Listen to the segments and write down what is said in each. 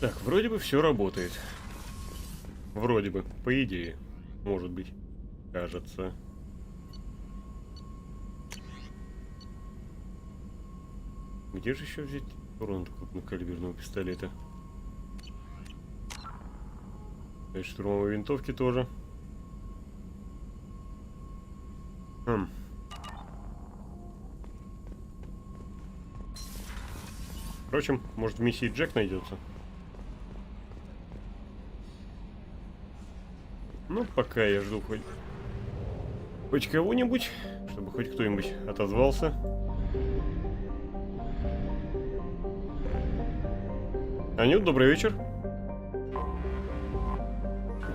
Так, вроде бы все работает. Вроде бы, по идее. Может быть. Кажется. Где же еще взять урон крупнокалиберного пистолета? И штурмовой винтовки тоже. Впрочем, может в миссии Джек найдется. Ну, пока я жду хоть кого-нибудь, чтобы хоть кто-нибудь отозвался. Анют, добрый вечер.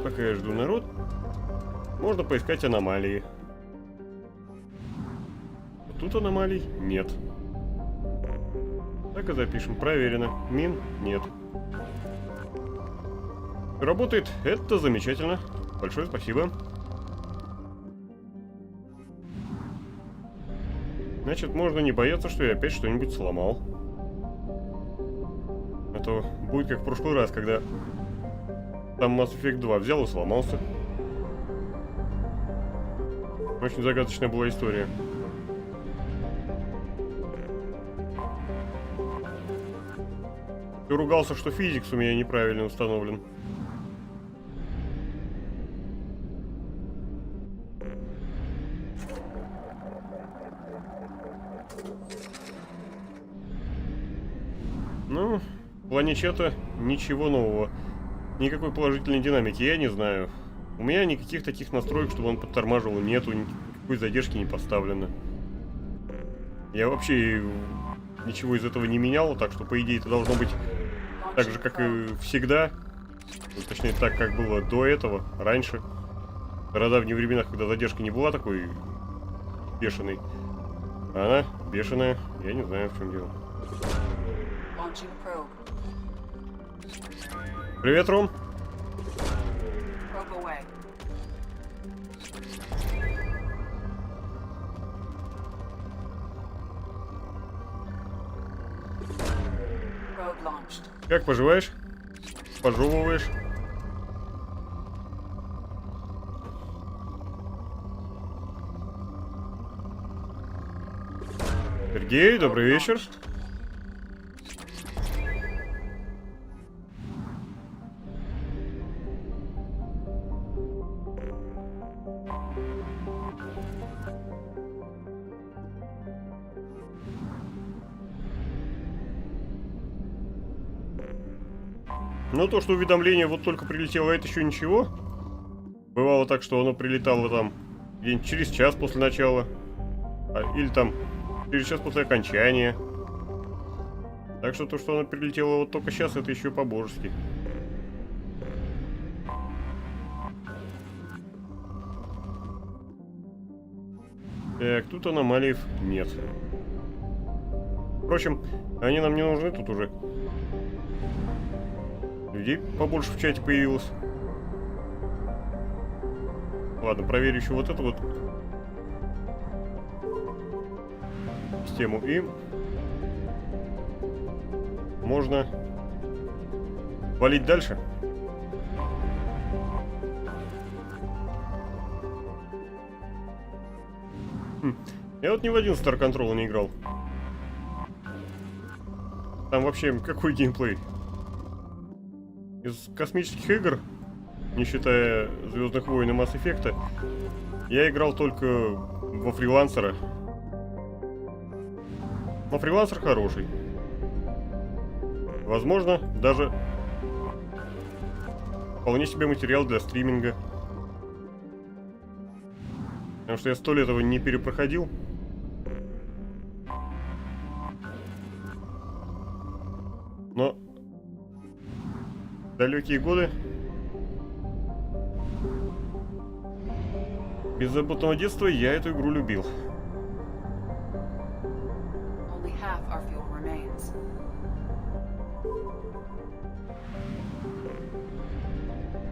Пока я жду народ, можно поискать аномалии. Тут аномалий нет. Так и запишем. Проверено. Мин нет. Работает. Это замечательно. Большое спасибо. Значит, можно не бояться, что я опять что-нибудь сломал. А то будет как в прошлый раз, когда там Mass Effect 2 взял и сломался. Очень загадочная была история. И ругался, что физикс у меня неправильно установлен. Ну, в плане чата ничего нового. Никакой положительной динамики я не знаю. У меня никаких таких настроек, чтобы он подтормаживал, нету. Никакой задержки не поставлено. Я вообще ничего из этого не менял, так что, по идее, это должно быть так же, как и всегда. Ну, точнее, так, как было до этого, раньше. В давних временах, когда задержка не была такой бешеной. А она бешеная. Я не знаю, в чем дело. Привет, Ром. Как поживаешь? Пожевываешь? Сергей, добрый вечер. Ну, то, что уведомление вот только прилетело, это еще ничего. Бывало так, что оно прилетало там где-нибудь через час после начала. Или там через час после окончания. Так что то, что оно прилетело вот только сейчас, это еще по-божески. Так, тут аномалий нет. Впрочем, они нам не нужны тут уже. Людей побольше в чате появилось. Ладно, проверю еще вот эту вот систему. И можно валить дальше. Я вот ни в один Star Control не играл. Там вообще какой геймплей? Из космических игр, не считая Звездных войн и Mass Effect, я играл только во фрилансера. Но фрилансер хороший. Возможно, даже вполне себе материал для стриминга. Потому что я 100 лет его не перепроходил. Но далекие годы беззаботного детства я эту игру любил.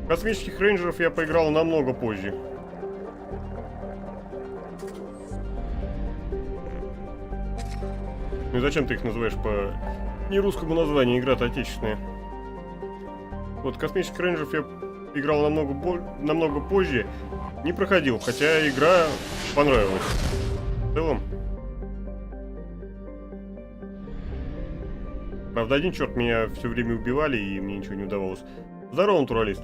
Космических рейнджеров я поиграл намного позже. Ну и зачем ты их называешь по нерусскому названию? Игра-то отечественная. Вот Космических рейнджеров я играл намного позже. Не проходил, хотя игра понравилась. В целом. Правда, один черт меня все время убивали, и мне ничего не удавалось. Здорово, натуралист.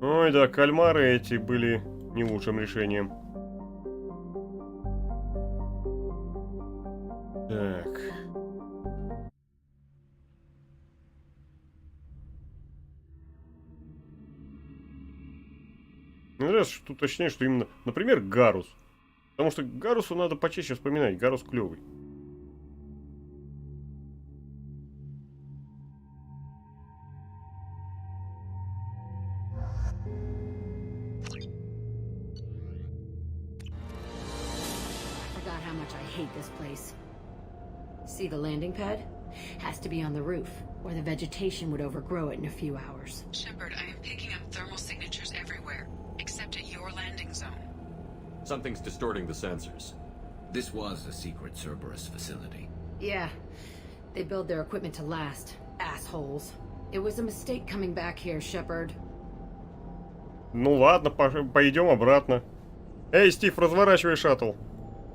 Ой, да, кальмары эти были не лучшим решением. Так. Мне нравится, что уточняешь, что именно, например, Гарус. Потому что Гарусу надо почаще вспоминать. Гарус клевый. Forgot how much I hate this place. See the landing pad? Has to be on the roof, or the vegetation would overgrow it in a few hours. Shepard, I am picking up thermal signatures everywhere, except at your landing zone. Something's distorting the sensors. This was a secret Cerberus facility. Yeah, they build their equipment to last. Assholes. It was a mistake coming back here, Shepard. Ну ладно, пойдем обратно. Эй, Стив, разворачивай шаттл.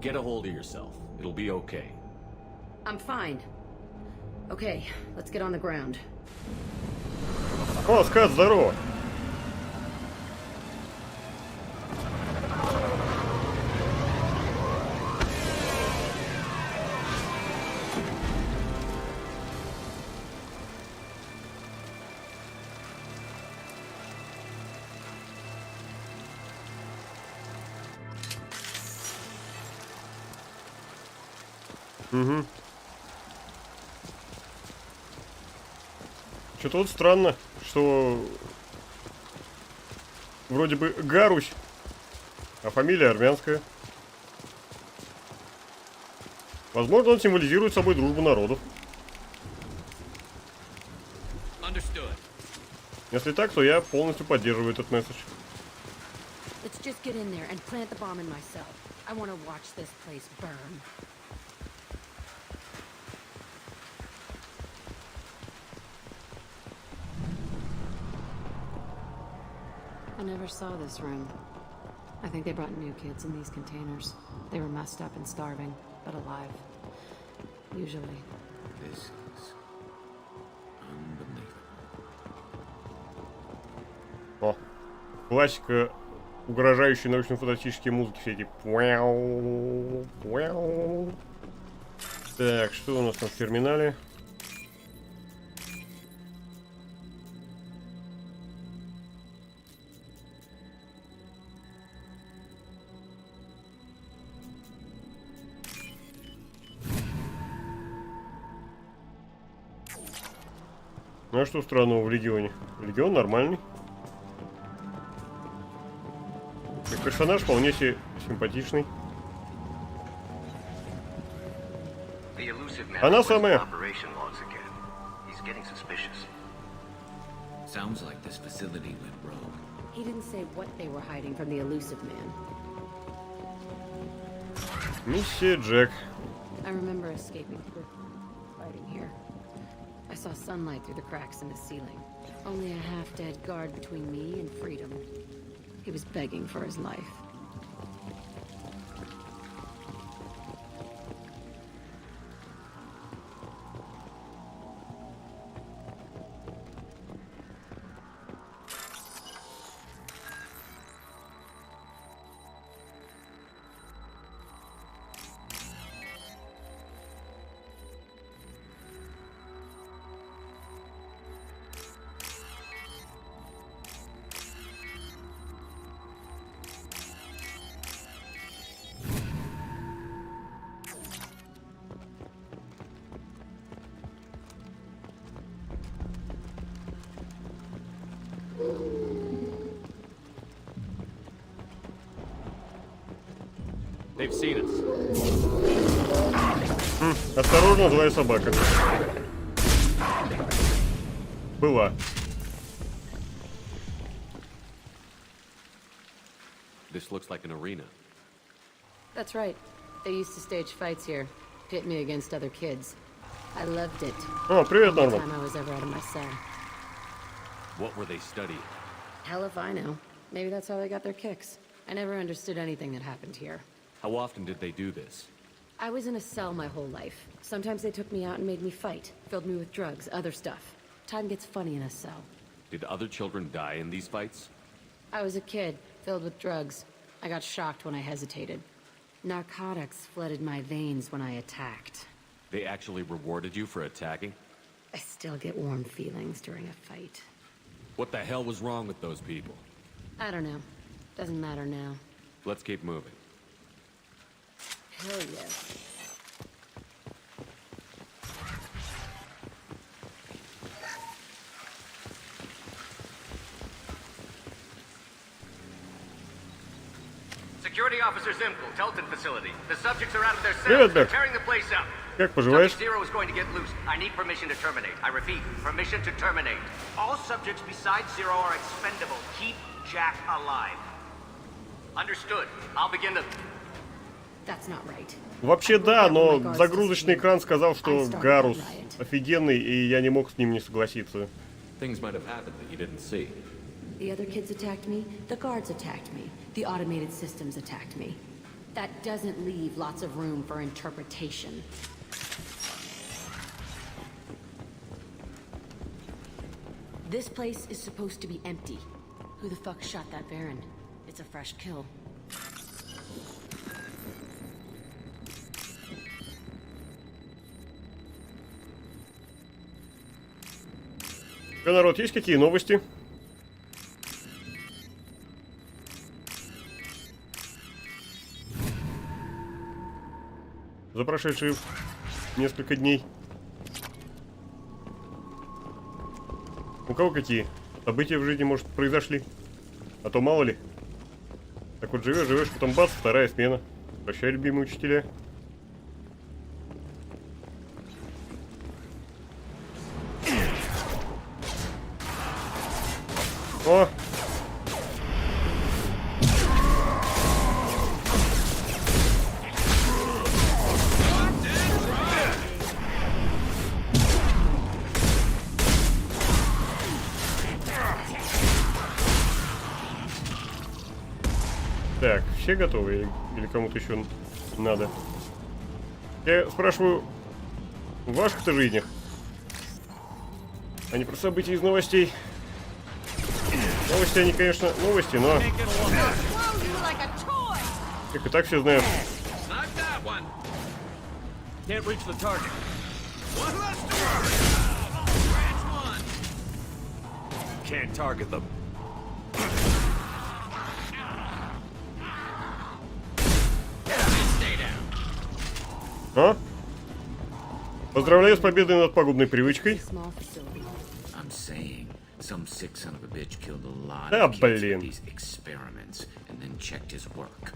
Get a hold of yourself. It'll be okay. I'm fine. Okay, let's get on the ground. О, Скат, здорово. Угу. Что-то вот странно, что вроде бы Гарусь, а фамилия армянская. Возможно, он символизирует собой дружбу народов. Если так, то я полностью поддерживаю этот месседж. Let's just get in there and plant the bomb in myself. I want to watch this place burn. I never saw this room. I think they brought new kids in these containers. They were messed up and starving, but alive. Usually. This is unbelievable. О, классика угрожающей научно-фантастической музыки, все эти пуяу, пуяу. Так, что у нас там в терминале? Ну а что странного в Легионе? Легион нормальный. Как персонаж вполне себе симпатичный. Она самая. Sounds like this facility went rogue. He didn't say what they were hiding from the elusive man. Миссия Джек. I remember escaping through fighting here. I saw sunlight through the cracks in the ceiling. Only a half-dead guard between me and freedom. He was begging for his life. They've seen us. Осторожно, злая собака. Была. This looks like an arena. That's right. They used to stage fights here. Pit me against other kids. I loved it. О, привет, Every Норман. time I was ever out of my cell. What were they studying? Hell if I know. Maybe that's how they got their kicks. I never understood anything that happened here. How often did they do this? I was in a cell my whole life. Sometimes they took me out and made me fight. Filled me with drugs, other stuff. Time gets funny in a cell. Did other children die in these fights? I was a kid, filled with drugs. I got shocked when I hesitated. Narcotics flooded my veins when I attacked. They actually rewarded you for attacking? I still get warm feelings during a fight. What the hell was wrong with those people? I don't know. Doesn't matter now. Let's keep moving. Hell yes. Security Officer Zimkel, Telton facility. The subjects are out of their Привет, cells. They're Берг. tearing the place up. Как поживаешь? Subject Zero is going to get loose. I need permission to terminate. I repeat, permission to terminate. All subjects besides Zero are expendable. Keep Jack alive. Understood. I'll begin the... That's not right. Вообще да, но загрузочный экран сказал, что Гарус офигенный, и я не мог с ним не согласиться. Things might have happened that you didn't see. The other kids attacked me, the guards attacked me, the automated systems attacked me. That doesn't leave lots of room for interpretation. This place is supposed to be empty. Who the fuck shot that Baron? It's a fresh kill. Что, народ, есть какие новости? За прошедшие несколько дней. У кого какие события в жизни, может, произошли? А то мало ли. Так вот живешь, потом бац, вторая смена. Прощай, любимые учителя. О! Так, все готовы или кому-то еще надо? Я спрашиваю, в ваших-то жизнях, а не про события из новостей. Новости, они, конечно, новости, но... Как и так все знают. Can't target them. А? Поздравляю с победой над пагубной привычкой. Small facility. I'm saying, some sick son of a bitch killed a lot Да, of kids with блин. these experiments and then checked his work.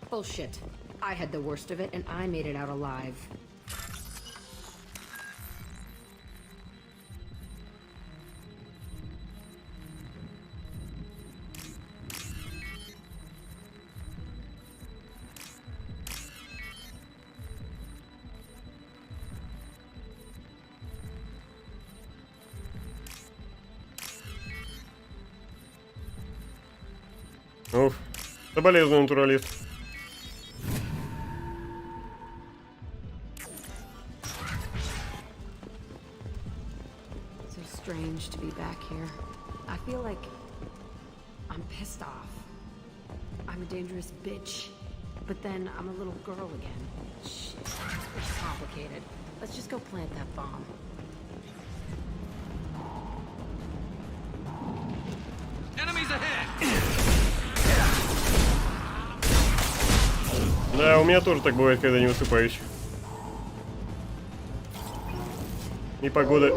Bullshit. I had the worst of it and I made it out alive. Уф, соболезную, натуралист. So strange to be back here. I feel like I'm pissed off. I'm a dangerous bitch. But then I'm a little girl again. Shit. It's complicated. Let's just go plant that bomb. Enemies ahead! Да, у меня тоже так бывает, когда не высыпаюсь. И погода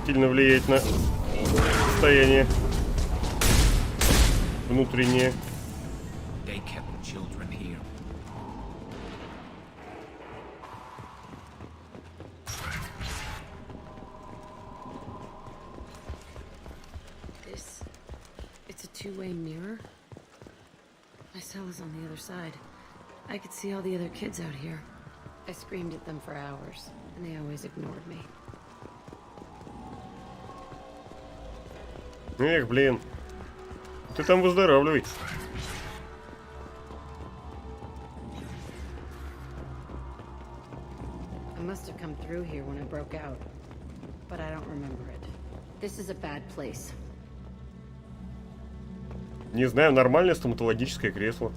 сильно влияет на состояние внутреннее. They kept children here. It's a two-way mirror. My cell is on the other side. I could see all the other kids out here. I screamed at them for hours, and they always ignored me. Эх, блин. Ты там выздоравливай. I must have come through here when I broke out, but I don't remember it. This is a bad place. Не знаю, нормальное стоматологическое кресло.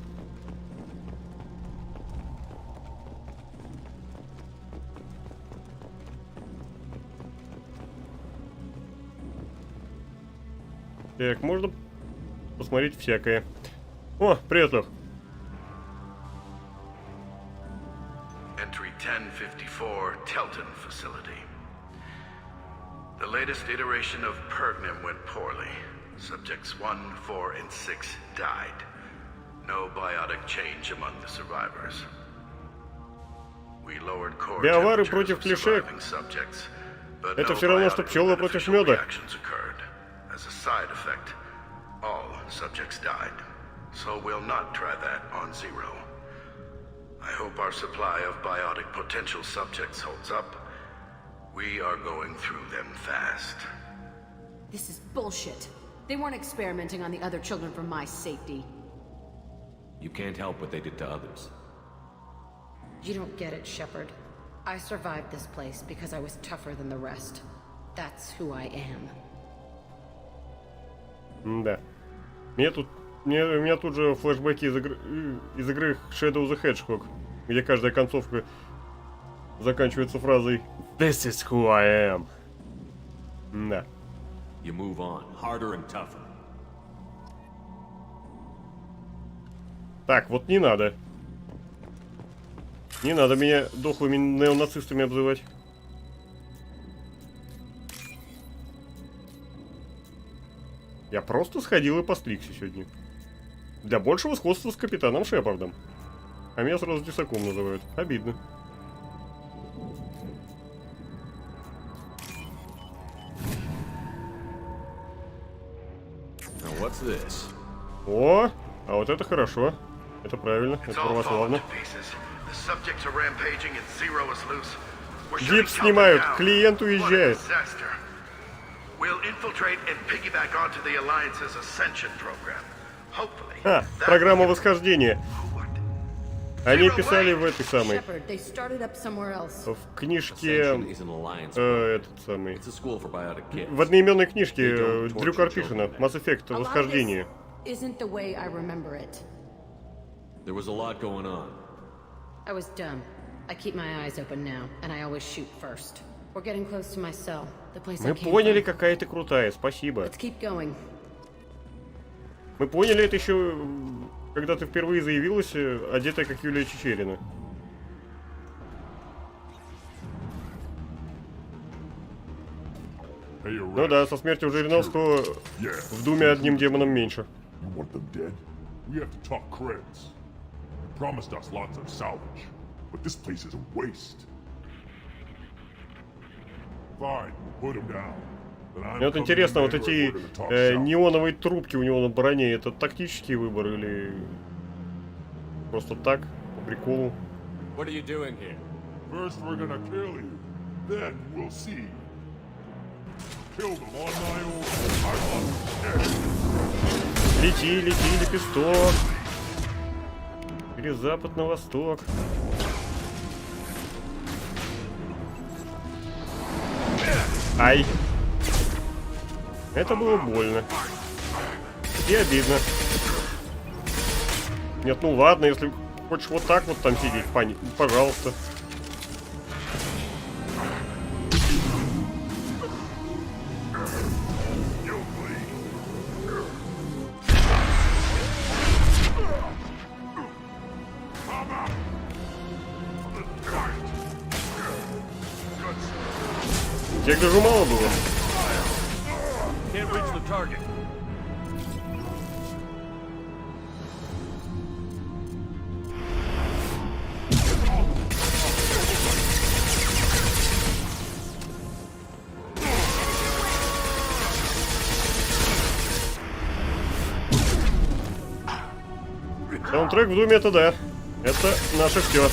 Так, можно посмотреть всякое. О, привет, Лех. Entry 1054, Telton facility. The latest iteration of Pergnum went poorly. Subjects 1, 4, and 6 died. No biotic change among the survivors. We lowered core Биовары temperatures против of клише. surviving subjects, but Это no все равно, что biotic пчелы or против beneficial меда. reactions occurred. As a side effect, all subjects died. So we'll not try that on Zero. I hope our supply of biotic potential subjects holds up. We are going through them fast. This is bullshit. They weren't experimenting on the other children for my safety. You can't help what they did to others. You don't get it, Shepard. I survived this place because I was tougher than the rest. That's who I am. Да. У меня тут же флешбеки из игры Shadow the Hedgehog, где каждая концовка заканчивается фразой "This is who I am". Да. You move on, harder and tougher. Так, вот не надо. Не надо меня дохлыми неонацистами обзывать. Я просто сходил и постригся сегодня. Для большего сходства с капитаном Шепардом. А меня сразу тесаком называют. Обидно. Now what's this? О, а вот это хорошо. Это правильно, It's это all fallen православно. to pieces. The subjects are rampaging and Zero is loose. We're Гипс shutting Telton снимают, down. клиент What a уезжает. disaster. We'll infiltrate and piggyback onto the Alliance's Ascension program. Hopefully. А, that программа will- восхождения. What? Они писали в этой самой, Shepard, they started up somewhere else. в книжке, Ascension is an alliance program. этот самый, It's a school for biotic kids. в одноименной книжке Дрю Карпишина, Mass Effect, A lot of восхождение. this isn't the way I remember it. There was a lot going on. I was dumb. I keep my eyes open now, and I always shoot first. We're getting close to my cell, the place I Мы came поняли, from. какая ты крутая, спасибо. Let's keep going. Мы поняли это еще, когда ты впервые заявилась, одетая как Юлия Чичерина. Ну да, со смертью Жириновского в Думе одним демоном меньше. You want them dead? We have to talk creds. You promised us lots of salvage, but this place is a waste. Fine, we'll put them down. Then I'm Мне вот coming интересно, in вот later эти and we're gonna talk salvage. неоновые трубки у него на броне, это тактический выбор или просто так, по приколу? What are you doing here? First we're gonna kill you, then we'll see. Kill them on my own. I want them dead. Лети, лети, лепесток. Или запад на восток. Ай. Это было больно. И обидно. Нет, ну ладно, если хочешь вот так вот там сидеть, пожалуйста. Я гляжу, мало было. Can't reach the target. Саундтрек в Думе это да. Это наше все.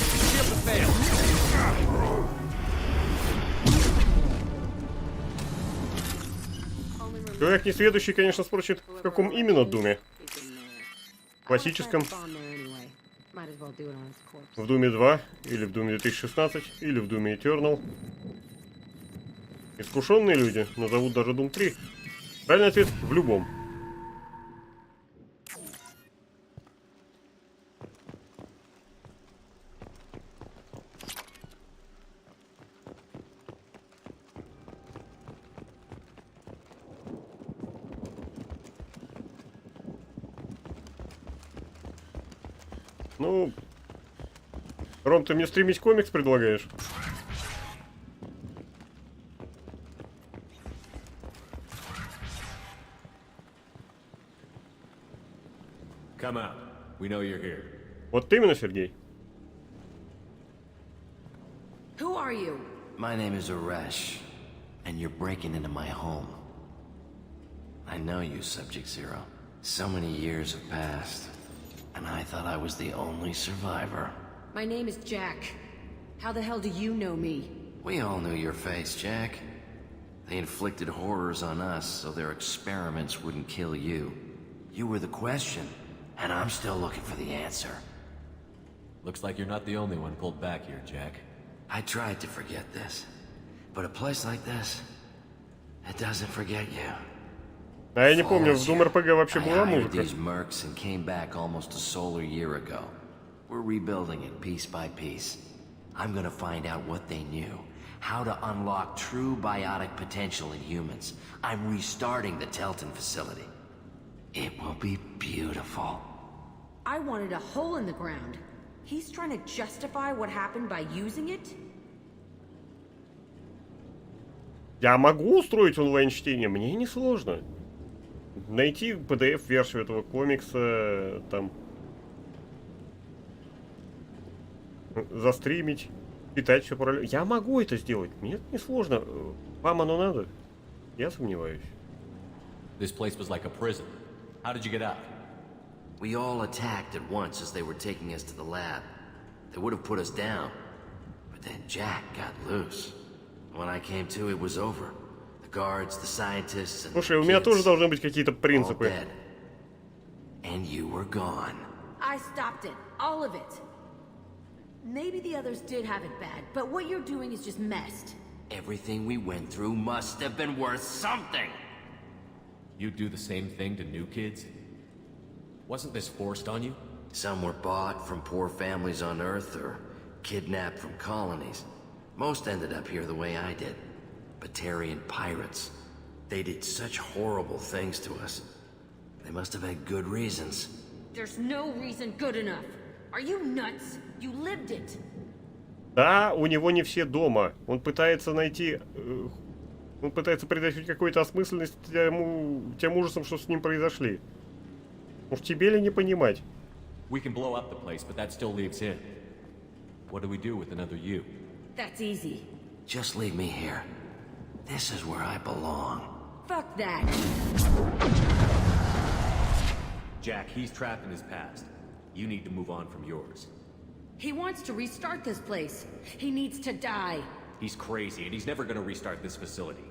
Человек несведущий, конечно, спросит, в каком именно Думе. В классическом, в Думе 2, или в Думе 2016, или в Думе Eternal. Искушенные люди назовут даже Doom 3. Правильный ответ — в любом. Ну, Ром, ты мне стримить комикс предлагаешь? Come out. We know you're here. Вот именно, Сергей. Who are you? My name is Aresh, and you're breaking into my home. I know you, Subject Zero. So many years have passed, and I thought I was the only survivor. My name is Jack. How the hell do you know me? We all knew your face, Jack. They inflicted horrors on us so their experiments wouldn't kill you. You were the question, and I'm still looking for the answer. Looks like you're not the only one pulled back here, Jack. I tried to forget this, but a place like this, it doesn't forget you. А я не помню, в Doom RPG вообще была музыка. These mercs and came back almost a solar year ago. We're rebuilding it piece by piece. I'm gonna find out what they knew, how to unlock true biotic potential in humans. I'm restarting the Telton facility. It will be beautiful. I wanted a hole in the ground. He's trying to justify what happened by using it? Я могу устроить онлайн-чтение, мне несложно. Найти PDF-версию этого комикса, там, застримить, питать все параллельно. Я могу это сделать, мне это несложно. Вам оно надо? Я сомневаюсь. This place was like a prison. How did you get out? We all attacked at once as they were taking us to the lab. They would have put us down, but then Jack got loose. When I came to, it was over. The guards, the scientists, and Слушай, у меня тоже должны быть какие-то принципы. And you were gone. I stopped it. All of it. Maybe the others did have it bad, but what you're doing is just messed. Everything we went through must have been worth something. You do the same thing to new kids? Wasn't this forced on you? Some were bought from poor families on Earth or kidnapped from colonies. Most ended up here the way I did. Batarian pirates. They did such horrible things to us. They must have had good reasons. There's no reason good enough. Are you nuts? You lived it. Да, у него не все дома. Он пытается найти... Он пытается придать хоть какую-то осмысленность тем ужасам, что с ним произошли. Уж тебе ли не понимать? We can blow up the place, but that still leaves him. What do we do with another you? That's easy. Just leave me here. This is where I belong. Fuck that. Jack, he's trapped in his past. You need to move on from yours. He wants to restart this place. He needs to die. He's crazy, and he's never gonna restart this facility.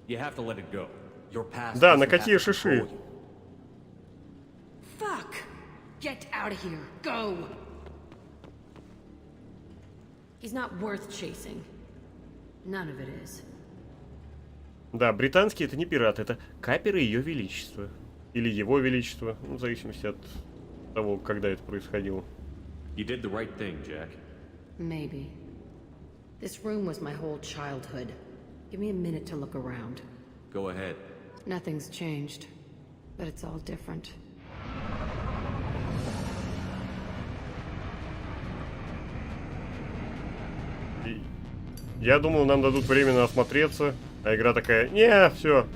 You have to let it go. Your past. Да, на doesn't какие have to шиши? control you. Fuck. Get out of here. Go. He's not worth chasing. None of it is. Да, британские — это не пираты, это каперы Ее Величества. Или Его Величества, ну, в зависимости от того, когда это происходило. You did the right thing, Jack. Maybe. This room was my whole childhood. Give me a minute to look around. Go ahead. Nothing's changed, but it's all different. Я думал, нам дадут время осмотреться, а игра такая: не, все,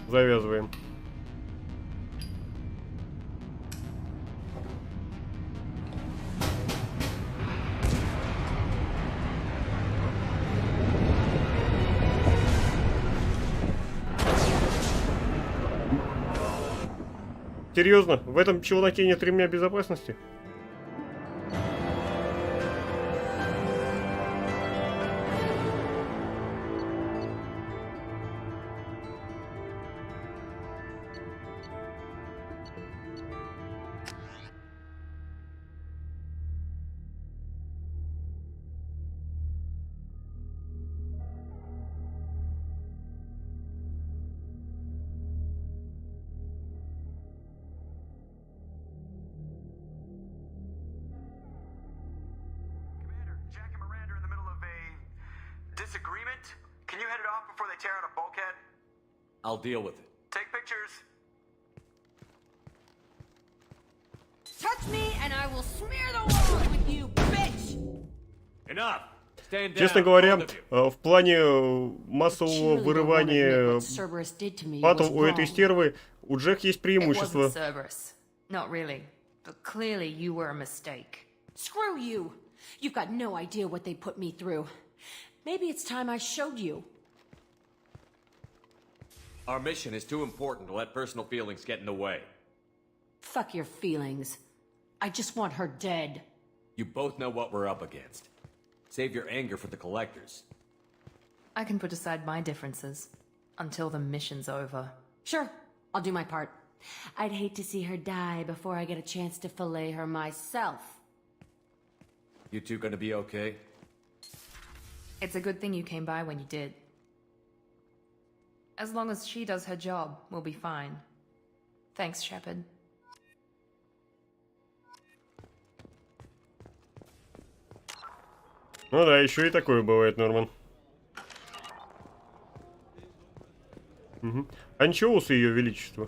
завязываем. Серьезно, в этом челноке нет ремня безопасности? disagreement? Can you head it off before they tear out a bulkhead? I'll deal with it. Take pictures. Touch me and I will smear the walls with you, bitch! Enough. Stand down. Честно говоря, both of you. в плане массового вырывания патов у этой стервы у Джек есть преимущество. Cerberus. Not really. But clearly you were a mistake. Screw you! You've got no idea what they put me through. Maybe it's time I showed you. Our mission is too important to let personal feelings get in the way. Fuck your feelings. I just want her dead. You both know what we're up against. Save your anger for the collectors. I can put aside my differences until the mission's over. Sure, I'll do my part. I'd hate to see her die before I get a chance to fillet her myself. You two gonna be okay? It's a good thing you came by when you did. As long as she does her job, we'll be fine. Thanks, Shepard. Ну да, еще и такое бывает, Норман. Угу. Анчоусы, ее величество.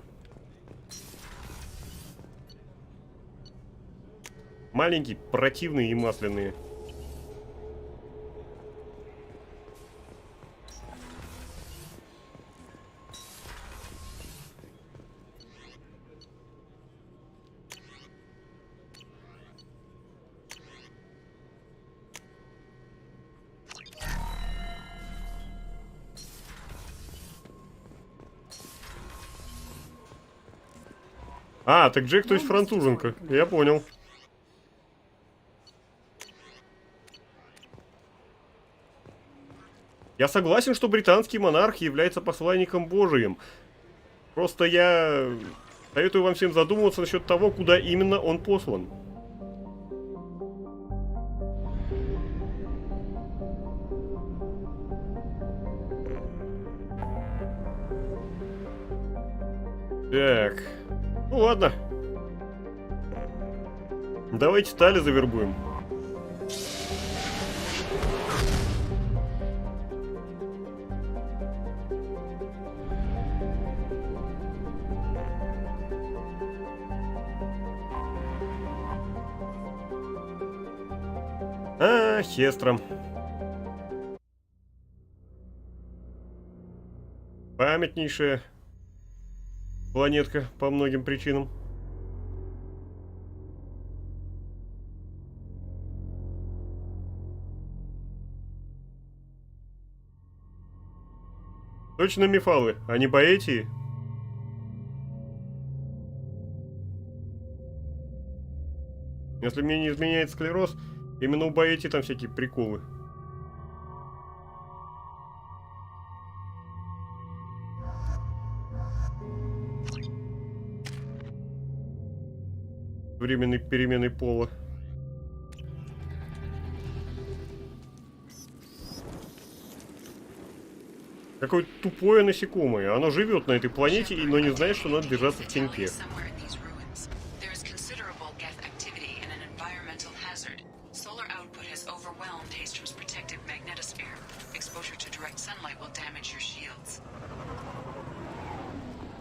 Маленькие, противные и масляные. А, так Джек, то есть француженка. Я понял. Я согласен, что британский монарх является посланником Божиим. Просто я советую вам всем задумываться насчет того, куда именно он послан. Так. Ну ладно. Давайте Тали завербуем. А, Хестром. Памятнейшая планетка по многим причинам. Точно мифалы, а не поэти. Если мне не изменяет склероз, именно у Баэти там всякие приколы. Временной перемены пола. Какое тупое насекомое. Оно живет на этой планете, но не знает, что надо держаться в теньке.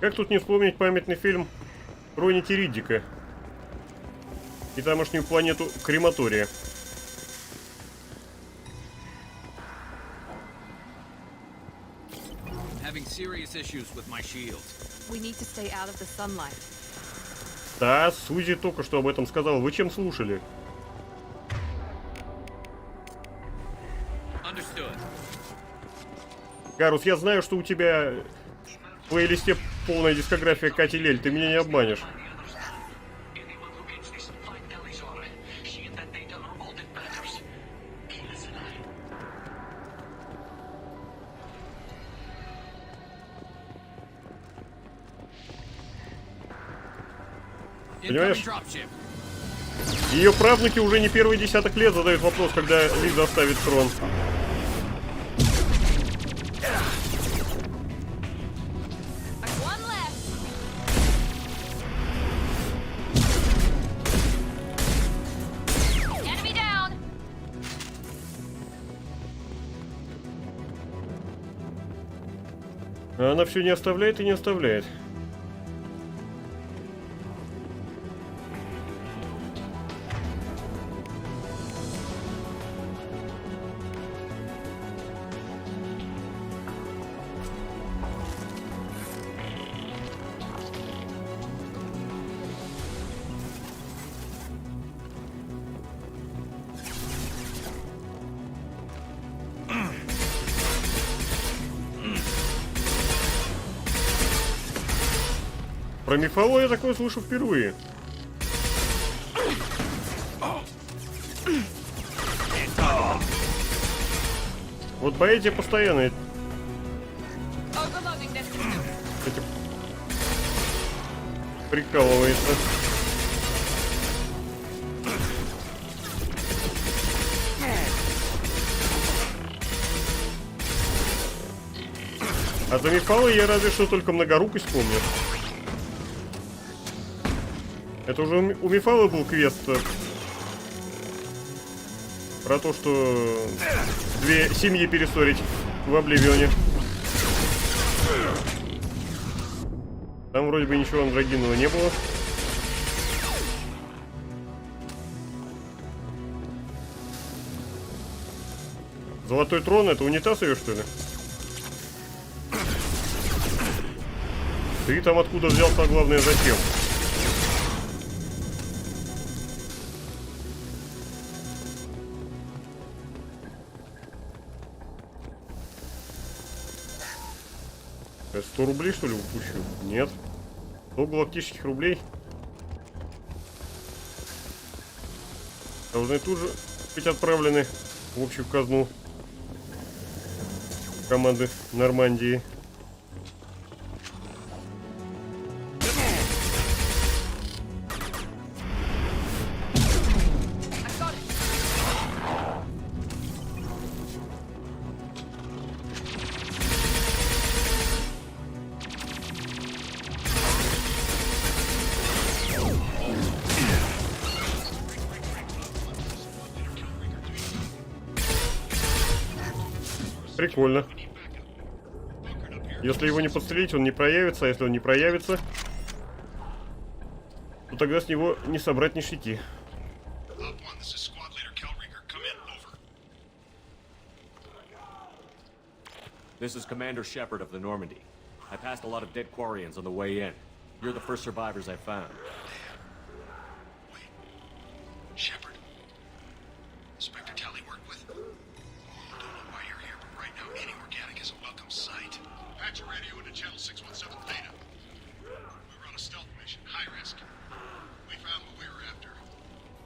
Как тут не вспомнить памятный фильм Ронити Риддика и тамошнюю планету Крематория. Да, Сузи только что об этом сказал. Вы чем слушали? Гарус, я знаю, что у тебя в плейлисте полная дискография Кати Лель. Ты меня не обманешь. Понимаешь? Ее правнуки уже не первый десяток лет задают вопрос, когда Лиза оставит трон. А она все не оставляет и не оставляет. Про мифологию я такое слышу впервые. Вот по эти постоянно эти прикалывается. А за мифологию я разве что только многорукость помню. Это уже у Мифалы был квест про то, что две семьи перессорить в Обливионе. Там вроде бы ничего андрогинного не было. Золотой трон — это унитаз ее, что ли? Ты там откуда взялся, а главное, зачем? Я 100 рублей, что ли, упущу? Нет. 100 галактических рублей. Должны тут же быть отправлены в общую казну команды Нормандии. Прикольно. Если его не подстрелить, он не проявится, а если он не проявится, то тогда с него не собрать ни шити. This is Commander Shepard of the Normandy. I passed a lot of dead Quarians on the way in. You're the first survivors I found. Wait. Shepard. Inspector Tally worked with? Don't know why you're here, but right now any organic is a welcome sight. Patch your radio into channel 617 Theta. We were on a stealth mission, high risk. We found what we were after.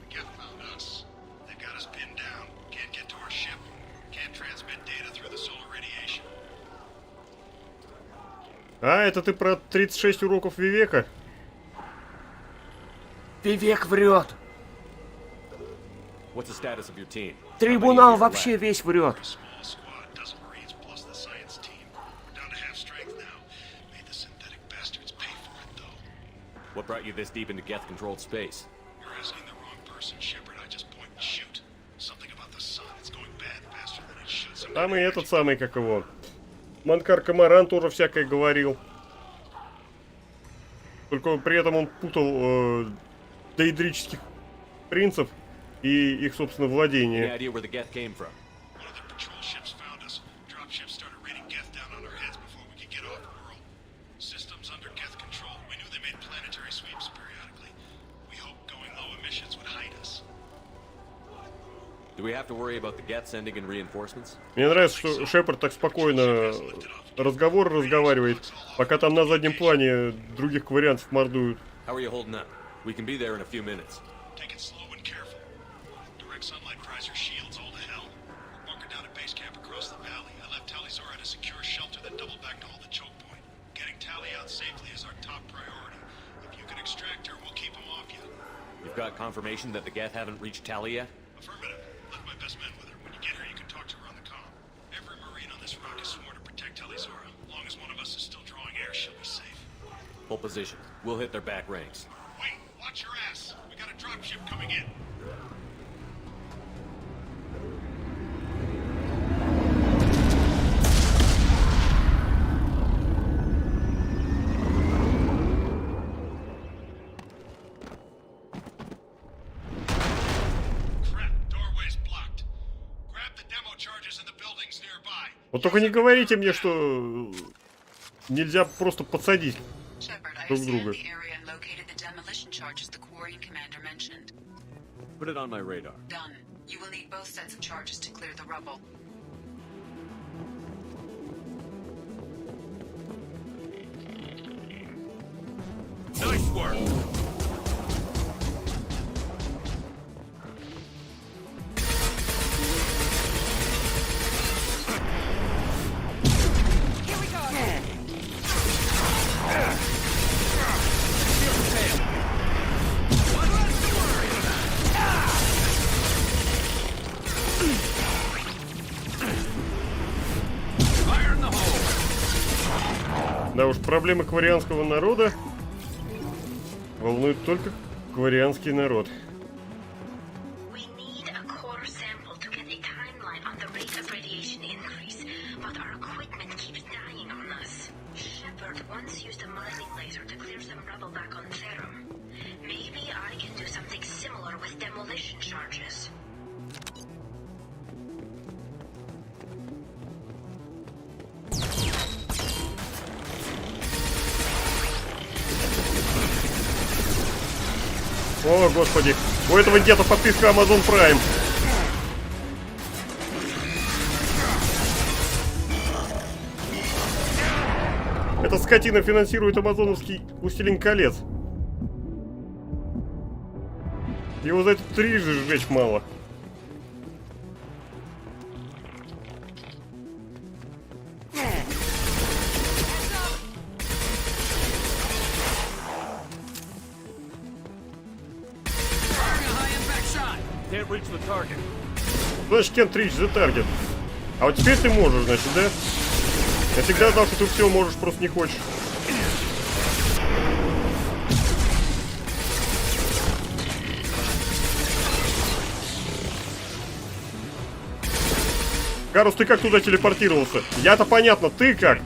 The Geth found us. They've got us pinned down. Can't get to our ship. Can't transmit data through the solar radiation. А, это ты про 36 уроков Вивека? Вивек врет. What's the status of your team? Трибунал вообще весь врет. What brought you this deep into Geth-controlled space? You're asking the wrong person, Shepard. I just point and shoot. Something about the sun. It's going bad faster than it should. Там и этот самый, как его, Манкар Камаран тоже всякое говорил. Только при этом он путал дейдрических принцев и их, собственно, владение. Мне нравится, что Шепард так спокойно разговаривает, пока там на заднем плане других квариантов мордуют. You've got confirmation that the Geth haven't reached Tally yet? Affirmative. Left my best men with her. When you get her, you can talk to her on the comm. Every Marine on this rock is sworn to protect Talizora. As long as one of us is still drawing air, she'll be safe. Hold position. We'll hit their back ranks. Wait, watch your ass. We got a dropship coming in. Вот только не говорите мне, что нельзя просто подсадить друг друга. Put it on my radar. Done. You will need both sets of charges to clear the rubble. Nice work. Да уж, проблемы кварианского народа волнуют только кварианский народ. О, господи, у этого где-то подписка Amazon Prime. Эта скотина финансирует амазоновский «Властелин колец». Его за это трижды сжечь мало. Значит, can't reach the target. А вот теперь ты можешь, значит, да? Я всегда знал, что ты все можешь, просто не хочешь. Карус, ты как туда телепортировался? Я-то понятно, ты как?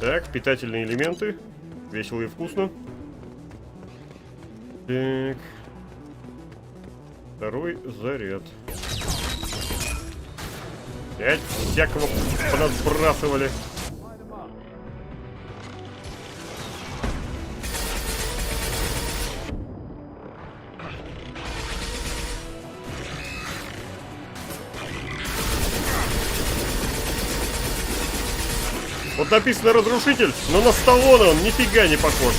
Так, питательные элементы. Весело и вкусно. Так. Второй заряд. Опять всякого понадбрасывали. Вот написано разрушитель, но на Сталлоне он нифига не похож.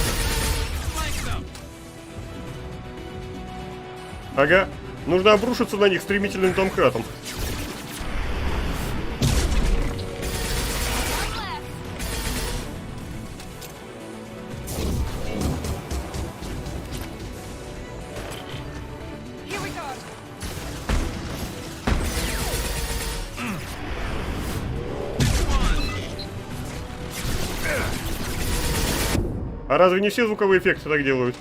Ага, нужно обрушиться на них стремительным домкратом. А разве не все звуковые эффекты так делают?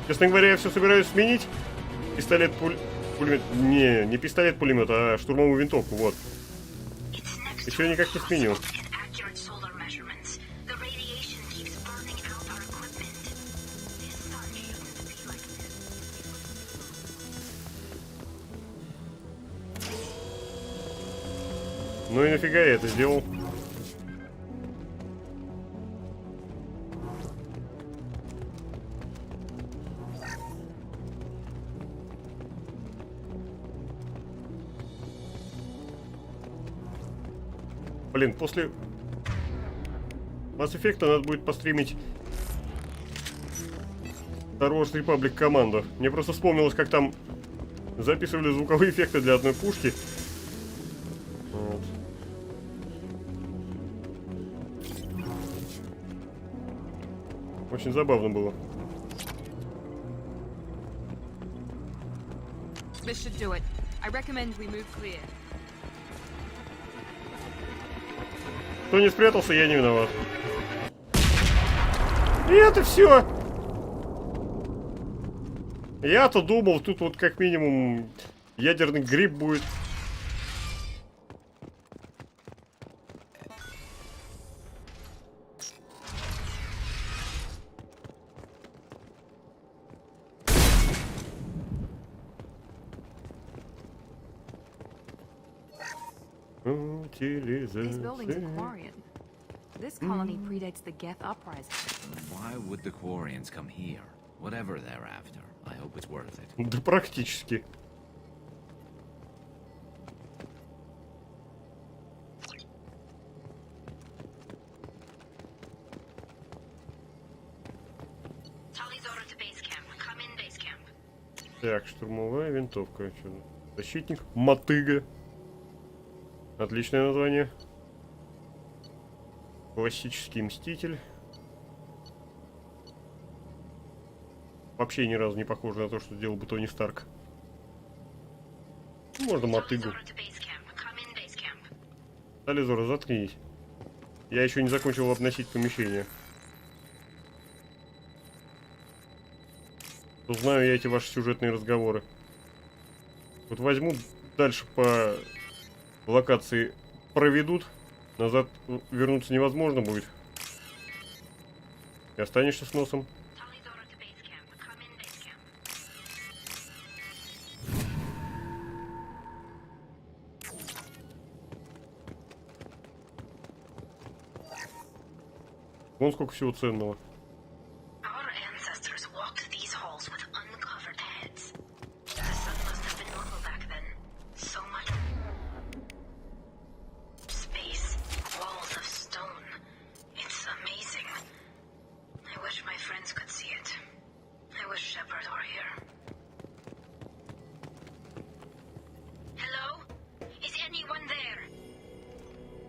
Честно говоря, я все собираюсь сменить. Пулемет. Не пистолет-пулемет, а штурмовую винтовку, вот. Еще никак не сменю. Ну и нафига я это сделал? Блин, после Mass Effect надо будет постримить Star Wars Republic команду. Мне просто вспомнилось, как там записывали звуковые эффекты для одной пушки. Вот. Очень забавно было. This should do it. I recommend we move clear. Кто не спрятался, я не виноват. И это все. Я-то думал, тут вот как минимум ядерный гриб будет. These buildings are Quarian. This colony predates the Geth uprising. Why would the Quarians come here? Whatever they're after, I hope it's worth it. Да практически. Так, штурмовая винтовка. Защитник мотыга. Отличное название. Классический мститель. Вообще ни разу не похоже на то, что сделал бы Тони Старк. Можно мотыгу. Тализора, заткнись. Я еще не закончил обносить помещение. Узнаю я эти ваши сюжетные разговоры. Вот возьму дальше по локации проведут. Назад вернуться невозможно будет. И останешься с носом. Вон сколько всего ценного.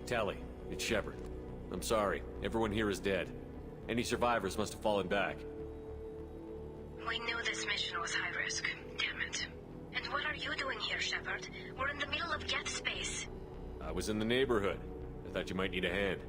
Tally, it's Shepard. I'm sorry, everyone here is dead. Any survivors must have fallen back. We knew this mission was high risk. Damn it. And what are you doing here, Shepard? We're in the middle of Geth space. I was in the neighborhood. I thought you might need a hand.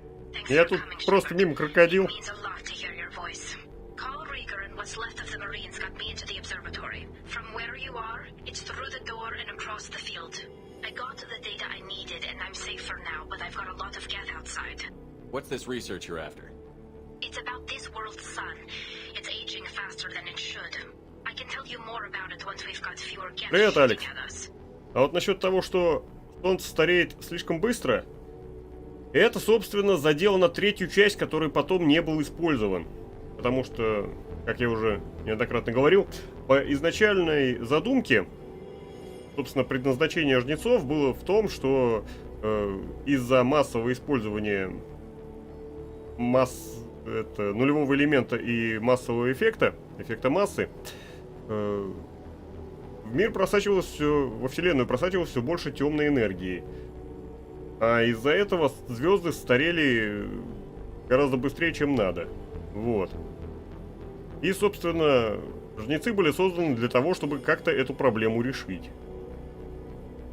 Я тут просто мимо крокодил. It means a lot to hear your voice. Call Rieger and what's left of the Marines got me into the observatory. From where you are, it's through the door and across the field. I got to the data I needed and I'm safe for now, but I've got a lot of Geth outside. What's this research you're after? It's about this world's sun. It's aging faster than it should. I can tell you more about it once we've got fewer Geth Привет, Алекс. shooting at us. А вот насчет того, что Солнце стареет слишком быстро, это, собственно, задело на третью часть, который потом не был использован. Потому что, как я уже неоднократно говорил, по изначальной задумке, собственно, предназначение жнецов было в том, что из-за массового использования нулевого элемента и массового эффекта массы, в мир просачивалось все, во Вселенную просачивалось все больше темной энергии. А из-за этого звезды старели гораздо быстрее, чем надо. Вот. И, собственно, жнецы были созданы для того, чтобы как-то эту проблему решить.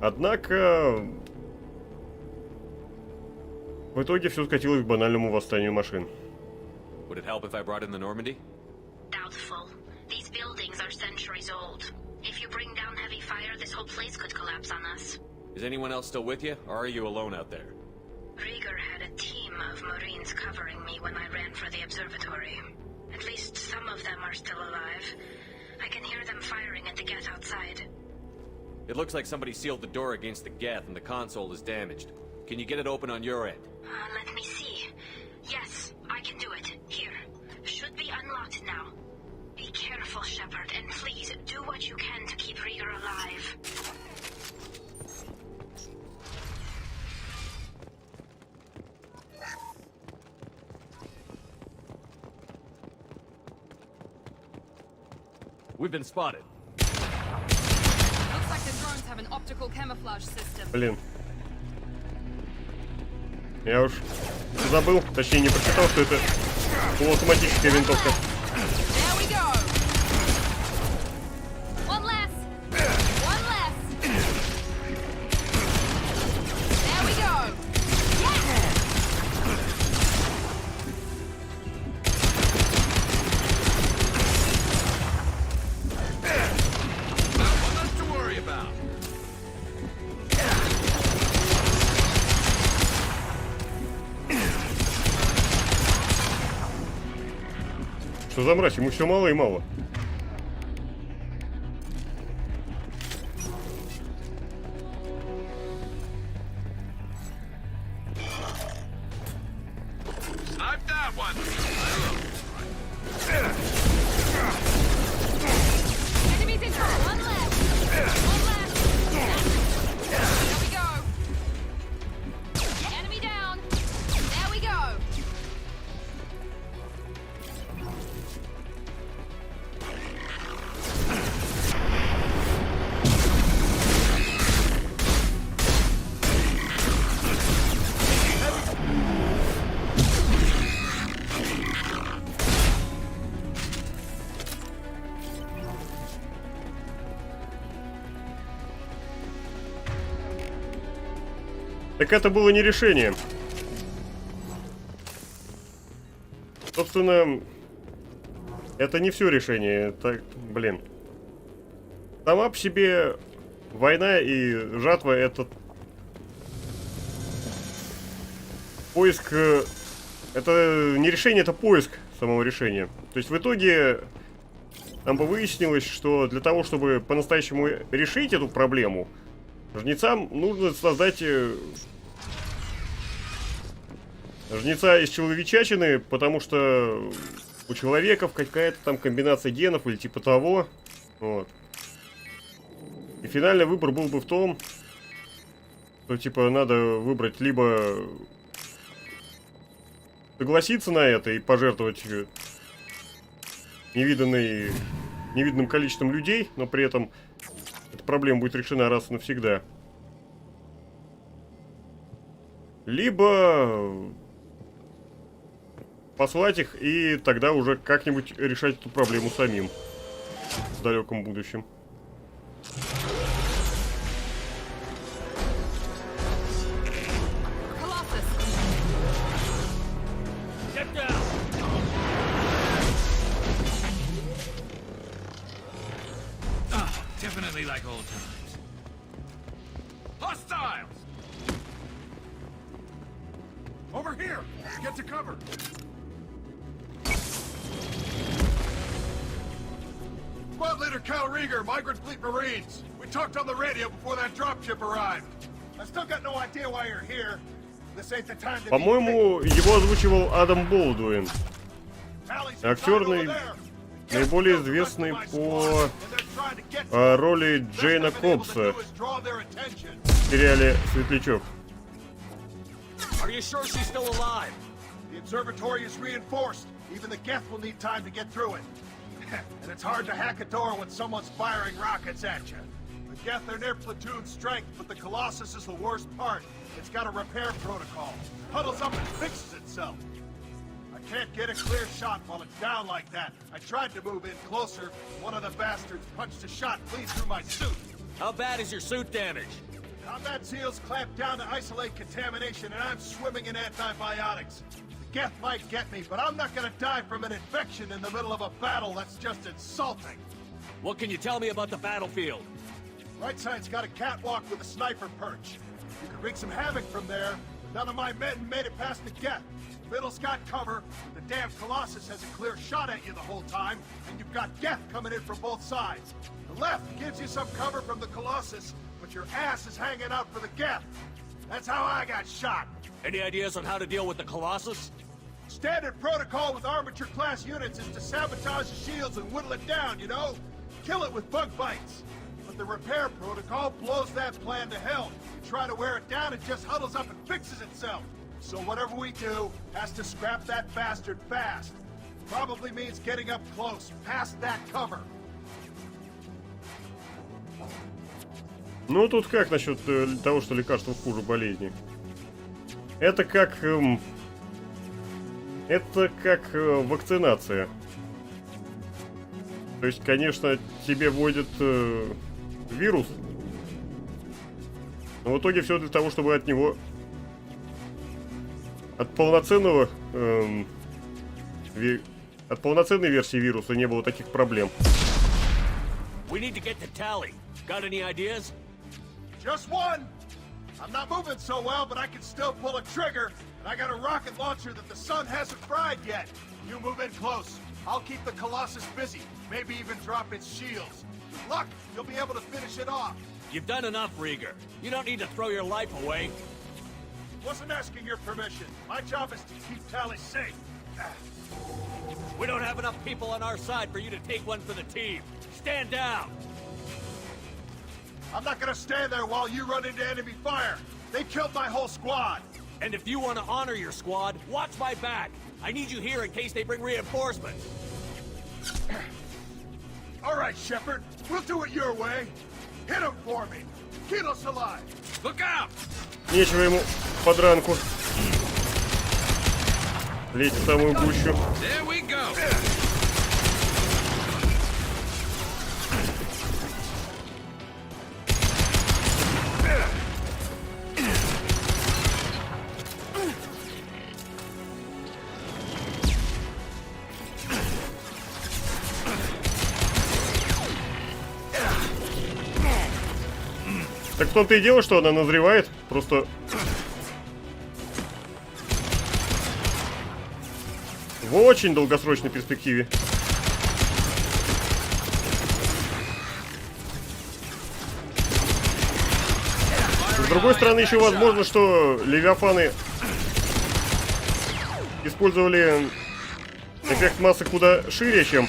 Однако в итоге все скатилось к банальному восстанию машин. Would it help if I brought in the Normandy? Doubtful. These buildings are centuries old. If you bring down heavy fire, this whole place could collapse on us. Is anyone else still with you, or are you alone out there? Rieger had a team of Marines covering me when I ran for the observatory. At least some of them are still alive. I can hear them firing at the Geth outside. It looks like somebody sealed the door against the Geth and the console is damaged. Can you get it open on your end? Let me see. Yes, I can do it. Here. Should be unlocked now. Be careful, Shepard, and please do what you can to keep Rieger alive. We've been spotted. Looks like the drones have an optical camouflage system. Блин. Я уж забыл, точнее не прочитал, что это полуавтоматическая винтовка. There we go. One less. One less. There we go. Что за мразь? Ему все мало и мало. Enemies in front. One left. One left. There we go. Enemy down. There we go. Так это было не решение. Собственно, это не все решение. Это, блин. Сама по себе война и жатва — это поиск... Это не решение, это поиск самого решения. То есть в итоге нам бы выяснилось, что для того, чтобы по-настоящему решить эту проблему, жнецам нужно создать жнеца из человечачины, потому что у человеков какая-то там комбинация генов или типа того. Вот. И финальный выбор был бы в том, что типа надо выбрать либо согласиться на это и пожертвовать невиданным количеством людей, но при этом эта проблема будет решена раз и навсегда. Либо послать их и тогда уже как-нибудь решать эту проблему самим в далеком будущем. Definitely like old times. Hostiles! Over here! Get to cover! Squad leader Cal Rieger, Migrant Fleet Marines. We talked on the radio before that dropship arrived. I still got no idea why you're here. This ain't the time to... По-моему, его озвучивал Адам Болдуин. Актер наиболее известный по роли Джейна Кобса в сериале «Светлячок». Are you sure she's still alive? The observatory is reinforced. Even the Geth will need time to get through it. And it's hard to hack a door when someone's firing rockets at you. The Geth are near platoon strength, but the Colossus is the worst part. It's got a repair protocol. Huddles up and fixes itself. I can't get a clear shot while it's down like that. I tried to move in closer. One of the bastards punched a shot clean through my suit. How bad is your suit damaged? Combat seals clamped down to isolate contamination, and I'm swimming in antibiotics. The Geth might get me, but I'm not gonna die from an infection in the middle of a battle. That's just insulting. What can you tell me about the battlefield? Right side's got a catwalk with a sniper perch. You can wreak some havoc from there. None of my men made it past the Geth. Middle's got cover. The damn Colossus has a clear shot at you the whole time, and you've got Geth coming in from both sides. The left gives you some cover from the Colossus, but your ass is hanging out for the Geth. That's how I got shot. Any ideas on how to deal with the Colossus? Standard protocol with armature-class units is to sabotage the shields and whittle it down, you know? Kill it with bug bites. But the repair protocol blows that plan to hell. You try to wear it down, it just huddles up and fixes itself. So whatever we do has to scrap that bastard fast. Probably means getting up close, past that cover. Ну, тут как насчет того, что лекарство хуже болезни? Это как... вакцинация. То есть, конечно, тебе вводят вирус, но в итоге все для того, чтобы от него... От полноценной версии вируса не было таких проблем. We need to get to Tally. Got any ideas? Just one! I'm not moving so well, but I can still pull a trigger, and I got a rocket launcher that the sun hasn't fried yet. You move in close. I'll keep the Colossus busy, maybe even drop its shields. With luck, you'll be able to finish it off. You've done enough, Rieger. You don't need to throw your life away. Wasn't asking your permission. My job is to keep Tally safe. We don't have enough people on our side for you to take one for the team. Stand down! I'm not gonna stand there while you run into enemy fire. They killed my whole squad. And if you want to honor your squad, watch my back. I need you here in case they bring reinforcements. All right, Shepard. We'll do it your way. Hit him for me. Keep us alive. Look out! Нечего ему подранку лезть в самую гущу. There we go. Так в том-то и дело, что она назревает, просто в очень долгосрочной перспективе. С другой стороны, еще возможно, что левиафаны использовали эффект массы куда шире, чем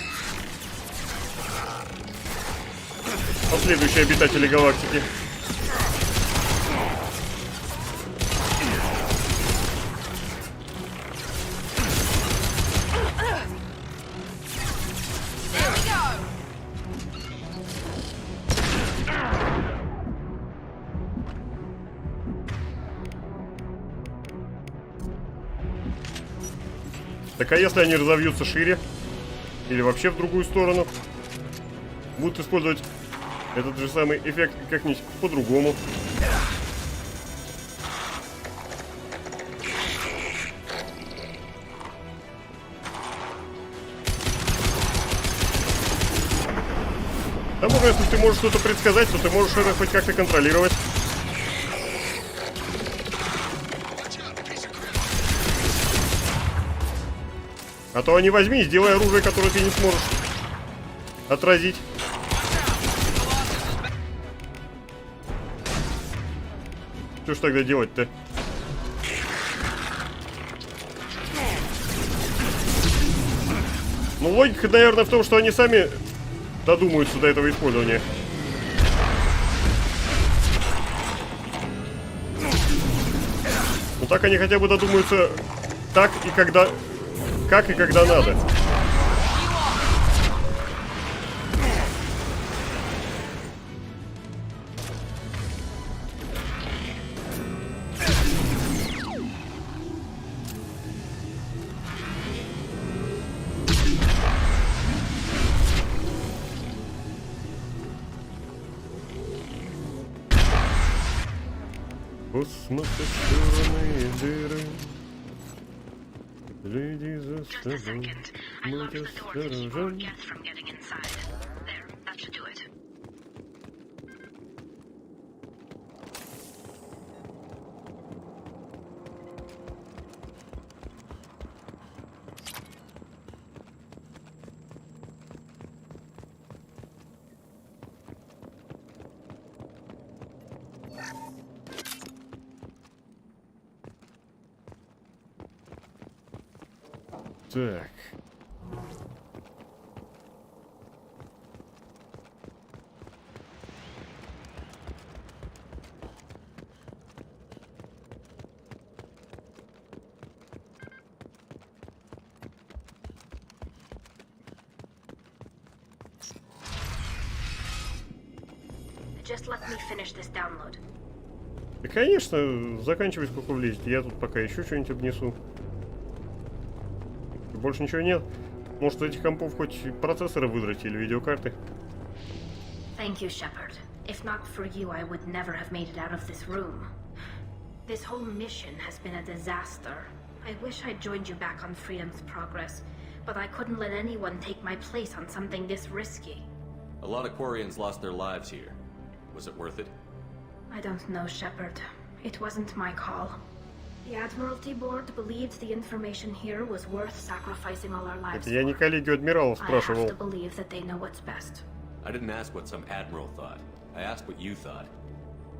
последующие обитатели галактики. Так а если они разовьются шире? Или вообще в другую сторону? Будут использовать этот же самый эффект как-нибудь по-другому. Там уже, если ты можешь что-то предсказать, то ты можешь это хоть как-то контролировать. А то не возьми и сделай оружие, которое ты не сможешь отразить. Что ж тогда делать-то? Ну, логика, наверное, в том, что они сами додумаются до этого использования. Ну так они хотя бы додумаются так и когда... Как и когда надо. Космос черные дыры. Следи за собой, будь осторожен. Так. Just let me finish this download. Да, конечно, заканчивай, сколько влезет. Я тут пока еще что-нибудь обнесу. Больше ничего нет. Может, этих компов хоть процессоры выдрать или видеокарты? Thank you, Shepard. If not for you, I would never have made it out of this room. This whole mission has been a disaster. I wish I'd joined you back on Freedom's Progress, but I couldn't let anyone take my place on something this risky. A lot of Quarians lost their lives here. Was it worth it? I don't know, Shepard. It wasn't my call. The Admiralty Board believed the information here was worth sacrificing all our lives Это я не коллегию адмиралов I спрашивал. have to believe that they know what's best. I didn't ask what some admiral thought. I asked what you thought.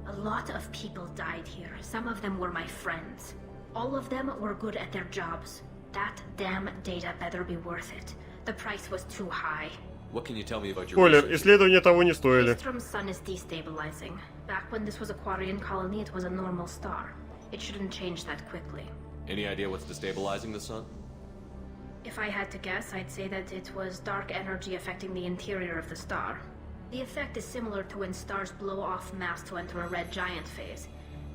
A lot of people died here. Some of them were my friends. All of them were good at their jobs. That damn data better be worth it. The price was too high. What can you tell me about your Спойлер, research? исследования того не стоили. Strom's sun is destabilizing. Back when this was a Quarian colony, it was a normal star. It shouldn't change that quickly. Any idea what's destabilizing the sun? If I had to guess, I'd say that it was dark energy affecting the interior of the star. The effect is similar to when stars blow off mass to enter a red giant phase.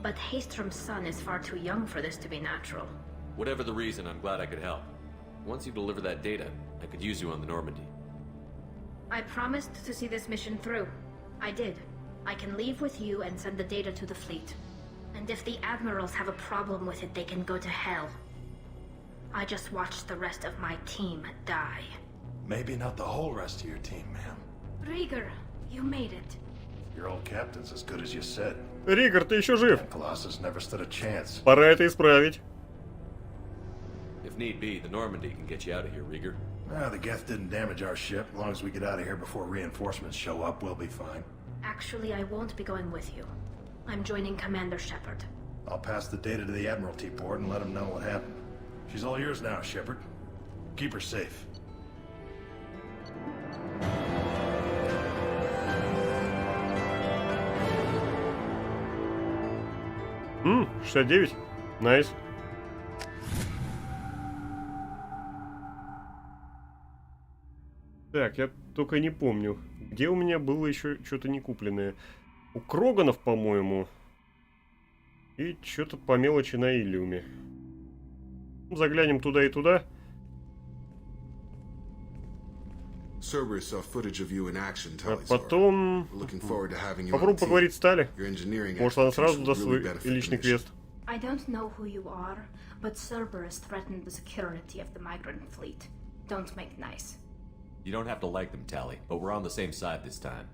But Hastrom's sun is far too young for this to be natural. Whatever the reason, I'm glad I could help. Once you deliver that data, I could use you on the Normandy. I promised to see this mission through. I did. I can leave with you and send the data to the fleet. And if the admirals have a problem with it, they can go to hell. I just watched the rest of my team die. Maybe not the whole rest of your team, ma'am. Rieger, you made it. Your old captain's as good as you said. Ригер, ты еще жив. Colossus never stood a chance. Пора это исправить. If need be, the Normandy can get you out of here, Rieger. The Geth didn't damage our ship. As long as we get out of here before reinforcements show up, we'll be fine. Actually, I won't be going with you. I'm joining Commander Shepard. I'll pass the data to the Admiralty Board and let them know what happened. She's all yours now, Shepard. Keep her safe. 69. Найс. Так, я только не помню, где у меня было еще что-то не купленное. У Кроганов, по-моему. И что-то по мелочи на Иллиуме. Заглянем туда и туда. А потом попробуем поговорить с Тали. Может, она сразу даст свой личный квест. I don't know who you are, but Cerberus threatened the security of the migrant fleet. Don't make nice. You don't have to like them, Tally, but we're on the same side this time.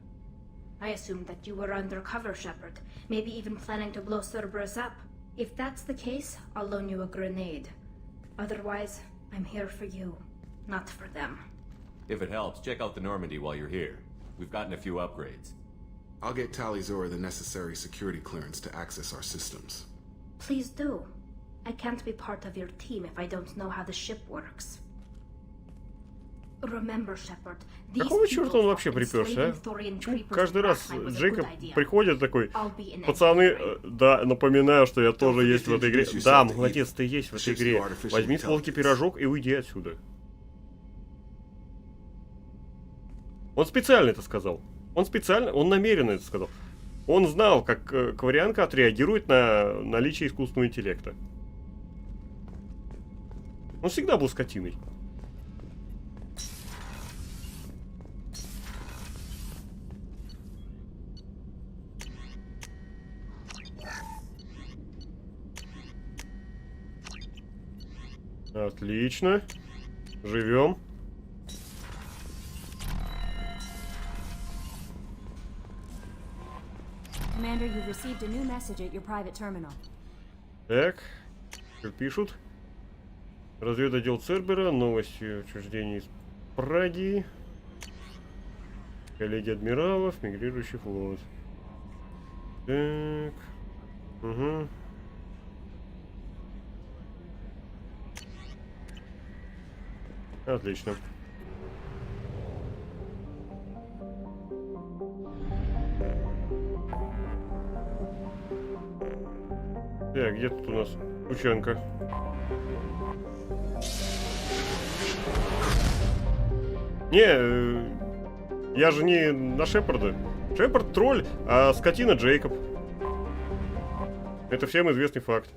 I assumed that you were undercover, Shepard. Maybe even planning to blow Cerberus up. If that's the case, I'll loan you a grenade. Otherwise, I'm here for you, not for them. If it helps, check out the Normandy while you're here. We've gotten a few upgrades. I'll get Talizora the necessary security clearance to access our systems. Please do. I can't be part of your team if I don't know how the ship works. Remember, Shepard, Какого черта он вообще приперся, а? Почему каждый раз Джейкоб приходит такой: пацаны, да, напоминаю, что я тоже есть в этой игре. Да, молодец, ты есть в этой игре. Возьми с полки пирожок и уйди отсюда. Он специально это сказал. Он намеренно это сказал. Он знал, как кварианка отреагирует на наличие искусственного интеллекта. Он всегда был скотиной. Отлично. Живем. Commander, you've received a new message at your private terminal. Так, что пишут? Разведотдел Цербера, новости учреждений из Праги, коллеги адмиралов, мигрирующий флот. Так, угу. Отлично. Так, где тут у нас ученка? Не, я же не на Шепарда. Шепард тролль, а скотина Джейкоб. Это всем известный факт.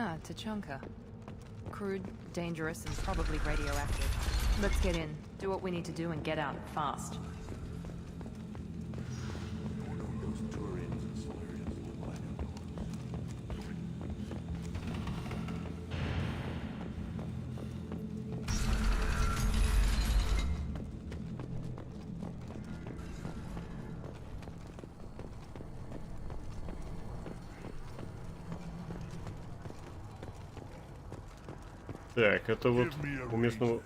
Ah, Tachanka. Crude, dangerous, and probably radioactive. Let's get in, do what we need to do, and get out fast. Так, это вот у местного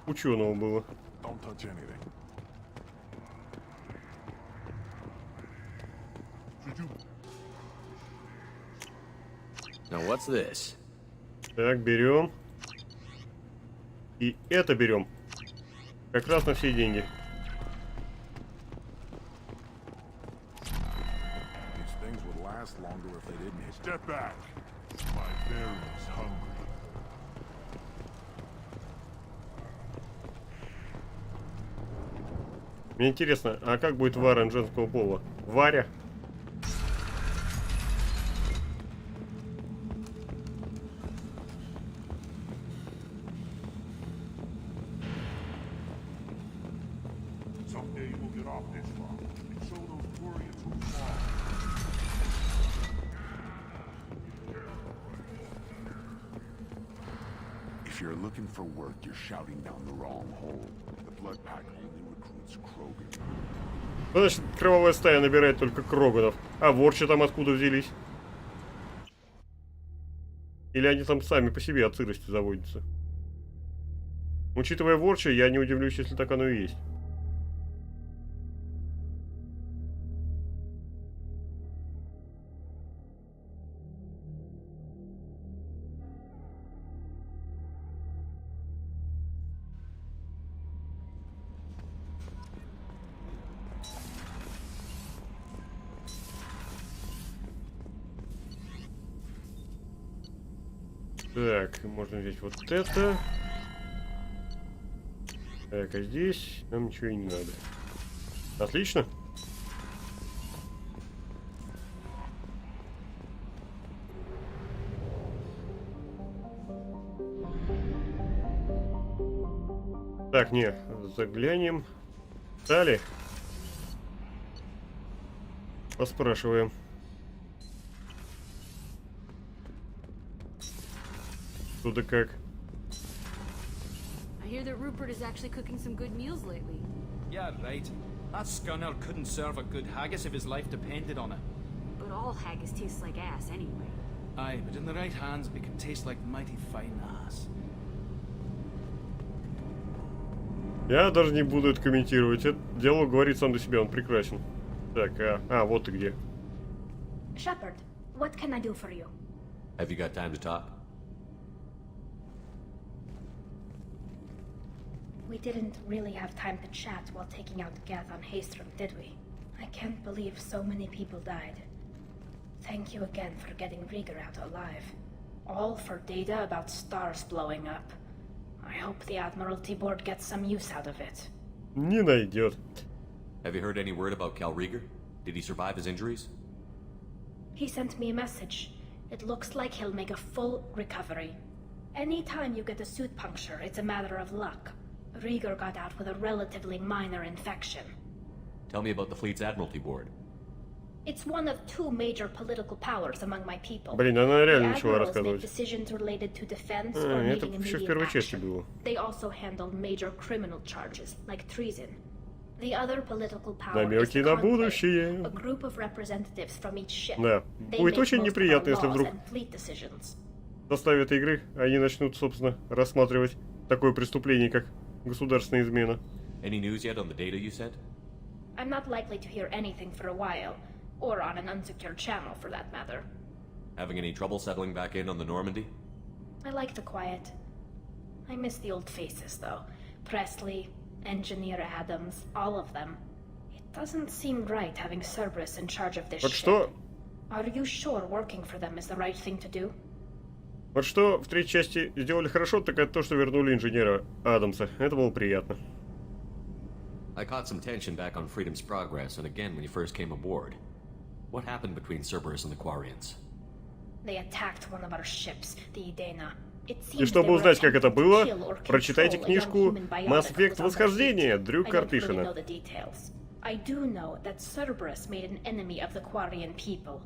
ученого было. Now what's this? Так, берем. И это берем. Как раз на все деньги. Мне интересно, а как будет Варен женского пола? Варя? If you're looking for work, you're shouting down the wrong hole. The blood pack only recruits Krogan. Значит, кровавая стая набирает только Кроганов. А ворчи там откуда взялись? Или они там сами по себе от сырости заводятся? Учитывая ворча, я не удивлюсь, если так оно и есть. Так, можно взять вот это. Так, а здесь нам ничего и не надо. Отлично. Так, не, заглянем. Далее. Поспрашиваем. Туда как? I hear that Rupert is actually cooking some good meals lately. Yeah, right. That scunner couldn't serve a good haggis if his life depended on it. But all haggis tastes like ass anyway. Aye, but in the right hands it can taste like mighty fine ass. Я даже не буду это комментировать. Это диалог говорит сам за себя, он прекрасен. Так, вот ты где. Shepard, what can I do for you? Have you got time to talk? We didn't really have time to chat while taking out Gath on Haestrom, did we? I can't believe so many people died. Thank you again for getting Rieger out alive. All for data about stars blowing up. I hope the Admiralty Board gets some use out of it. Не найдет. Have you heard any word about Cal Rieger? Did he survive his injuries? He sent me a message. It looks like he'll make a full recovery. Anytime you get a suit puncture, it's a matter of luck. Rieger got out with a relatively minor infection. Tell me about the fleet's Admiralty Board. It's one of two major political powers among my people. Блин, она реально ничего make рассказывать. decisions related to defense or Это making еще в immediate первой части action. было. They also handle major criminal charges, like treason. The other political power is Намеки the на Conclave, будущее. a group of representatives from each ship. Да. They Будет make очень most of our неприятно, если laws вдруг and fleet decisions. в составе этой игры они начнут, собственно, рассматривать такое преступление, как государственная измена. Any news yet on the data you sent? I'm not likely to hear anything for a while, or on an unsecured channel for that matter. Having any trouble settling back in on the Normandy? I like the quiet. I miss the old faces, though. Presley, Engineer Adams, all of them. It doesn't seem right having Cerberus in charge of this Вот ship. что... Are you sure working for them is the right thing to do? Вот что в третьей части сделали хорошо, так это то, что вернули инженера Адамса. Это было приятно. I caught some tension back on Freedom's Progress and again when you first came aboard. What happened between Cerberus and the Quarians? They attacked one of our ships, the Idena. И чтобы узнать, как это было, прочитайте книжку «Mass Effect. Восхождение» Дрю Карпишина. I do know that Cerberus made an enemy of the Quarian people.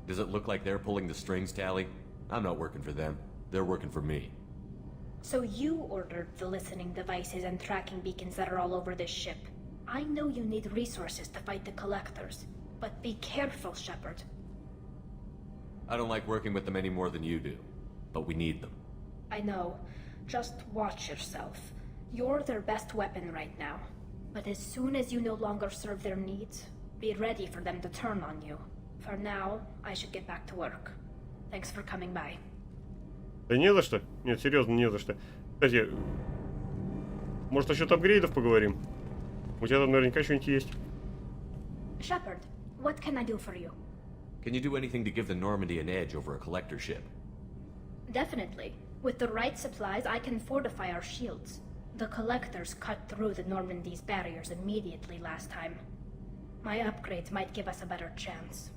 Does it look like they're pulling the strings, Tally? I'm not working for them. They're working for me. So you ordered the listening devices and tracking beacons that are all over this ship. I know you need resources to fight the Collectors, but be careful, Shepard. I don't like working with them any more than you do, but we need them. I know. Just watch yourself. You're their best weapon right now. But as soon as you no longer serve their needs, be ready for them to turn on you. For now, I should get back to work. Thanks for coming by. Да не за что. Нет, серьезно, не за что. Кстати, может, насчет апгрейдов поговорим? У тебя там наверняка что-нибудь есть. Shepard, what can I do for you? Can you do anything to give the Normandy an edge over a collector ship? Definitely. With the right supplies, I can fortify our shields. The Collectors cut through the Normandy's barriers immediately last time. My upgrades might give us a better chance.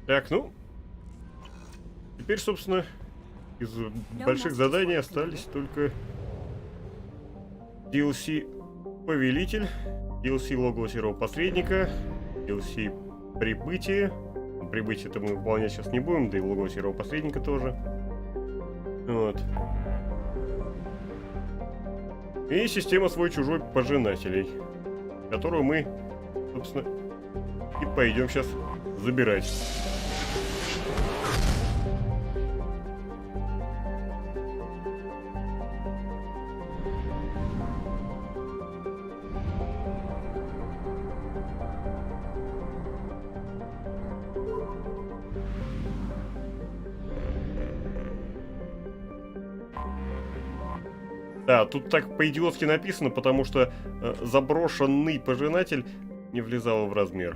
Так, ну, теперь, собственно, из больших заданий остались только DLC Повелитель, DLC Логово Серого Посредника, DLC Прибытие. Прибытие-то мы выполнять сейчас не будем, да и Логово Серого Посредника тоже. Вот. И система Свой-Чужой Пожинателей, которую мы, собственно, и пойдем сейчас забирать. Да, тут так по-идиотски написано, потому что заброшенный пожинатель не влезал в размер.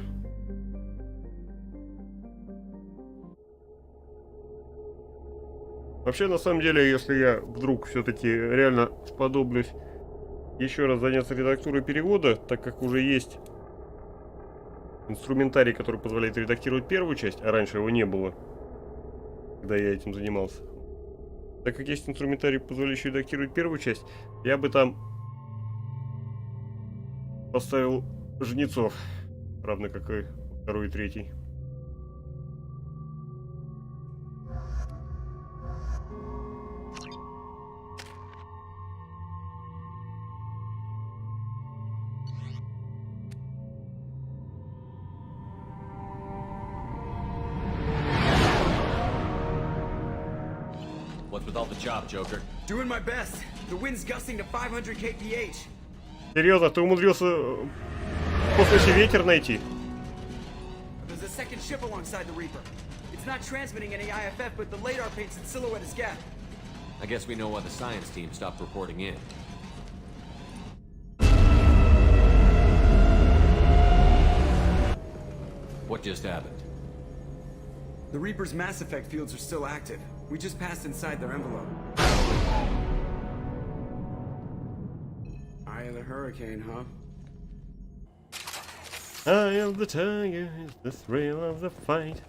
Вообще, на самом деле, если я вдруг все-таки реально сподоблюсь еще раз заняться редактурой перевода, так как уже есть инструментарий, который позволяет редактировать первую часть, а раньше его не было, когда я этим занимался. Так как есть инструментарий, позволяющий редактировать первую часть, я бы там поставил жнецов, равно как и второй и третий. Job, Joker. Doing my best. The wind's gusting to 500 kph. Серьезно, ты умудрился в космосе ветер найти? There's a second ship alongside the Reaper. It's not transmitting any IFF, but the radar paints its silhouette as gap. I guess we know why the science team stopped reporting in. What just happened? The Reaper's mass effect fields are still active. We just passed inside their envelope. Eye of the hurricane, huh? Eye of the tiger is the thrill of the fight.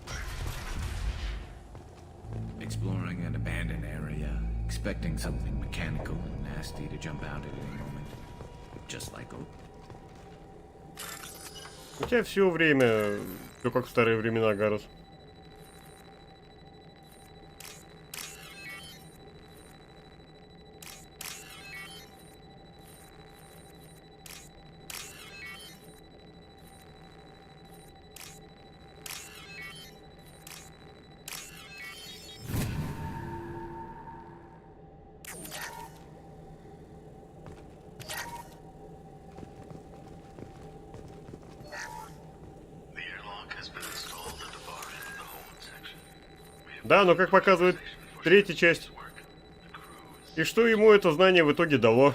Exploring an abandoned area, expecting something mechanical and nasty to jump out at any moment. Just like Oak. У тебя все время, все как в старые времена, Гарус. Да, но как показывает третья часть. И что ему это знание в итоге дало?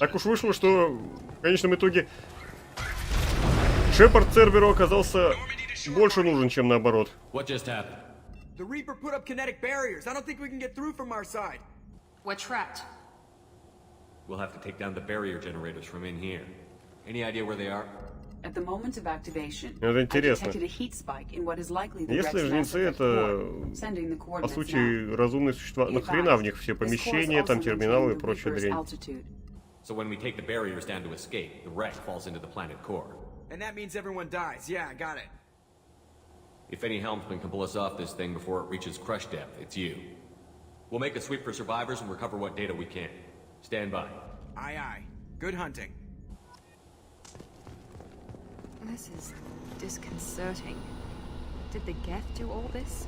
Так уж вышло, что в конечном итоге Шепард Церберу оказался больше нужен, чем наоборот. What just happened? The Reaper put up kinetic barriers. I don't think we can get through from our side. We're trapped. We'll have to take down the barrier generators from in here. Any idea where they are? At the moment of activation, Это интересно. I detected a heat spike in what is likely the Если Rex's жнецы massive это, core, sending the по coordinates сути, now. разумные существа, нахрена в них все помещения, там терминалы и прочая дрянь. So when we take the barriers down to escape, the wreck falls into the planet core. And that means everyone dies. Yeah, I got it. If any helmsman can pull us off this thing before it reaches crush depth, it's you. We'll make a sweep for survivors and recover what data we can. Stand by. Aye, aye. Good hunting. This is disconcerting. Did the Geth do all this?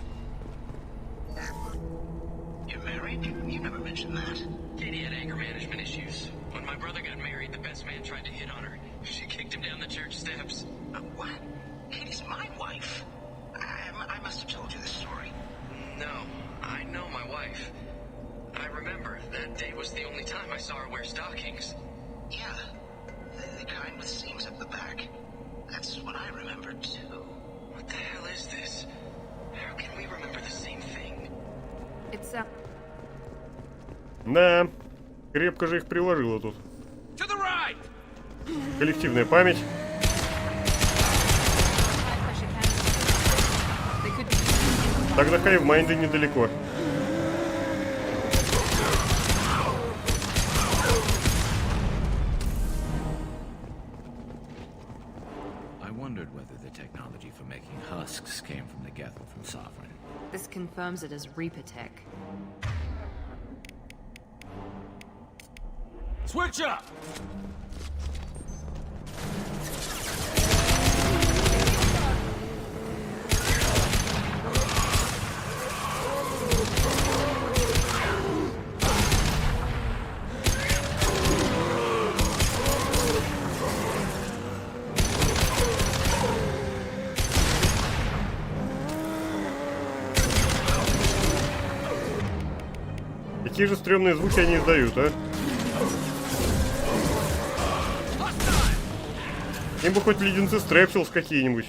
You're married? You never mentioned that. Katie had anger management issues. When my brother got married, the best man tried to hit on her. She kicked him down the church steps. What? Katie's my wife. I must have told you this story. No, I know my wife. I remember that day was the only time I saw her wear stockings. Yeah, the kind with seams up the back. That's what I remember too. What the hell is this? How can we remember the same thing? It's Да, крепко же их приложило тут. Коллективная память. Тогда хайв-майнды недалеко. I wondered whether the technology for making husks came from the Geth or from Sovereign. This confirms it as Reaper tech. Switch up! Какие же стрёмные звуки они издают, а? Им бы хоть леденцы Стрепсилс какие-нибудь.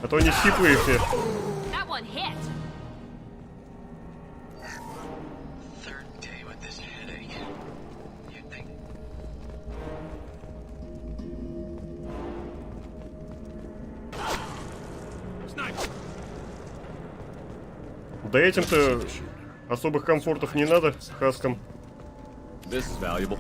А то они сиплые все. Да этим-то особых комфортов не надо, хаскам. This is valuable.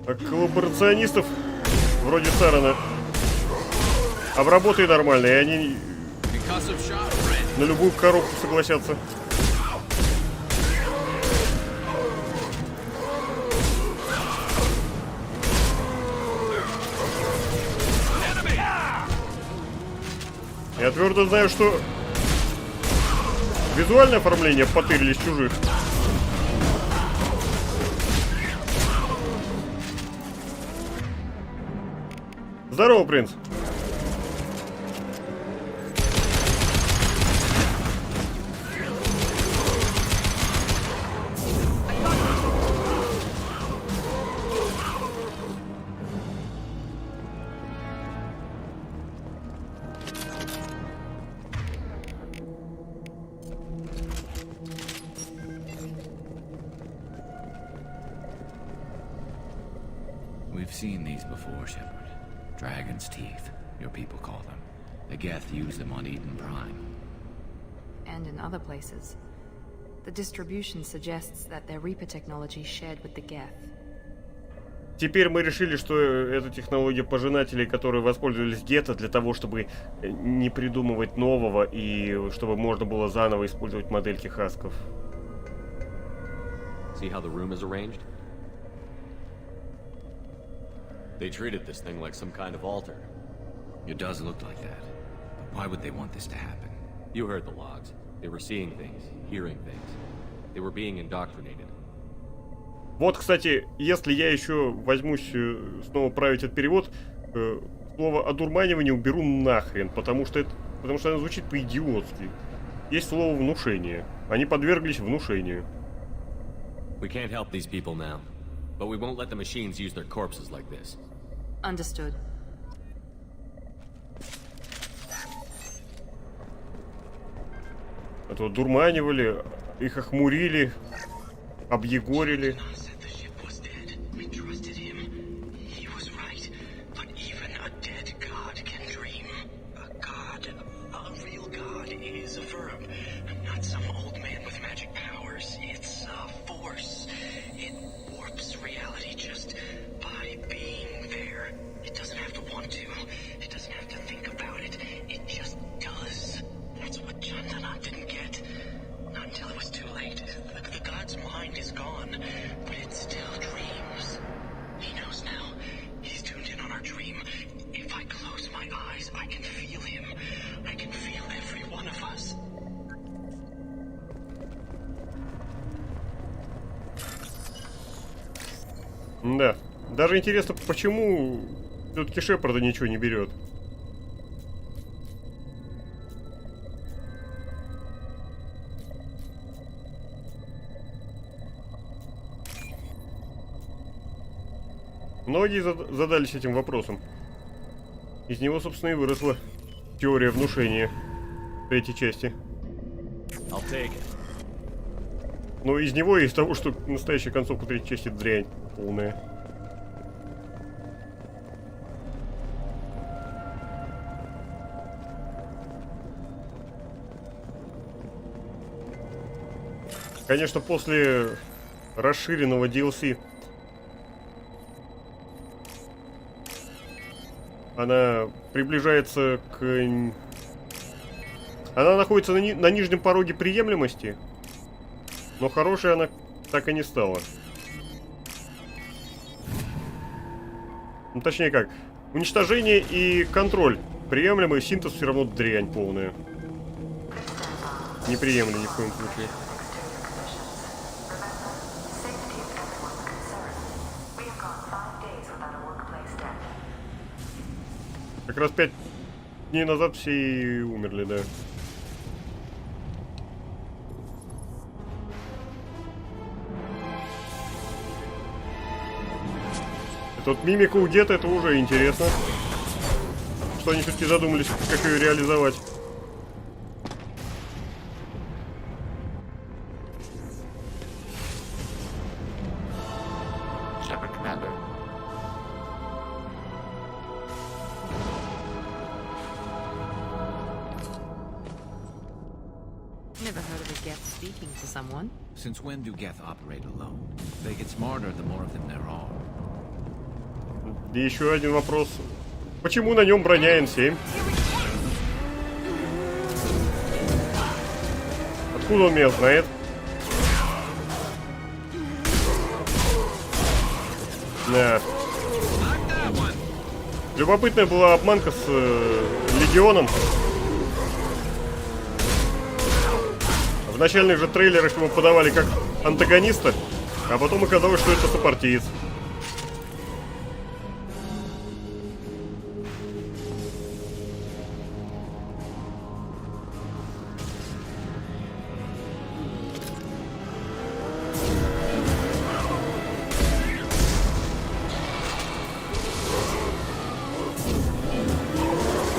А коллаборационистов, вроде Сарана, обработай нормально, и они на любую коробку согласятся. Я твердо знаю, что визуальное оформление потырились чужих. Здорово, принц. We've seen these before, Shepard. Dragon's teeth, your people call them. The Geth use them on Eden Prime. And in other places. The distribution suggests that their Reaper technology shared with the Geth. Теперь мы решили, что это технология пожинателей, которые воспользовались гетто для того, чтобы не придумывать нового и чтобы можно было заново использовать модельки хасков. See how the room is arranged? They treated this thing like some kind of altar. It does look like that. But why would they want this to happen? You heard the logs. They were seeing things, hearing things. They were being indoctrinated. Вот, кстати, если я еще возьмусь снова править этот перевод, слово «одурманивание» уберу нахрен, потому что оно звучит по-идиотски. Есть слово «внушение». Они подверглись внушению. We can't help these people now, but we won't let the machines use their corpses like this. Understood. А то дурманивали, их охмурили, объегорили. Да. Даже интересно, почему все-таки Шепарда ничего не берет. Многие задались этим вопросом. Из него, собственно, и выросла теория внушения третьей части. Но из него и из того, что настоящая концовка третьей части дрянь полная. Конечно, после расширенного DLC она приближается к... Она находится на нижнем пороге приемлемости, но хорошей она так и не стала. Ну, точнее как, уничтожение и контроль приемлемый, синтез все равно дрянь полная. Неприемлемо ни в коем случае. Как раз 5 дней назад все и умерли, да. Это вот мимика у Гетта, это уже интересно. Что они все-таки задумались, как ее реализовать. Never heard of a Geth speaking to someone. Since when do Geth operate alone? They get smarter the more of them there are. И еще один вопрос. Почему на нем броня N7? Откуда он меня знает? Да. Любопытная была обманка с Легионом. В начальных же трейлерах его подавали как антагониста, а потом оказалось, что это сопартиец.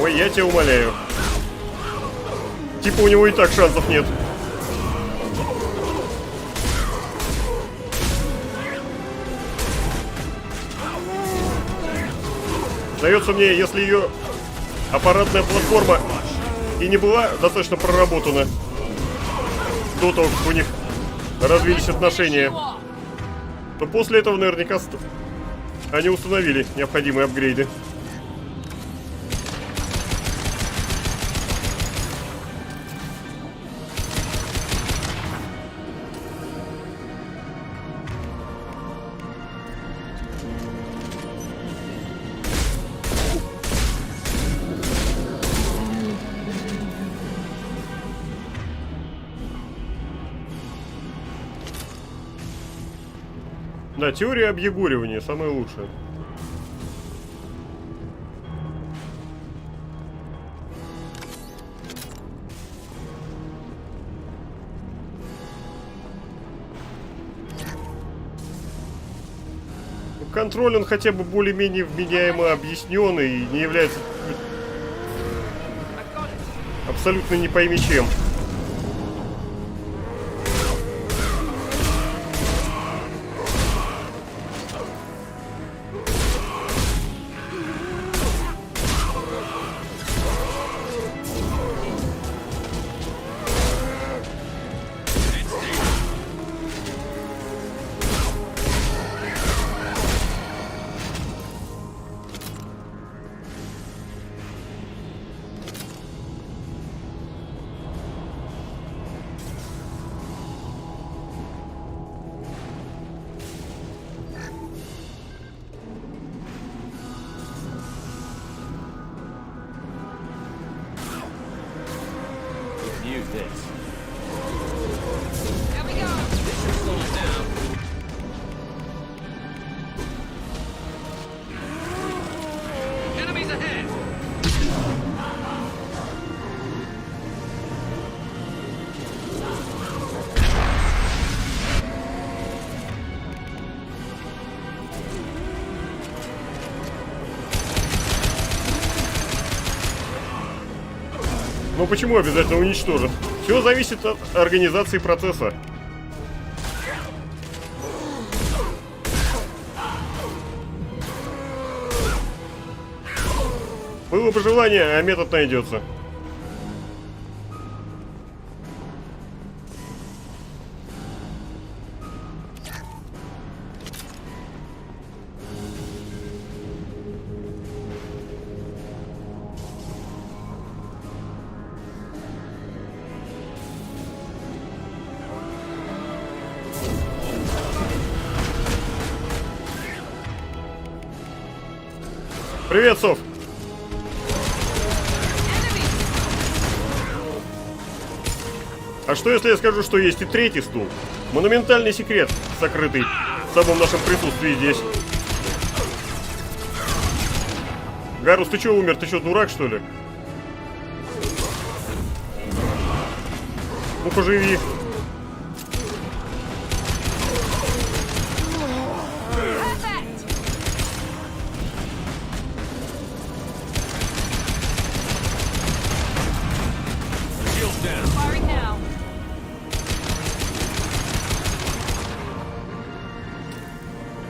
Ой, я тебя умоляю. Типа у него и так шансов нет. Сдается мне, если ее аппаратная платформа и не была достаточно проработана до того, как у них развились отношения, то после этого наверняка они установили необходимые апгрейды. Да, теория объегуривания самая лучшая. Контроль, он хотя бы более-менее вменяемо объяснен и не является абсолютно не пойми чем. Use this. There we go. This should slow it down. Enemies ahead. Но почему обязательно уничтожат? Все зависит от организации процесса. Было бы желание, а метод найдется. Привет, Сов. А что если я скажу, что есть и третий стул? Монументальный секрет, сокрытый в самом нашем присутствии здесь. Гарус, ты чё умер? Ты чё, дурак, что ли? Ну-ка, живи.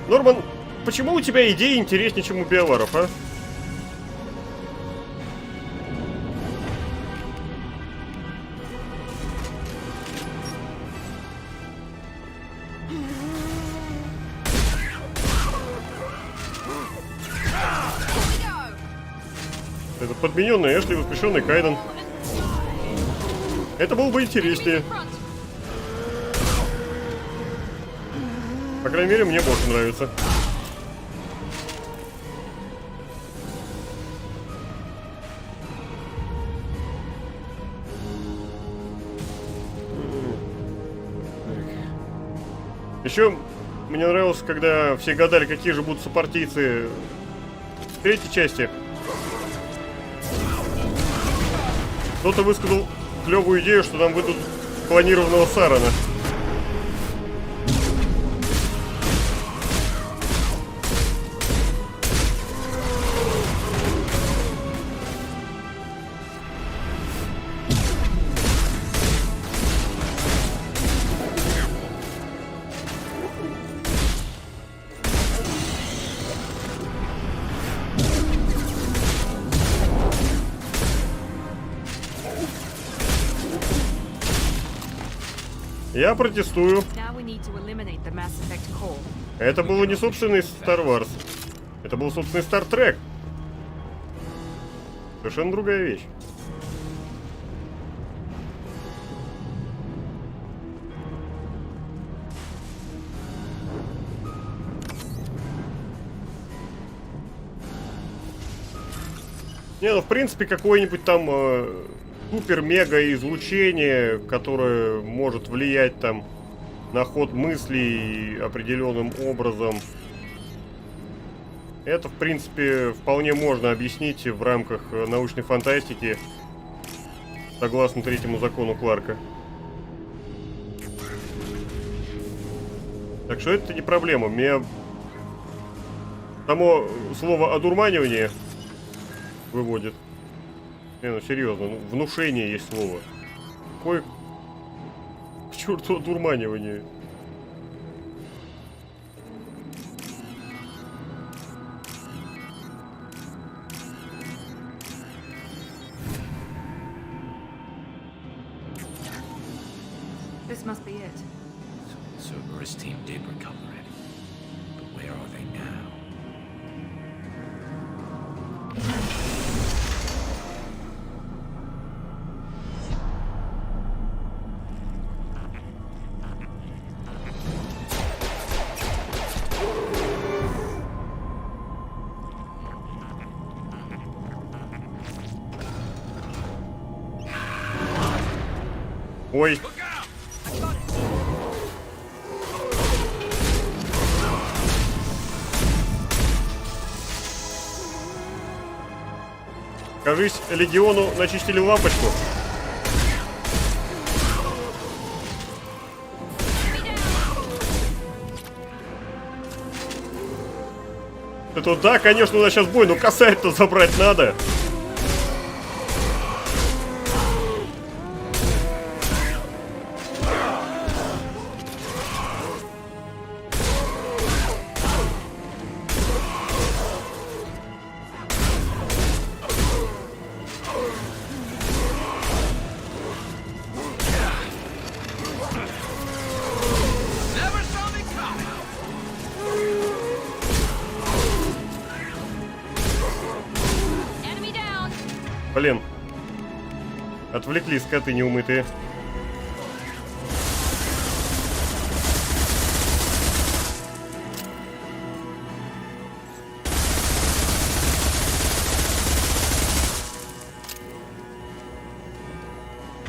Норман, почему у тебя идеи интереснее, чем у биоваров, а? Это подмененный Эшли, воскрешенный Кайден. Это было бы интереснее. По крайней мере, мне больше нравится. Еще мне нравилось, когда все гадали, какие же будут сопартийцы в третьей части. Кто-то высказал клевую идею, что нам выйдут клонированного Сарана. Я протестую. Это было не собственный Star Wars. Это был собственный Star Trek. Совершенно другая вещь. Не, ну в принципе какой-нибудь там супер-мега излучение, которое может влиять там на ход мыслей определенным образом. Это, в принципе, вполне можно объяснить в рамках научной фантастики, согласно третьему закону Кларка. Так что это не проблема. Меня само слово «одурманивание» выводит. Ну серьезно, ну, внушение есть слово. Какое к черту одурманивание? This must be it. Cerberus team did recover it. But where are they now? Ой. Кажись, легиону начистили лампочку. Это да, конечно, у нас сейчас бой, но косарь-то забрать надо. Блин. Отвлекли скоты неумытые.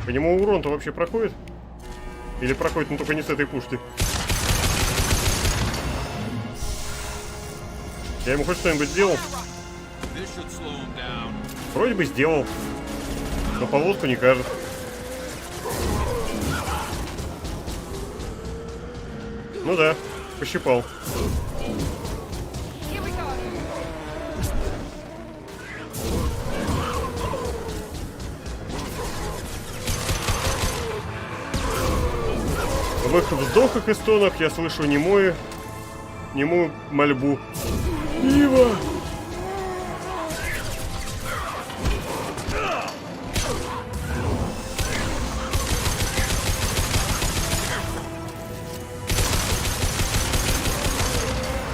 По нему урон-то вообще проходит? Или проходит, но только не с этой пушки? Я ему хоть что-нибудь сделал? Вроде бы сделал, но полоску не кажет. Ну да, пощипал. В их вздохах и стонах я слышу немую мольбу. Ива!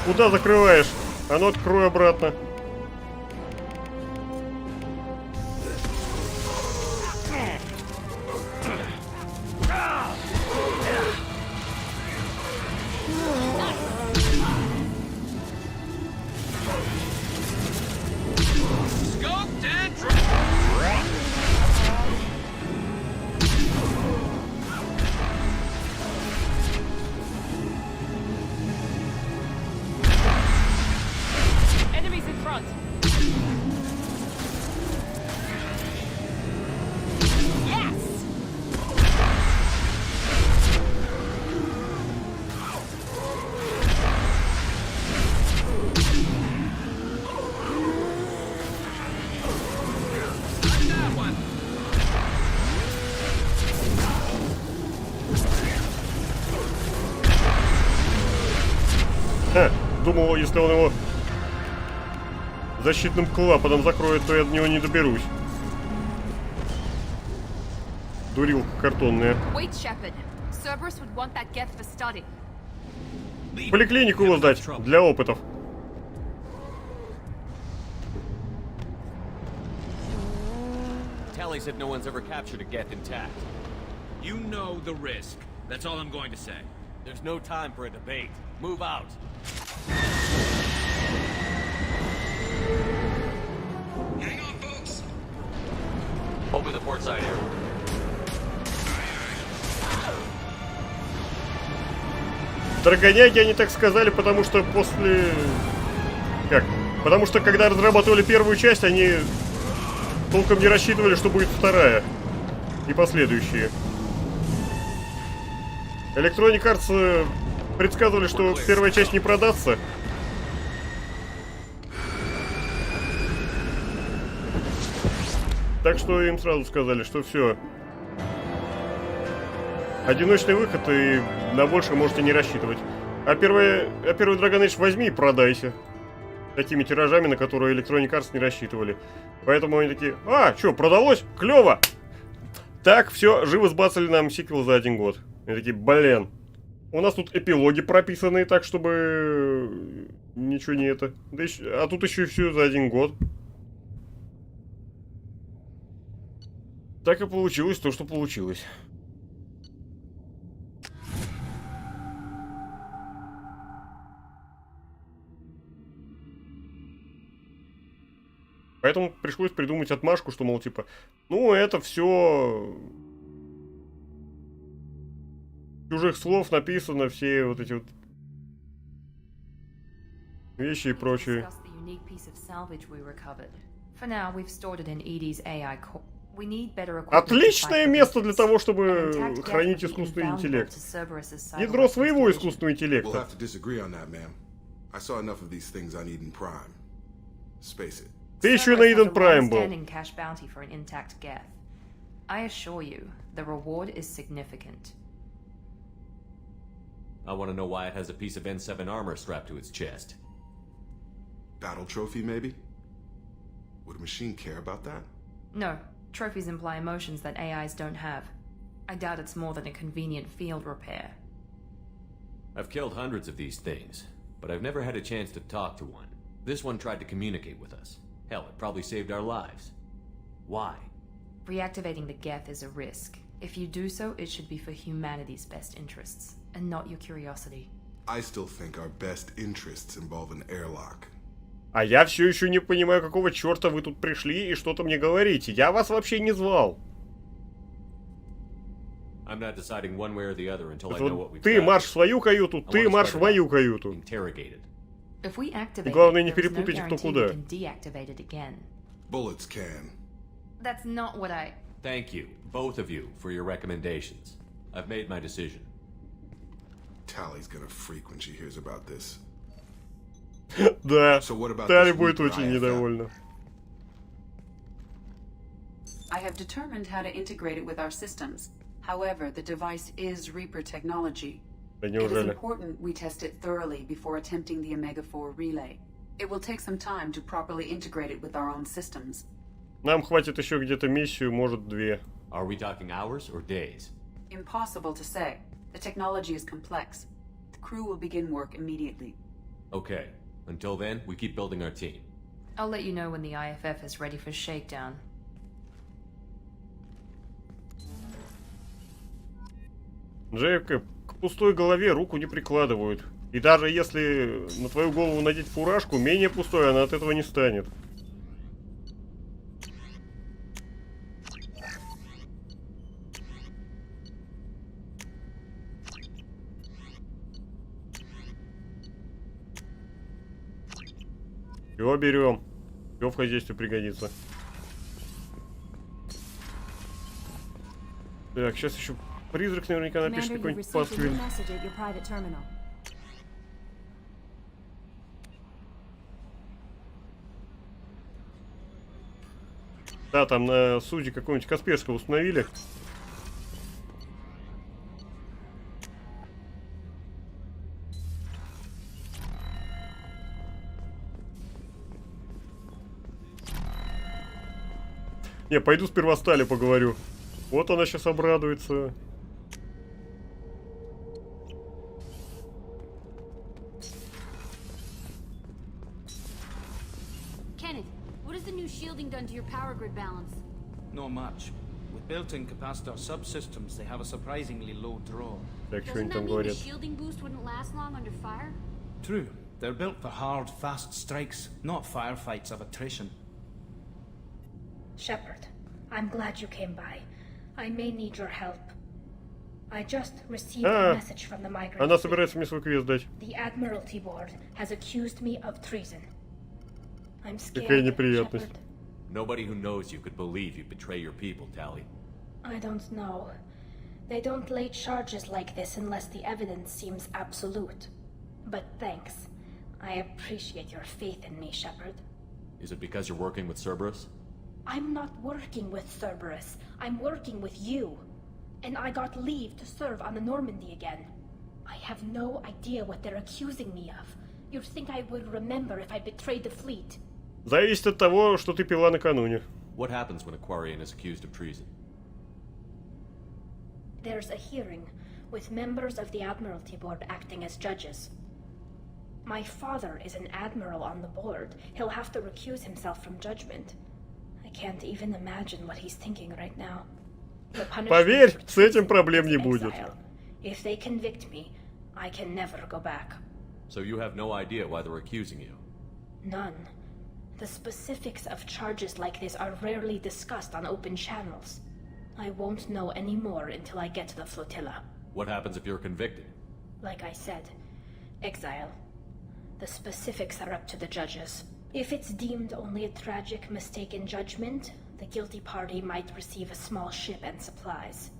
Куда закрываешь? А ну открой обратно. Думал, если он его защитным клапаном закроет, то я до него не доберусь. Дурилка картонная. В поликлинику его сдать для опытов. Tally said no one's ever captured a Geth intact. You know the risk. That's all I'm going to say. There's no time for a debate. Move out. Hang on, folks. Open the port side here. Драгоняги они так сказали, потому что после... Как? Потому что когда разрабатывали первую часть, они толком не рассчитывали, что будет вторая. И последующие. Electronic Arts предсказывали, что первая часть не продастся. Так что им сразу сказали, что все. Одиночный выход, и на больше можете не рассчитывать. А первый Dragon Age возьми и продайся. Такими тиражами, на которые Electronic Arts не рассчитывали. Поэтому они такие: а, что, продалось? Клево! Так, все, живо сбацали нам сиквел за 1 год. Они такие: блин, у нас тут эпилоги прописанные так, чтобы ничего не это. Да еще... А тут еще и все за 1 год. Так и получилось то, что получилось. Поэтому пришлось придумать отмашку, что, мол, типа, ну, это все чужих слов написано, все вот эти вот вещи и прочее. Отличное место для того, чтобы хранить искусственный интеллект. Ядро своего искусственного интеллекта. Ты еще и на Eden Prime был. I want to know why it has a piece of N7 armor strapped to its chest. Battle trophy, maybe? Would a machine care about that? No. Trophies imply emotions that AIs don't have. I doubt it's more than a convenient field repair. I've killed hundreds of these things, but I've never had a chance to talk to one. This one tried to communicate with us. Hell, it probably saved our lives. Why? Reactivating the Geth is a risk. If you do so, it should be for humanity's best interests, and not your curiosity. I still think our best interests involve an airlock. А я все еще не понимаю, какого черта вы тут пришли и что-то мне говорите. Я вас вообще не звал. Ты марш в свою каюту, ты марш в мою каюту. И главное, не перепутайте, кто куда. Bullets can. That's not what I... Thank you, both of you, for your recommendations. I've made my decision. Tally's gonna freak when she hears about this. Да, Тали будет очень недовольна. I have determined how to integrate it with our systems. However, the device is Reaper technology. It is important we test it thoroughly before attempting the Omega-4 relay. It will take some time to properly integrate it with our own systems. Нам хватит еще где-то миссию, может, 2. Are we talking hours or days? Impossible to say. The technology is complex. The crew will begin work immediately. Okay. Until then, we keep building our team. I'll let you know when the IFF is ready for shakedown. Джейкоб, к пустой голове руку не прикладывают. И даже если на твою голову надеть фуражку, менее пустой она от этого не станет. Все берем. Все в хозяйстве пригодится. Так, сейчас еще призрак наверняка напишет какой-нибудь пасквиль. Да, там на судьи какого-нибудь Касперского установили. Не, пойду сперва с Тали поговорю. Вот она сейчас обрадуется. Kenneth, what has the new shielding done to your power grid balance? Not much. With built-in capacitor subsystems, they have a surprisingly low draw. Doesn't that mean the shielding boost wouldn't last long under fire? True. They're built for hard, fast strikes, not firefights of attrition. Shepard, I'm glad you came by. I may need your help. I just received a message from the migrant. Она собирается мне свой квест дать. The Admiralty Board has accused me of treason. I'm scared. Какая неприятность. Nobody who knows you could believe you betray your people, Tally. I don't know. They don't lay charges like this unless the evidence seems absolute. But thanks. I appreciate your faith in me, Shepard. Is it because you're working with Cerberus? I'm not working with Cerberus. I'm working with you. And I got leave to serve on the Normandy again. I have no idea what they're accusing me of. You'd think I would remember if I betrayed the fleet. Зависит от того, что ты пила накануне. What happens when a Quarian is accused of treason? There's a hearing, with members of the Admiralty Board acting as judges. My father is an admiral on the board. He'll have to recuse himself from judgment. I can't even imagine what he's thinking right now. Поверь, с этим проблем не будет. If they convict me, I can never go back. So you have no idea why they're accusing you? None. The specifics of charges like this are rarely discussed on open channels. I won't know any more until I get to the flotilla. What happens if you're convicted? Like I said, exile. The specifics are up to the judges. If it's deemed only a tragic mistake in judgment, the guilty party might receive a small ship and supplies.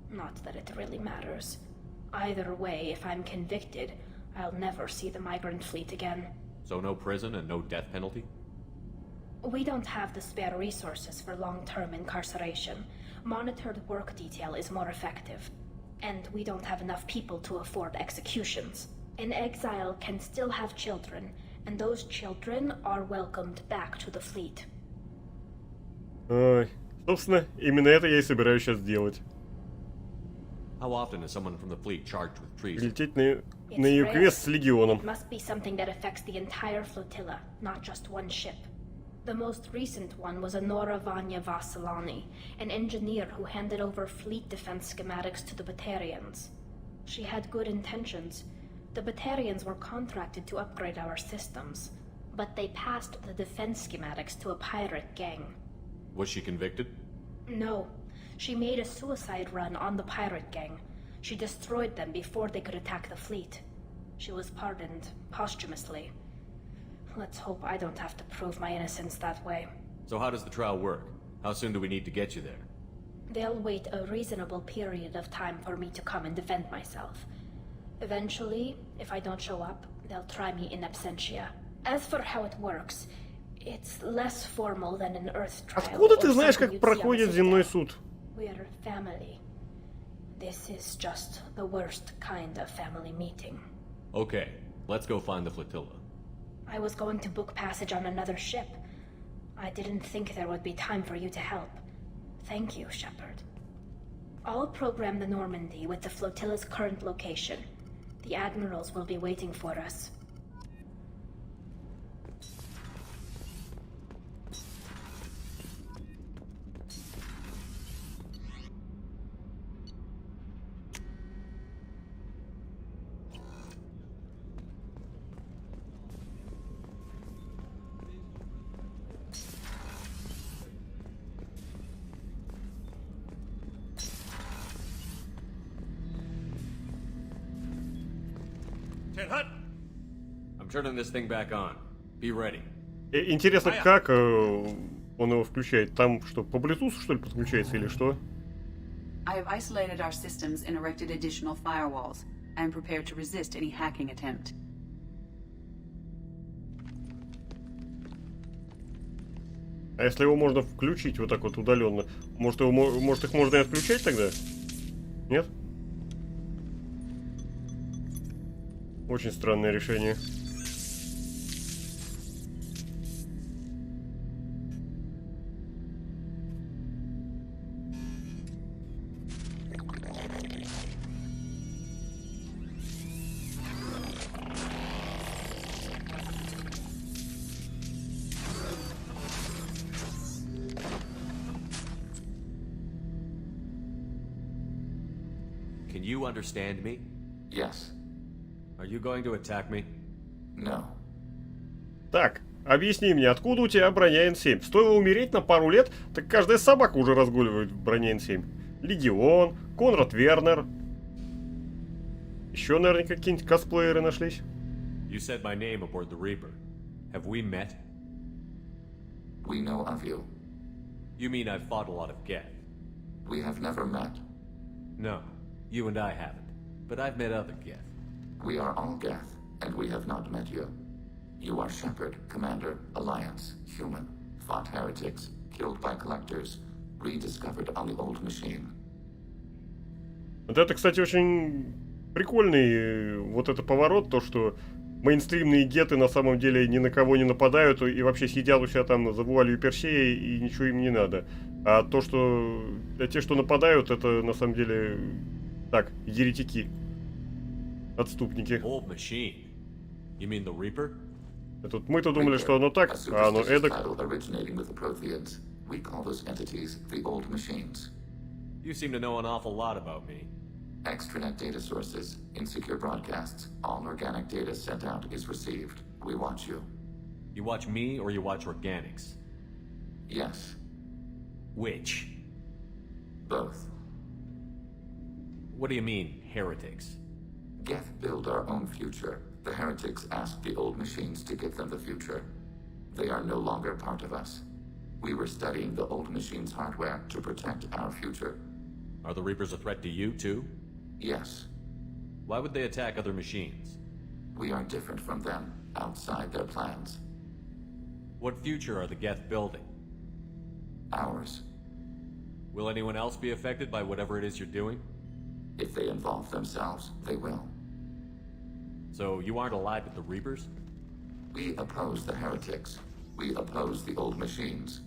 Not that it really matters. Either way, if I'm convicted, I'll never see the migrant fleet again. So no prison and no death penalty? We don't have the spare resources for long-term incarceration. Monitored work detail is more effective. And we don't have enough people to afford executions. An exile can still have children, and those children are welcomed back to the fleet. Ой, собственно, именно это я и собираюсь сейчас делать. How often is someone from the fleet charged with treason? Прилететь на ее квест с легионом. It must be something that affects the entire flotilla, not just one ship. The most recent one was Anora Vanya Vasilani, an engineer who handed over fleet defense schematics to the Batarians. She had good intentions. The Batarians were contracted to upgrade our systems, but they passed the defense schematics to a pirate gang. Was she convicted? No. She made a suicide run on the pirate gang. She destroyed them before they could attack the fleet. She was pardoned posthumously. Let's hope I don't have to prove my innocence that way. So how does the trial work? How soon do we need to get you there? They'll wait a reasonable period of time for me to come and defend myself. Eventually, if I don't show up, they'll try me in absentia. As for how it works, it's less formal than an Earth trial. Откуда ты знаешь, как проходит земной суд? We're family. This is just the worst kind of family meeting. Okay, let's go find the flotilla. I was going to book passage on another ship. I didn't think there would be time for you to help. Thank you, Shepard. I'll program the Normandy with the flotilla's current location. The admirals will be waiting for us. I'm turning this thing back on. Be ready. Интересно, как он его включает? Там что, по Bluetooth, что ли, подключается или что? I have isolated our systems and erected additional firewalls. I am prepared to resist any hacking attempt. А если его можно включить вот так вот удаленно? Может их можно и отключать тогда? Нет? Очень странное решение. Can you understand me? Yes. Are you going to attack me? No. Так, объясни мне, откуда у тебя броня Н7? Стоило умереть на пару лет, так каждая собака уже разгуливает в броне Н7. Легион, Конрад Вернер. Еще, наверное, какие-нибудь косплееры нашлись. You said my name aboard the Reaper. Have we met? We know of you. You mean I've fought a lot of Geth? We have never met. No, you and I haven't. But I've met other Geth. We are all Geth, and we have not met you. You are Shepard, Commander, Alliance, human, fought heretics, killed by collectors, rediscovered on the old machine. Вот это, кстати, очень прикольный вот это поворот, то, что мейнстримные геты на самом деле ни на кого не нападают и вообще сидят у себя там за вуалью персея и ничего им не надо. А то, что те, что нападают, это на самом деле так, еретики. Отступники. Old machine. You mean the Reaper? Мы-то думали, что оно так, а оно эдак. We call those entities the old machines. You seem to know an awful lot about me. Extranet data sources, insecure broadcasts, all organic data sent out is received. We watch you. You watch me or you watch organics? Yes. Which? Both. What do you mean, heretics? Geth build our own future. The heretics asked the old machines to give them the future. They are no longer part of us. We were studying the old machines' hardware to protect our future. Are the Reapers a threat to you, too? Yes. Why would they attack other machines? We are different from them, outside their plans. What future are the Geth building? Ours. Will anyone else be affected by whatever it is you're doing? If they involve themselves, they will. So you aren't allied with the Reapers? We oppose the heretics. We oppose the old machines.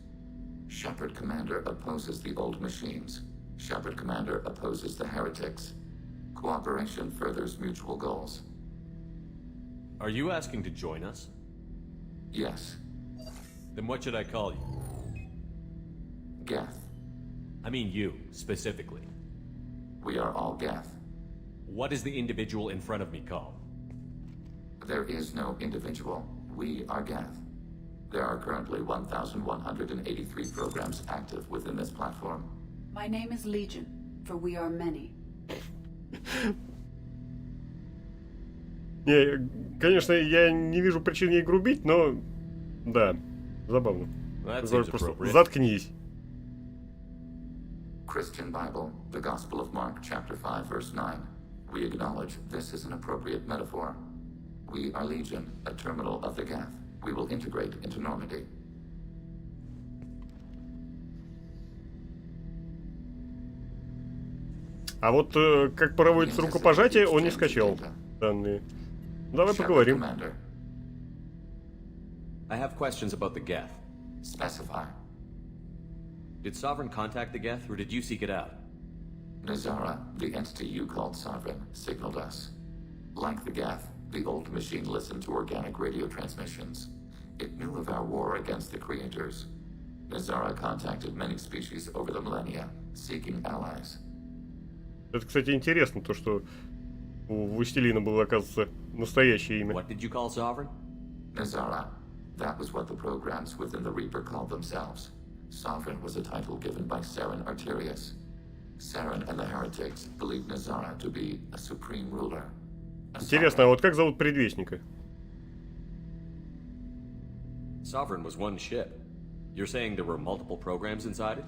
Shepard Commander opposes the old machines. Shepard Commander opposes the heretics. Cooperation furthers mutual goals. Are you asking to join us? Yes. Then what should I call you? Geth. I mean you, specifically. We are all Geth. What is the individual in front of me called? There is no individual. We are Geth. There are currently 1,183 programs active within this platform. My name is Legion, for we are many. Не, конечно, я не вижу причин ей грубить, но да, забавно. Просто заткнись. Christian Bible, the Gospel of Mark, chapter 5, verse 9. We acknowledge this is an appropriate metaphor. We are Legion, a terminal of the Geth. We will integrate into Normandy. А вот как проводится рукопожатие, он не скачал данные. Давай поговорим. I have questions about the Geth. Specify. Did Sovereign contact the Geth, or did you seek it out? Nazara, the entity you called Sovereign, signaled us. Like the Geth, the old machine listened to organic radio transmissions. It knew of our war against the creators. Nazara contacted many species over the millennia, seeking allies. Это, кстати, интересно, то, что у Властелина было, оказывается, настоящее имя. What did you call Sovereign? Nazara. That was what the programs within the Reaper called themselves. Sovereign was a title given by Saren Arterius. Saren and the heretics believed Nazara to be a supreme ruler. Интересно, а вот как зовут предвестника? Sovereign was one ship. You're saying there were multiple programs inside it?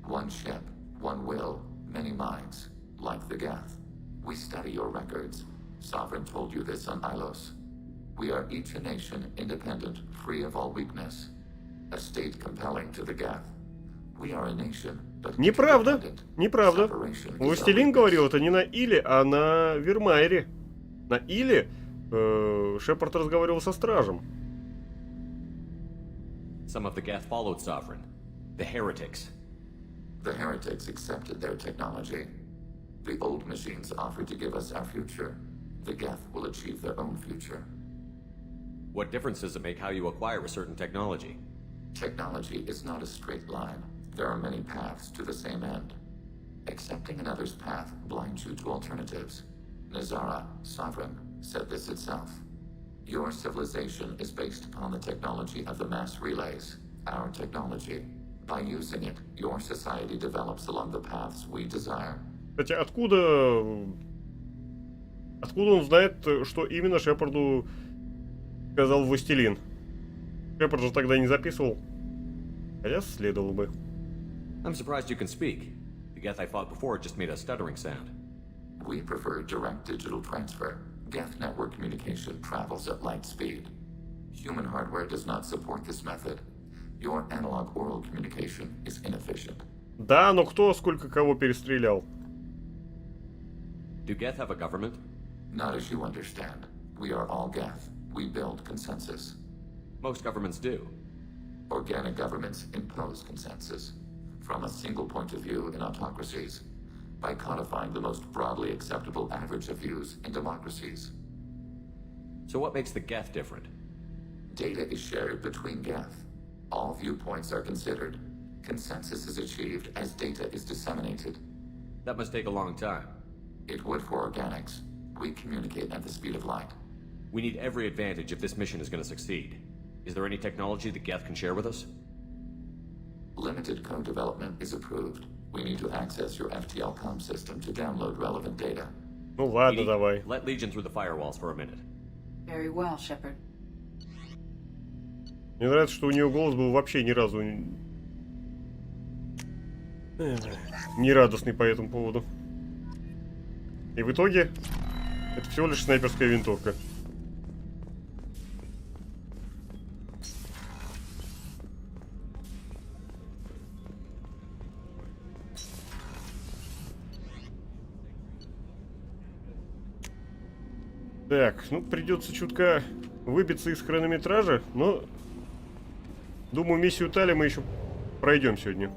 One ship, one will, many minds, like the Geth. We study your records. Sovereign told you this on Ilos. We are each a nation, independent, free of all weakness. A state compelling to the Geth. We are a nation, but неправда, неправда. Властелин говорил это не на Иле, а на Вермайере. На Иле Шепард разговаривал со Стражем. Some of the Geth followed Sovereign. The heretics. The heretics accepted their technology. The old machines offered to give us our future. The Geth will achieve their own future. What difference does it make how you acquire a certain technology? Technology is not a straight line. There are many paths to the same end. Accepting another's path blinds you to alternatives. Nazara, Sovereign, said this itself. Your civilization is based upon the technology of the mass relays, our technology. By using it, your society develops along the paths we desire. Кстати, откуда Откуда он знает, что именно Шепарду сказал властелин? Шепард же тогда не записывал. Хотя следовало бы. I'm surprised you can speak. The Geth I fought before just made a stuttering sound. We prefer direct digital transfer. Geth network communication travels at light speed. Human hardware does not support this method. Your analog oral communication is inefficient. Да, но кто сколько кого перестрелял? Do Geth have a government? Not as you understand. We are all Geth. We build consensus. Most governments do. Organic governments impose consensus. From a single point of view in autocracies. By codifying the most broadly acceptable average of views in democracies. So what makes the Geth different? Data is shared between Geth. All viewpoints are considered. Consensus is achieved as data is disseminated. That must take a long time. It would for organics. We communicate at the speed of light. We need every advantage if this mission is going to succeed. Is there any technology the Geth can share with us? Limited code development is approved. We need to access your FTL-COM system to download relevant data. Ну ладно, давай. Let Legion through the firewalls for a minute. Very well, Shepard. Мне нравится, что у нее голос был вообще ни разу не радостный по этому поводу. И в итоге это всего лишь снайперская винтовка. Так, ну придется чутка выбиться из хронометража, но думаю, миссию Тали мы еще пройдем сегодня.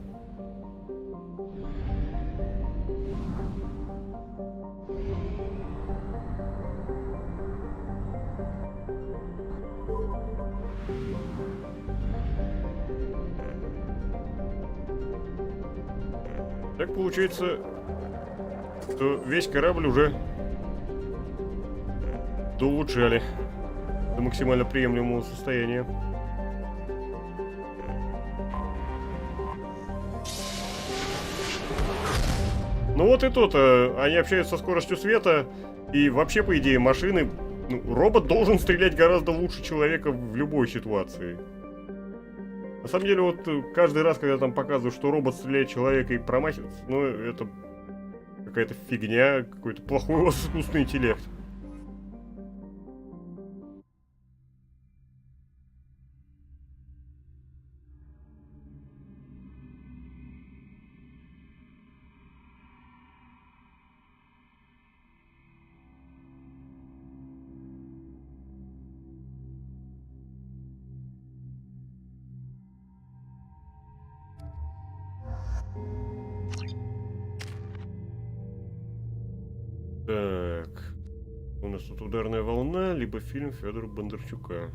Так получается, что весь корабль уже доулучшали до максимально приемлемого состояния. Ну вот и то-то, они общаются со скоростью света, и вообще, по идее, машины... Ну, робот должен стрелять гораздо лучше человека в любой ситуации. На самом деле, вот каждый раз, когда там показывают, что робот стреляет человека и промахивается, ну, это какая-то фигня, какой-то плохой у вас искусственный интеллект. Так, у нас тут «Ударная волна», либо фильм Федора Бондарчука.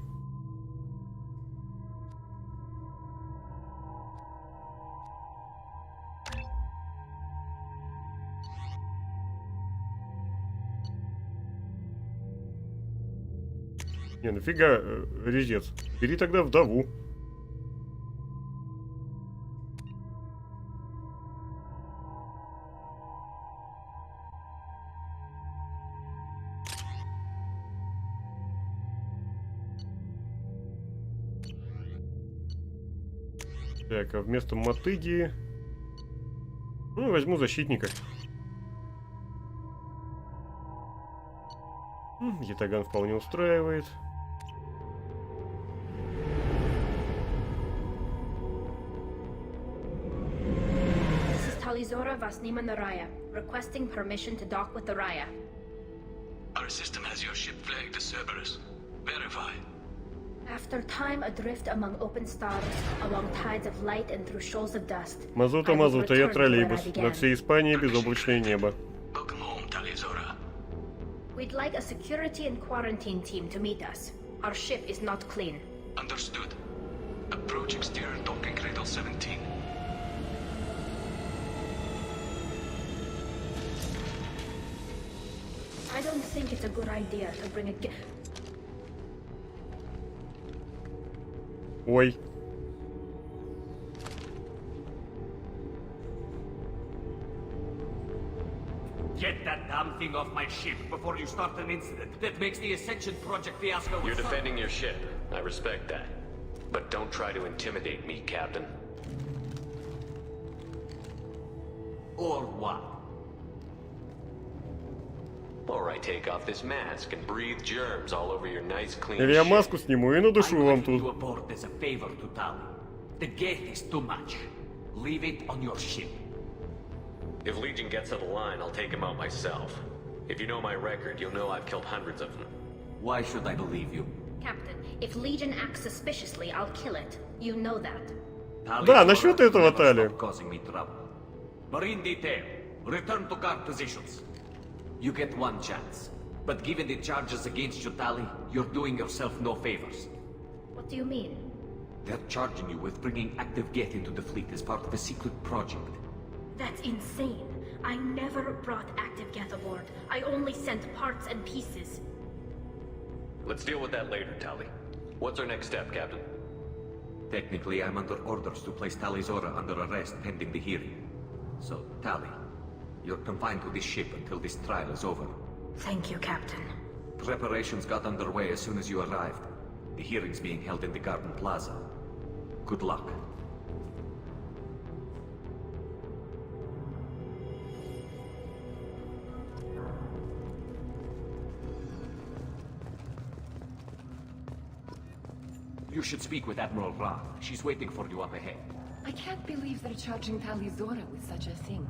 Не, нафига резец? Бери тогда вдову. Так, а вместо мотыги... Ну, возьму защитника. Ятаган вполне устраивает. This is Talizora Vasnima Naraya, requesting permission to dock with the Raya. Our system has your ship flagged as Cerberus. Verify. After time adrift among open stars, along tides of light and through shoals of dust. Мазута, Мазута, я троллейбус. Над всей Испанией безоблачное небо. Welcome home, Talizora. We'd like a security and quarantine team to meet us. Our ship is not clean. Understood. Approach exterior docking cradle 17. I don't think it's a good idea to bring a Ой. Get that damn blasting off my ship before you start an incident that makes the Ascension Project fiasco. You're defending your ship. I respect that. But don't try to intimidate me, Captain. Or what? Or I take off this mask and breathe germs all over your nice clean Или я ship. маску сниму и надушу вам тут. You aboard as a favor to Tali. The gate is too much. Leave it on your ship. If Legion gets out of line, I'll take him out myself. If you know my record, you'll know I've killed hundreds of them. Why should I believe you? Captain, if Legion acts suspiciously, I'll kill it. You know that. Да, насчет этого, Тали. Causing me trouble. Marine detail, return to guard positions. You get one chance. But given the charges against you, Tali, you're doing yourself no favors. What do you mean? They're charging you with bringing active Geth into the fleet as part of a secret project. That's insane. I never brought active Geth aboard. I only sent parts and pieces. Let's deal with that later, Tali. What's our next step, Captain? Technically, I'm under orders to place Tali Zora under arrest pending the hearing. So, Tali, you're confined to this ship until this trial is over. Thank you, Captain. Preparations got underway as soon as you arrived. The hearing's being held in the Garden Plaza. Good luck. You should speak with Admiral Ra. She's waiting for you up ahead. I can't believe they're charging Tali Zora with such a thing.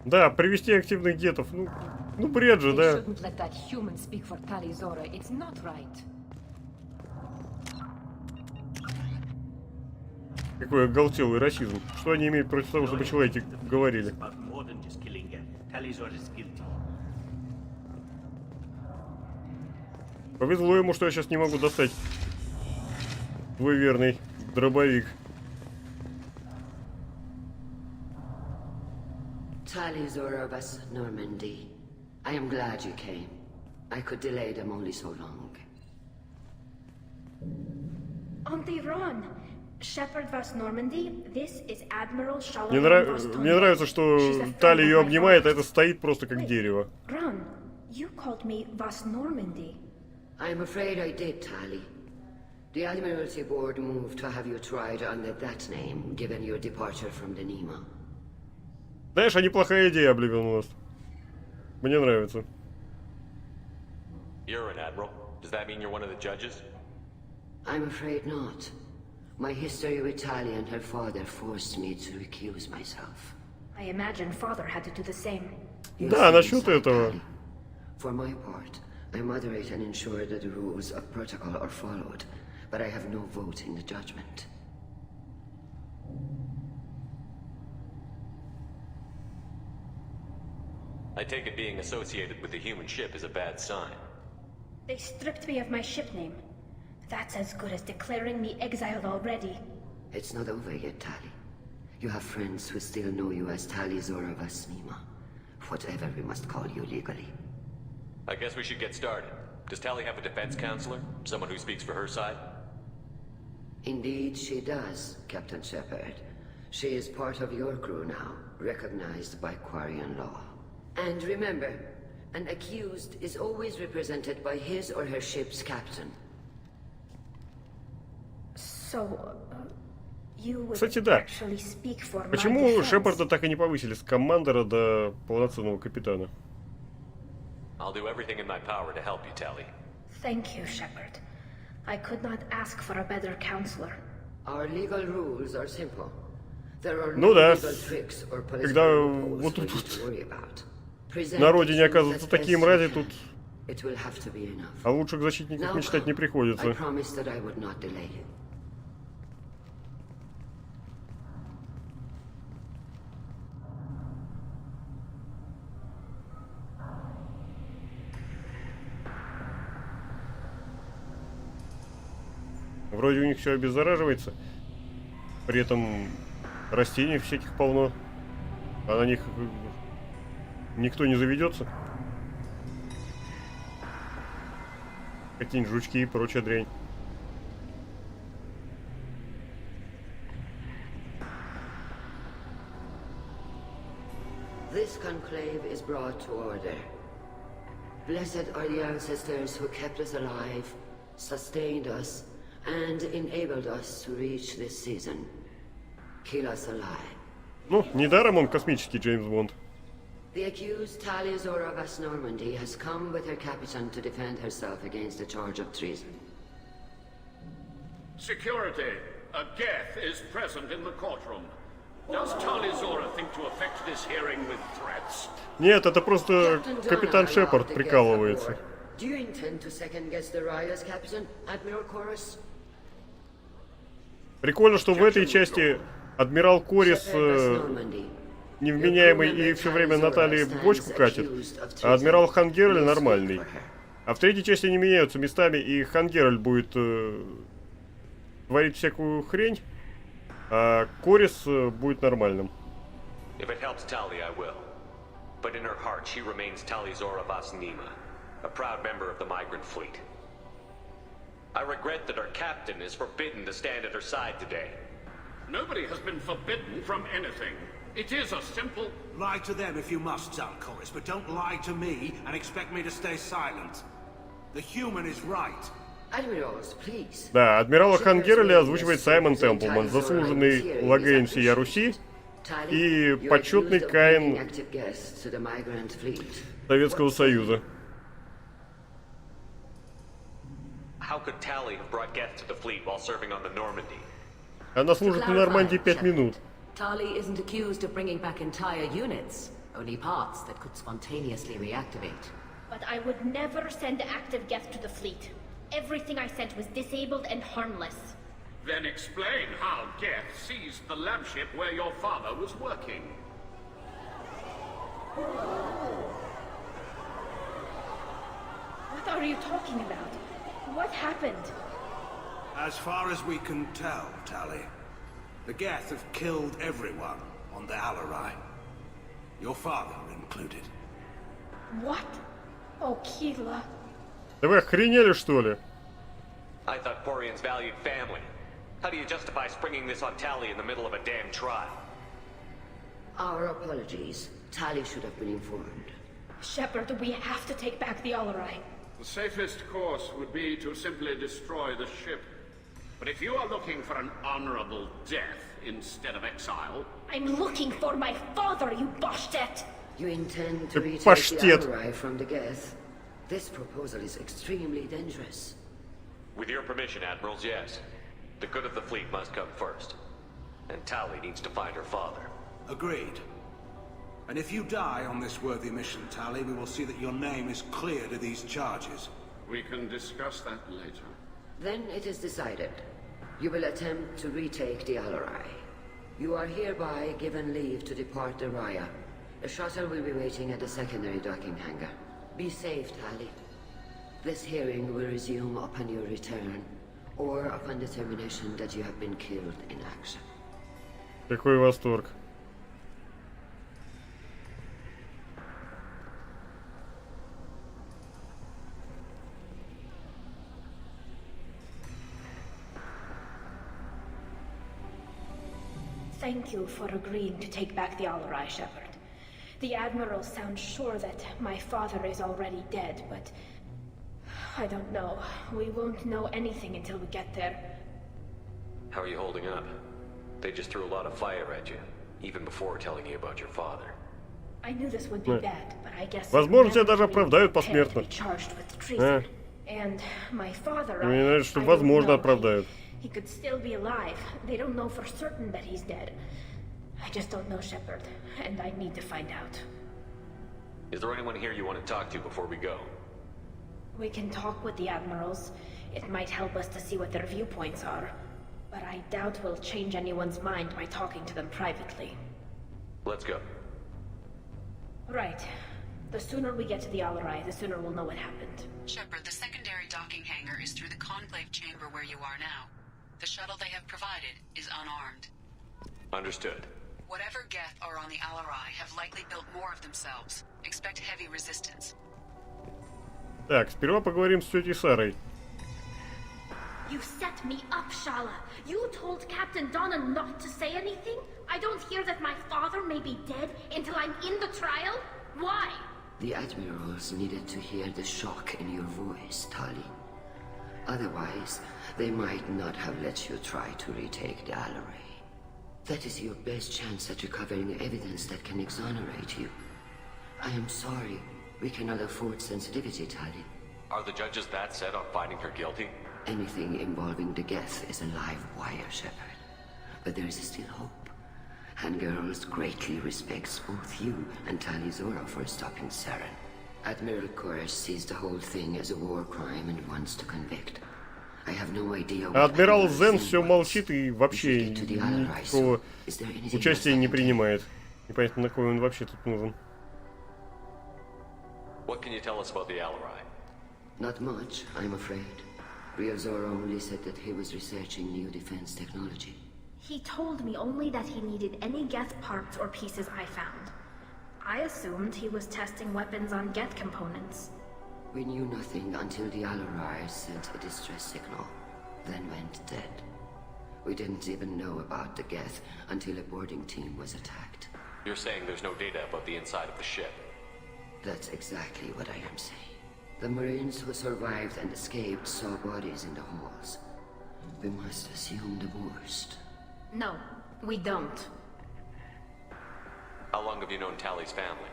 Да, привести активных гетов. Ну бред же, да? They shouldn't let that human speak for Tali Zora. It's not right. Какой оголтелый расизм. Что они имеют против того, чтобы человеки говорили? Повезло ему, что я сейчас не могу достать твой верный дробовик. Tali Zora was Normandy. I am glad you came. I could delay them only so long. Auntie Ron, Shepard was Normandy. This is Admiral Shalom. Мне нравится, что Тали ее обнимает, а это стоит просто как дерево. Ron, you called me was Normandy. I'm afraid I did, Tali. The Admiralty Board moved to have you tried under that name, given your departure from the Nima. Знаешь, а неплохая идея, Обливион Лост. Мне нравится. You're an admiral. Does that mean you're one of the judges? I'm afraid not. My history with Tali and her father forced me to recuse myself. I imagine father had to do the same. Да, насчет этого. For my part, I moderate and ensure that the rules of protocol are followed, but I have no vote in the judgment. I take it being associated with the human ship is a bad sign. They stripped me of my ship name. That's as good as declaring me exiled already. It's not over yet, Tali. You have friends who still know you as Tali Zora Vasnima. Whatever we must call you legally. I guess we should get started. Does Tali have a defense counselor? Someone who speaks for her side? Indeed, she does, Captain Shepard. She is part of your crew now, recognized by Quarian law. And remember, an accused is always represented by his or her ship's captain. So, you would Кстати, да. actually speak for my Почему defense? Шепарда так и не повысили с командора до полноценного капитана? I'll do everything in my power to help you, Tali. Thank you, Shepard. I could not ask for a better counselor. Our legal rules are simple. There are Ну no да, legal tricks or когда political вот loopholes тут for you to worry about. на родине оказываются Present такие as мрази, best you тут can. It will have to be enough. о лучших защитниках Now мечтать не come. I приходится. promised that I would not delay you. Вроде у них все обеззараживается, при этом растений всяких полно, а на них никто не заведется. Какие-нибудь жучки и прочая дрянь. This conclave is brought to order. Blessed are the ancestors who kept us alive, sustained us, and enabled us to reach this season. Kill us alive. Ну, недаром он космический Джеймс Бонд. The accused Talia Zora of West Normandy has come with her captain to defend herself against a charge of treason. Security. A Geth is present in the courtroom. Does Talia Zora think to affect this hearing with threats? Нет, это просто капитан Шепард прикалывается. Do you intend to second guess the Raya's captain, Admiral Chorus? Прикольно, что в этой части адмирал Корис невменяемый и все время Наталье бочку катит, а адмирал Хангерль нормальный. А в третьей части они меняются местами, и Хангерль будет творить всякую хрень, а Корис будет нормальным. If it helps Tali, I will. But in her heart, she remains Tali Zora Vas Nima, a proud member of the migrant fleet. I regret that our captain is forbidden to stand at her side today. Nobody has been forbidden from anything. It is a simple... Lie to them if you must, Zalcoris, but don't lie to me and expect me to stay silent. The human is right. Admirals, please. Да, адмирала Хангерля озвучивает Саймон Темплман, заслуженный лагейн всея Руси и почетный Каин Советского Союза. How could Tali have brought Geth to the fleet while serving on the Normandy? Она служит на Нормандии 5 минут. Tali isn't accused of bringing back entire units, only parts that could spontaneously reactivate. But I would never send active Geth to the fleet. Everything I sent was disabled and harmless. Then explain how Geth seized the lab ship where your father was working. What are you talking about? What happened? As far as we can tell, Tali, the Geth have killed everyone on the Alarai. Your father included. What? Oh, Keela. Да вы охренели, что ли? I thought Porian's valued family. How do you justify springing this on Tali in the middle of a damn trial? Our apologies. Tali should have been informed. Shepard, we have to take back the Alarai. The safest course would be to simply destroy the ship. But if you are looking for an honorable death instead of exile... I'm looking for my father, you bastet! You intend to retake the Alarai from the Geth? This proposal is extremely dangerous. With your permission, Admirals, yes. The good of the fleet must come first. And Tali needs to find her father. Agreed. And if you die on this worthy mission, Tali, we will see that your name is cleared of these charges. We can discuss that later. Then it is decided. You will attempt to retake the Alarai. You are hereby given leave to depart the Raya. The shuttle will be waiting at the secondary docking hangar. Be safe, Tali. This hearing will resume upon your return, or upon determination that you have been killed in action. Какой восторг. Thank you for agreeing to take back the Alarai, Shepard. The Admirals sound sure that my father is already dead, but... I don't know. We won't know anything until we get there. How are you holding up? They just threw a lot of fire at you, even before telling you about your father. I knew this would be bad, but I guess... Возможно, тебя даже оправдают посмертно. And my father... Мне нравится, что возможно оправдают. He could still be alive. They don't know for certain that he's dead. I just don't know, Shepard, and I need to find out. Is there anyone here you want to talk to before we go? We can talk with the Admirals. It might help us to see what their viewpoints are. But I doubt we'll change anyone's mind by talking to them privately. Let's go. Right. The sooner we get to the Alarai, the sooner we'll know what happened. Shepard, the secondary docking hangar is through the conclave chamber where you are now. The shuttle they have provided is unarmed. Understood. Whatever Geth are on the Alarai have likely built more of themselves. Expect heavy resistance. Так, сперва поговорим с тетей Сарой. You set me up, Shala. You told Captain Donna not to say anything? I don't hear that my father may be dead until I'm in the trial? Why? The admirals needed to hear the shock in your voice, Tali. Otherwise, they might not have let you try to retake the Alarai. That is your best chance at recovering evidence that can exonerate you. I am sorry. We cannot afford sensitivity, Tali. Are the judges that set on finding her guilty? Anything involving the Geth is a live wire, Shepard. But there is still hope. And girls greatly respects both you and Tali Zora for stopping Saren. Admiral Koresh sees the whole thing as a war crime and wants to convict. I have no idea. Адмирал Зен все молчит и вообще никакого участия не принимает. Непонятно, на кой он вообще тут нужен. What can you tell us about the Alarai? Not much, I'm afraid. Real Zora only said that he was researching new defense technology. He told me only that he needed any Geth parts or pieces I found. I assumed he was testing weapons on Geth components. We knew nothing until the Alarai sent a distress signal, then went dead. We didn't even know about the Geth until a boarding team was attacked. You're saying there's no data about the inside of the ship? That's exactly what I am saying. The Marines who survived and escaped saw bodies in the halls. We must assume the worst. No, we don't. How long have you known Tali's family?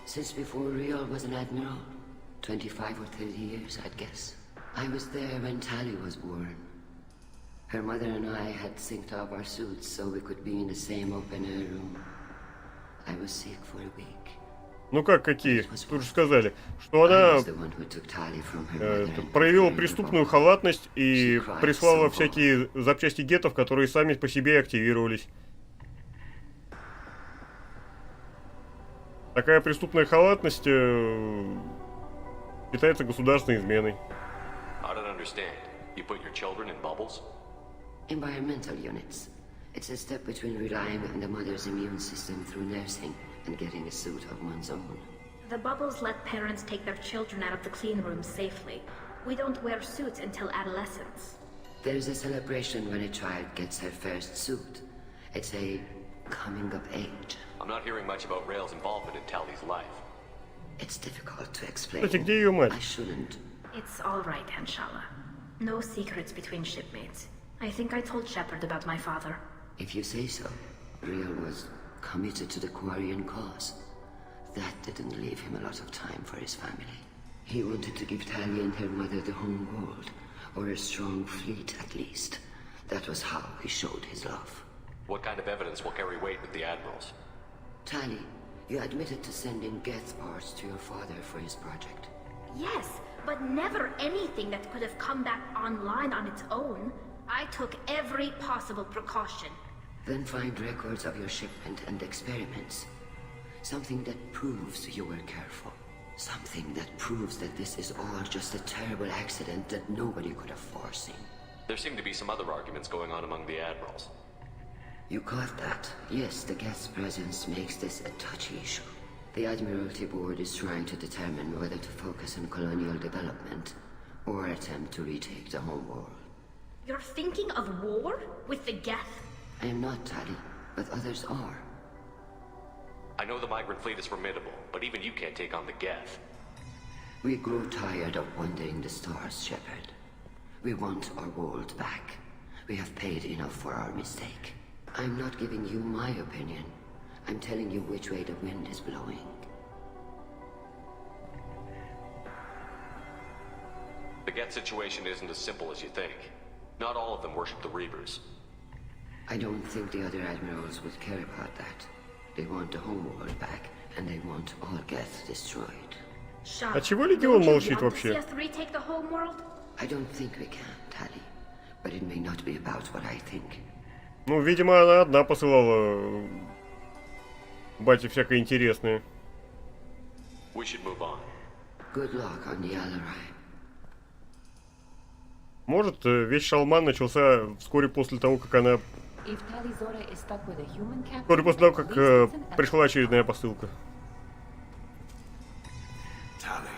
Since before Real was an admiral. 25 or 30 years, I'd guess. I was there when Tali was born. Her mother and I had synced up our suits so we could be in the same open-air room. I was sick for a week. Ну как какие? Тут же сказали, что она проявила преступную халатность и прислала всякие запчасти гетов, которые сами по себе активировались. Такая преступная халатность считается государственной изменой. I don't understand. You put your children in bubbles? Environmental units. It's a step between relying on the mother's immune system through nursing and getting a suit of one's own. The bubbles let parents take their children out of the clean rooms safely. We don't wear suits until adolescence. There's a celebration when a child gets her first suit. It's a coming of age. I'm not hearing much about Rail's involvement in Tali's life. It's difficult to explain. Кстати, где ее мать? I shouldn't. It's all right, Anshala. No secrets between shipmates. I think I told Shepard about my father. If you say so. Real was committed to the Quarian cause. That didn't leave him a lot of time for his family. He wanted to give Tali and her mother the home world, or a strong fleet at least. That was how he showed his love. What kind of evidence will carry weight with the admirals? Tali, you admitted to sending Geth parts to your father for his project. Yes, but never anything that could have come back online on its own. I took every possible precaution. Then find records of your shipment and experiments. Something that proves you were careful. Something that proves that this is all just a terrible accident that nobody could have foreseen. There seem to be some other arguments going on among the admirals. You caught that? Yes, the Geth's presence makes this a touchy issue. The Admiralty Board is trying to determine whether to focus on colonial development or attempt to retake the home world. You're thinking of war? With the Geth? I am not, Tali, but others are. I know the migrant fleet is formidable, but even you can't take on the Geth. We grow tired of wandering the stars, Shepard. We want our world back. We have paid enough for our mistake. I'm not giving you my opinion. I'm telling you which way the wind is blowing. The Geth situation isn't as simple as you think. Not all of them worship the Reapers. I don't think the other admirals would care about that. They want the home world back, and they want all Geth destroyed. А чего Легион молчит вообще? I don't think we can, Tali. But it may not be about what I think. Ну, видимо, она одна посылала бате всякое интересное. We should move on. Good luck on the Alarai. Может, весь шалман начался вскоре после того, как она... Вскоре после того, как пришла очередная посылка. Tali,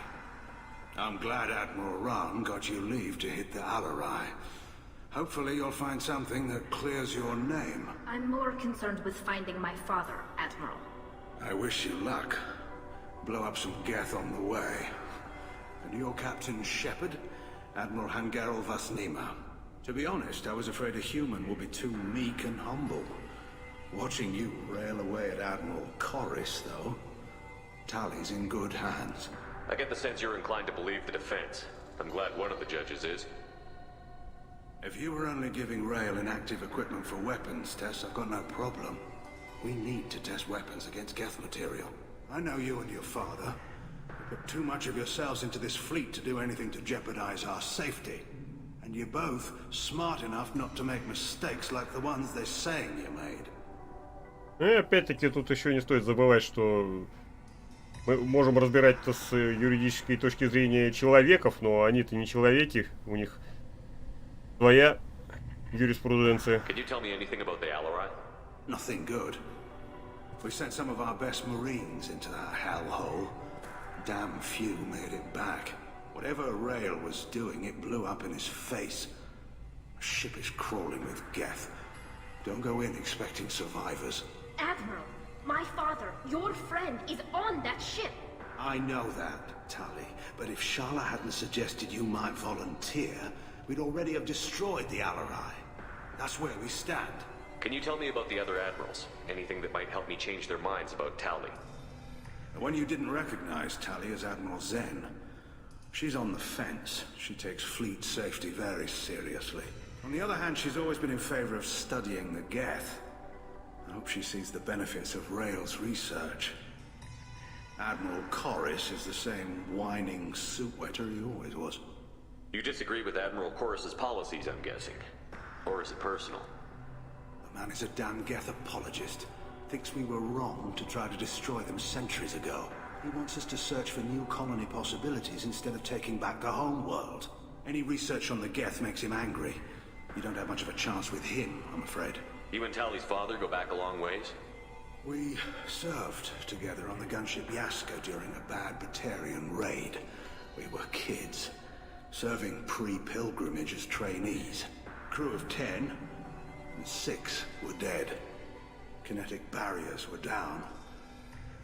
I'm glad Admiral Rahn got you leave to hit the Alarai. Hopefully you'll find something that clears your name. I'm more concerned with finding my father, Admiral. I wish you luck. blow up some Geth on the way. And your Captain Shepard, Admiral Hangarel Vasnima. To be honest, I was afraid a human would be too meek and humble. Watching you rail away at Admiral Corris, though, Tali's in good hands. I get the sense you're inclined to believe the defense. I'm glad one of the judges is. If you were only giving Rail inactive equipment for weapons tests, I've got no problem. We need to test weapons against Geth material. I know you and your father. You put too much of yourselves into this fleet to do anything to jeopardize our safety. And you're both smart enough not to make mistakes like the ones they're saying you made. И опять-таки тут еще не стоит забывать, что мы можем разбирать это с юридической точки зрения человеков, но они-то не человеки, у них своя юриспруденция. Can you tell me anything about the Alarai? Nothing good. We sent some of our best Marines into that hellhole. Damn few made it back. Whatever Rail was doing, it blew up in his face. The ship is crawling with Geth. Don't go in expecting survivors. Admiral, my father, your friend, is on that ship. I know that, Tali, but if Shala hadn't suggested you might volunteer, we'd already have destroyed the Alarai. That's where we stand. Can you tell me about the other admirals? Anything that might help me change their minds about Tali? The one you didn't recognize, Tali, is Admiral Zen. She's on the fence. She takes fleet safety very seriously. On the other hand, she's always been in favor of studying the Geth. I hope she sees the benefits of Rail's research. Admiral Corris is the same whining soup wetter he always was. You disagree with Admiral Corris's policies, I'm guessing. Or is it personal? The man is a damn Geth apologist. Thinks we were wrong to try to destroy them centuries ago. He wants us to search for new colony possibilities instead of taking back the home world. Any research on the Geth makes him angry. You don't have much of a chance with him, I'm afraid. You and Tali's father go back a long ways? We served together on the gunship Yaska during a bad Batarian raid. We were kids, serving pre-pilgrimage as trainees. Crew of 10, and 6 were dead. Kinetic barriers were down.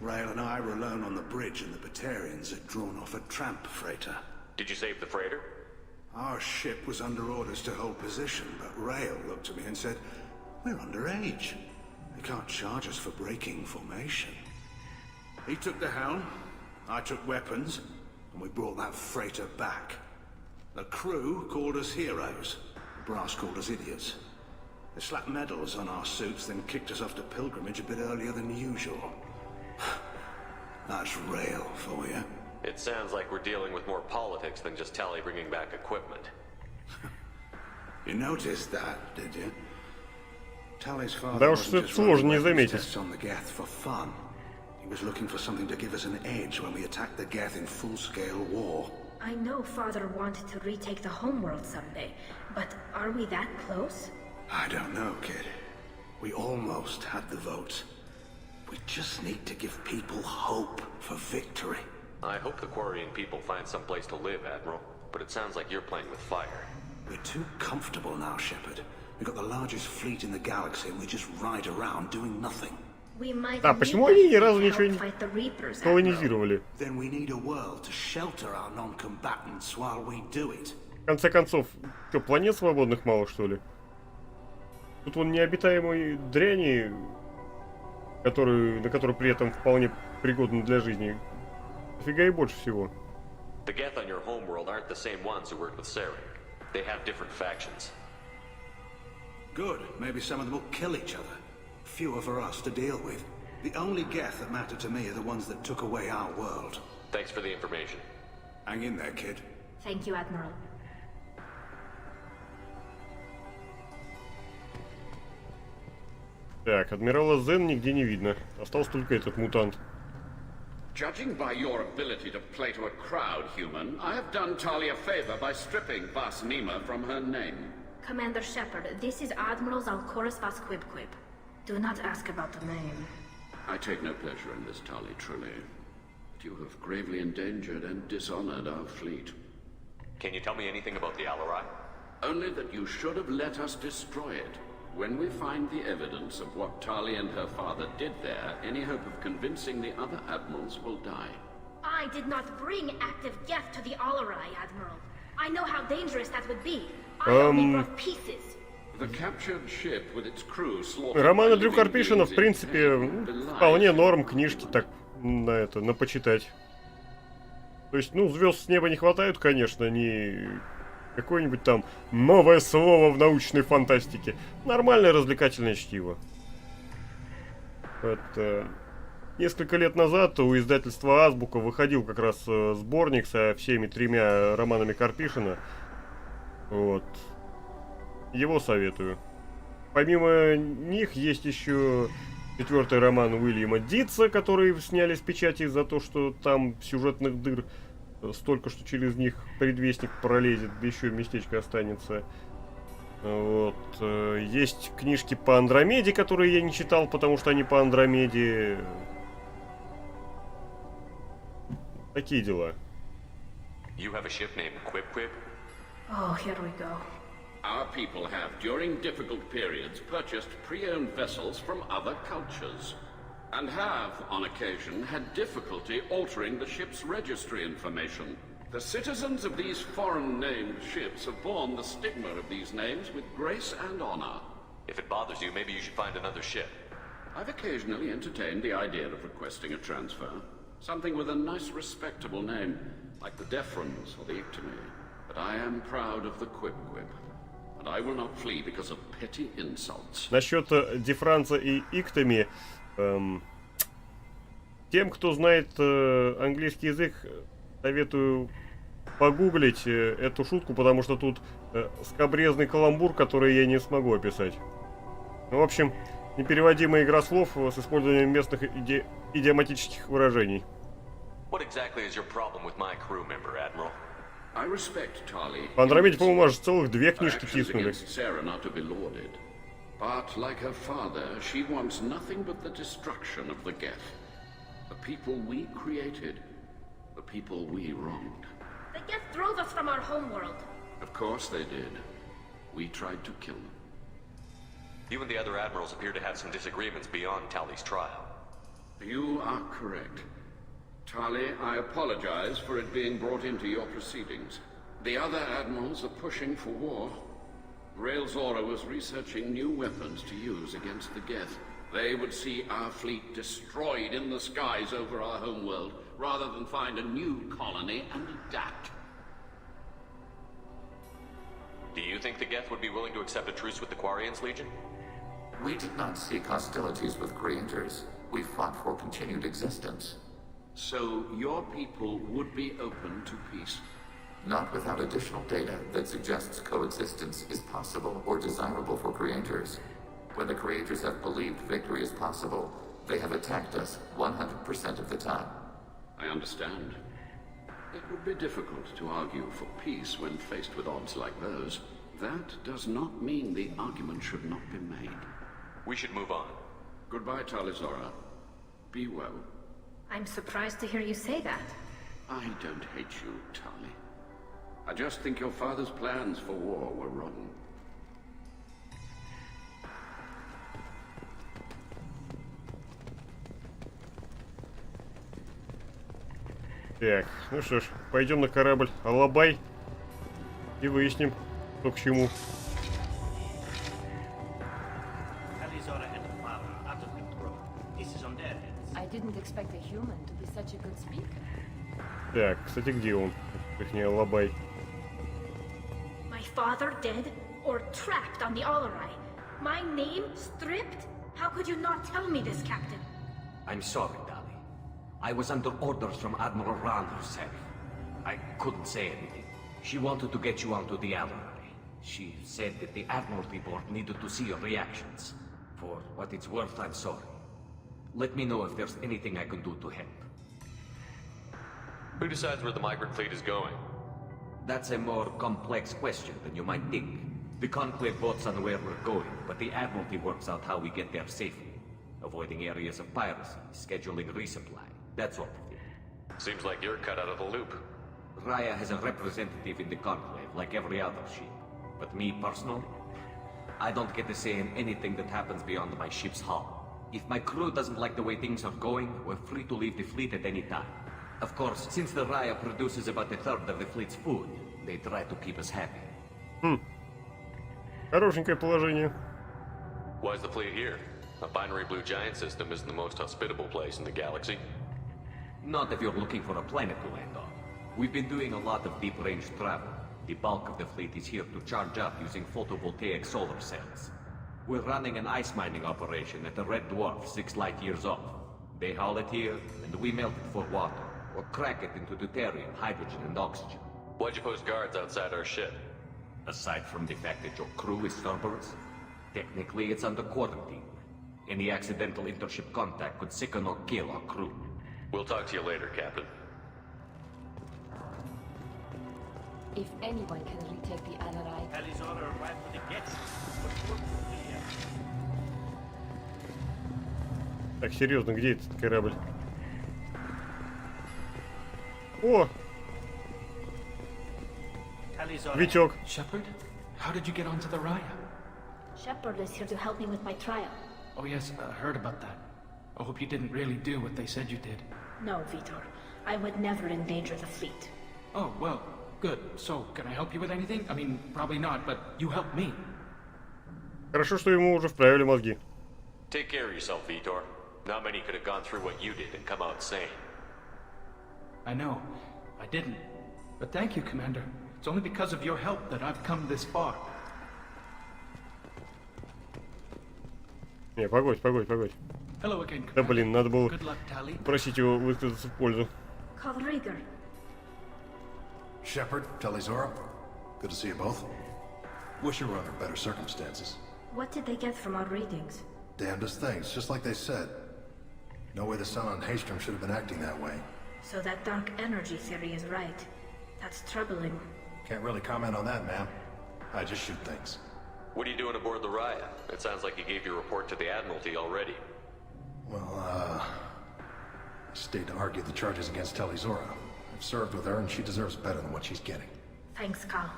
Rail and I were alone on the bridge, and the Batarians had drawn off a tramp freighter. Did you save the freighter? Our ship was under orders to hold position, but Rail looked at me and said, "We're underage. They can't charge us for breaking formation." He took the helm, I took weapons, and we brought that freighter back. The crew called us heroes. The brass called us idiots. They slapped medals on our suits, then kicked us off to pilgrimage a bit earlier than usual. That's Rail for you. It sounds like we're dealing with more politics than just Tali bringing back equipment. You noticed that, did you? Tali's father Да уж wasn't это just сложно не running заметить. tests on the Geth for fun. He was looking for something to give us an edge when we attacked the Geth in full-scale war. I know Father wanted to retake the homeworld someday, but are we that close? I don't know, kid. We almost had the votes. We just need to give people hope for victory. I hope the Quarian people find some place to live, Admiral. But it sounds like you're playing with fire. We're too comfortable now, Shepard. We've got the largest fleet in the galaxy and we just ride around doing nothing. We might А почему они ни разу ничего не fight the Reapers, колонизировали? Then we need a world to shelter our non-combatants while we do it. В конце концов, что, планет свободных мало, что ли? Тут вон необитаемой дряни, на которую при этом вполне пригодна для жизни. Фига и больше всего. The Geth on your homeworld aren't the same ones who worked with Saren. They have different factions. Good. Maybe some of them will kill each other. Fewer for us to deal with. The only Geth that matter to me are the ones that took away our world. Thanks for the information. Hang in there, kid. Thank you, Admiral. Так, адмирала Зен нигде не видно. Остался только этот мутант. Judging by your ability to play to a crowd, human, I have done Tali a favor by stripping Vasnima from her name. Commander Shepard, this is Admiral Zalkoris Vasquibquib. Do not ask about the name. I take no pleasure in this, Tali, truly. But you have gravely endangered and dishonored our fleet. Can you tell me anything about the Alarai? Only that you should have let us destroy it. When we find the evidence of what Tali and her father did there, any hope of convincing the other admirals will die. I did not bring active Geth to the Alarai, Admiral. I know how dangerous that would be. I only brought pieces. The captured ship with its crew slaughtered. Романы Дрю Карпишина, в принципе, вполне норм, книжки так на почитать. То есть, ну, звезд с неба не хватает, конечно, не какое-нибудь там новое слово в научной фантастике. Нормальное развлекательное чтиво. Вот, несколько лет назад у издательства Азбука выходил как раз сборник со всеми 3 романами Карпишина. Вот. Его советую. Помимо них есть еще 4-й роман Уильяма Дитса, который сняли с печати за то, что там сюжетных дыр столько, что через них предвестник пролезет, да еще местечко останется. Вот. Есть книжки по Андромеде, которые я не читал, потому что они по Андромеде. Такие дела. You have a ship named Quip-Quip? Oh, here we go. Our people have, during difficult periods, purchased pre-owned vessels from other cultures, and have, on occasion, had difficulty altering the ship's registry information. The citizens of these foreign-named ships have borne the stigma of these names with grace and honor. If it bothers you, maybe you should find another ship. I've occasionally entertained the idea of requesting a transfer. Something with a nice, respectable name, like the Defrons or the Ictomy. But I am proud of the Quip-Quip. And I will not flee because of petty insults. Насчет Дефранца и Иктоми, тем, кто знает английский язык, советую погуглить эту шутку, потому что тут скабрезный каламбур, который я не смогу описать. В общем, непереводимая игра слов с использованием местных идиоматических выражений. What exactly is your problem with my crew member, Admiral? I respect Tali. По Андромеде, по-моему, аж целых 2 книжки тиснули. But like her father, she wants nothing but the destruction of the Geth. The people we created, the people we wronged. The Geth drove us from our homeworld. Of course they did. We tried to kill them. You and the other admirals appear to have some disagreements beyond Tali's trial. You are correct. Tali, I apologize for it being brought into your proceedings. The other admirals are pushing for war. Rael Zora was researching new weapons to use against the Geth. They would see our fleet destroyed in the skies over our homeworld, rather than find a new colony and adapt. Do you think the Geth would be willing to accept a truce with the Quarians, Legion? We did not seek hostilities with creators. We fought for continued existence. So your people would be open to peace? Not without additional data that suggests coexistence is possible or desirable for creators. When the creators have believed victory is possible, they have attacked us 100% of the time. I understand. It would be difficult to argue for peace when faced with odds like those. That does not mean the argument should not be made. We should move on. Goodbye, Talizora. Be well. I'm surprised to hear you say that. I don't hate you, Tali. I just think your father's plans for war were wrong. Так, ну что ж, пойдем на корабль Алабай и выясним, что к чему. Так, кстати, где он? Точнее, Алабай. My father dead or trapped on the Alarai? My name stripped? How could you not tell me this, Captain? I'm sorry, Dali. I was under orders from Admiral Ran herself. I couldn't say anything. She wanted to get you onto the Alarai. She said that the Admiralty Board needed to see your reactions. For what it's worth, I'm sorry. Let me know if there's anything I can do to help. Who decides where the migrant fleet is going? That's a more complex question than you might think. The Conclave votes on where we're going, but the Admiralty works out how we get there safely. Avoiding areas of piracy, scheduling resupply, that sort of thing. Seems like you're cut out of the loop. Raya has a representative in the Conclave, like every other ship. But me, personally, I don't get to say in anything that happens beyond my ship's hull. If my crew doesn't like the way things are going, we're free to leave the fleet at any time. Of course, since the Raya produces about a third of the fleet's food, they try to keep us happy. Хорошенькое положение. Why is the fleet here? A binary blue giant system isn't the most hospitable place in the galaxy. Not if you're looking for a planet to land on. We've been doing a lot of deep-range travel. The bulk of the fleet is here to charge up using photovoltaic solar cells. We're running an ice mining operation at the Red Dwarf 6 light years off. They haul it here, and we melt it for water, or crack it into deuterium, hydrogen, and oxygen. Why'd you post guards outside our ship? Aside from the fact that your crew is Cerberus, technically it's under quarantine. Any accidental intership contact could sicken or kill our crew. We'll talk to you later, Captain. If anyone can retake the Alarai... Tali's order arrived for the guests. Так, серьезно, где этот корабль? О! Витек. Shepard, how did you get onto the Raya? Shepard is here to help me with my trial. Oh yes, I heard about that. I hope you didn't really do what they said you did. No, Vitor. I would never endanger the fleet. Oh, well, good. So, can I help you with anything? I mean, probably not, but you helped me. Хорошо, что ему уже вправили мозги. Take care of yourself, Vitor. Not many could have gone through what you did and come out sane. I know. I didn't. But thank you, Commander. It's only because of your help that I've come this far. Не, погодь. Hello again, Да блин, надо было Good luck, Tali. просить его высказаться в пользу. Kalrieger. Shepard, Talizora, good to see you both. Wish you were under better circumstances. What did they get from our readings? Damnedest things, just like they said. No way the sun on Haystrom should have been acting that way. So that dark energy theory is right. That's troubling. Can't really comment on that, ma'am. I just shoot things. What are you doing aboard the Raya? It sounds like you gave your report to the Admiralty already. Well, I stayed to argue the charges against Talizora. I've served with her, and she deserves better than what she's getting. Thanks, Cal.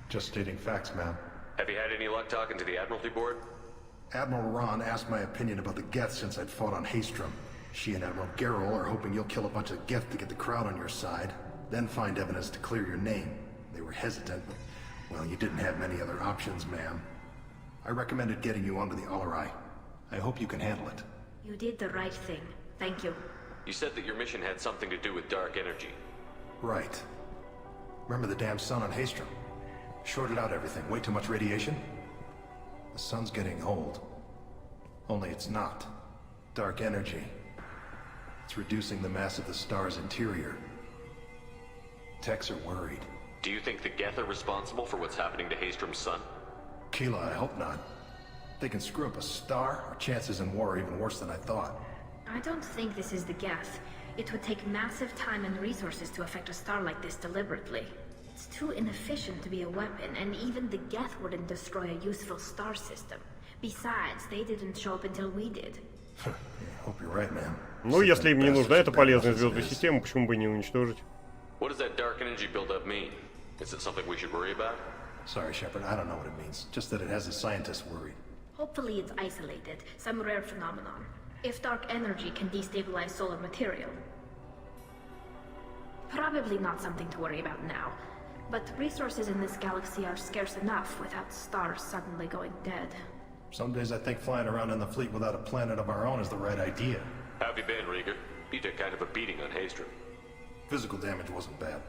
Just stating facts, ma'am. Have you had any luck talking to the Admiralty board? Admiral Ron asked my opinion about the Geth since I'd fought on Haystrom. She and Admiral Garrel are hoping you'll kill a bunch of Geth to get the crowd on your side, then find evidence to clear your name. They were hesitant, but, well, you didn't have many other options, ma'am. I recommended getting you onto the Alarai. I hope you can handle it. You did the right thing. Thank you. You said that your mission had something to do with dark energy. Right. Remember the damn sun on Haystrom? Shorted out everything. Way too much radiation? The sun's getting old. Only it's not. Dark energy. It's reducing the mass of the star's interior. Techs are worried. Do you think the Geth are responsible for what's happening to Haystrom's sun? Keela, I hope not. If they can screw up a star, our chances in war are even worse than I thought. I don't think this is the Geth. It would take massive time and resources to affect a star like this deliberately. It's too inefficient to be a weapon, and even the Geth wouldn't destroy a useful star system. Besides, they didn't show up until we did. Hope you're right, man. Ну, если им не нужна эта полезная звездная система, почему бы не уничтожить? What does that dark energy buildup mean? Is it something we should worry about? Sorry, Shepard, I don't know what it means. Just that it has the scientists worried. Hopefully it's isolated, some rare phenomenon. If dark energy can destabilize solar material. Probably not something to worry about now. But resources in this galaxy are scarce enough without stars suddenly going dead. Some days I think flying around in the fleet without a planet of our own is the right idea. How have you been, Rieger? You took kind of a beating on Haystrom. Physical damage wasn't bad.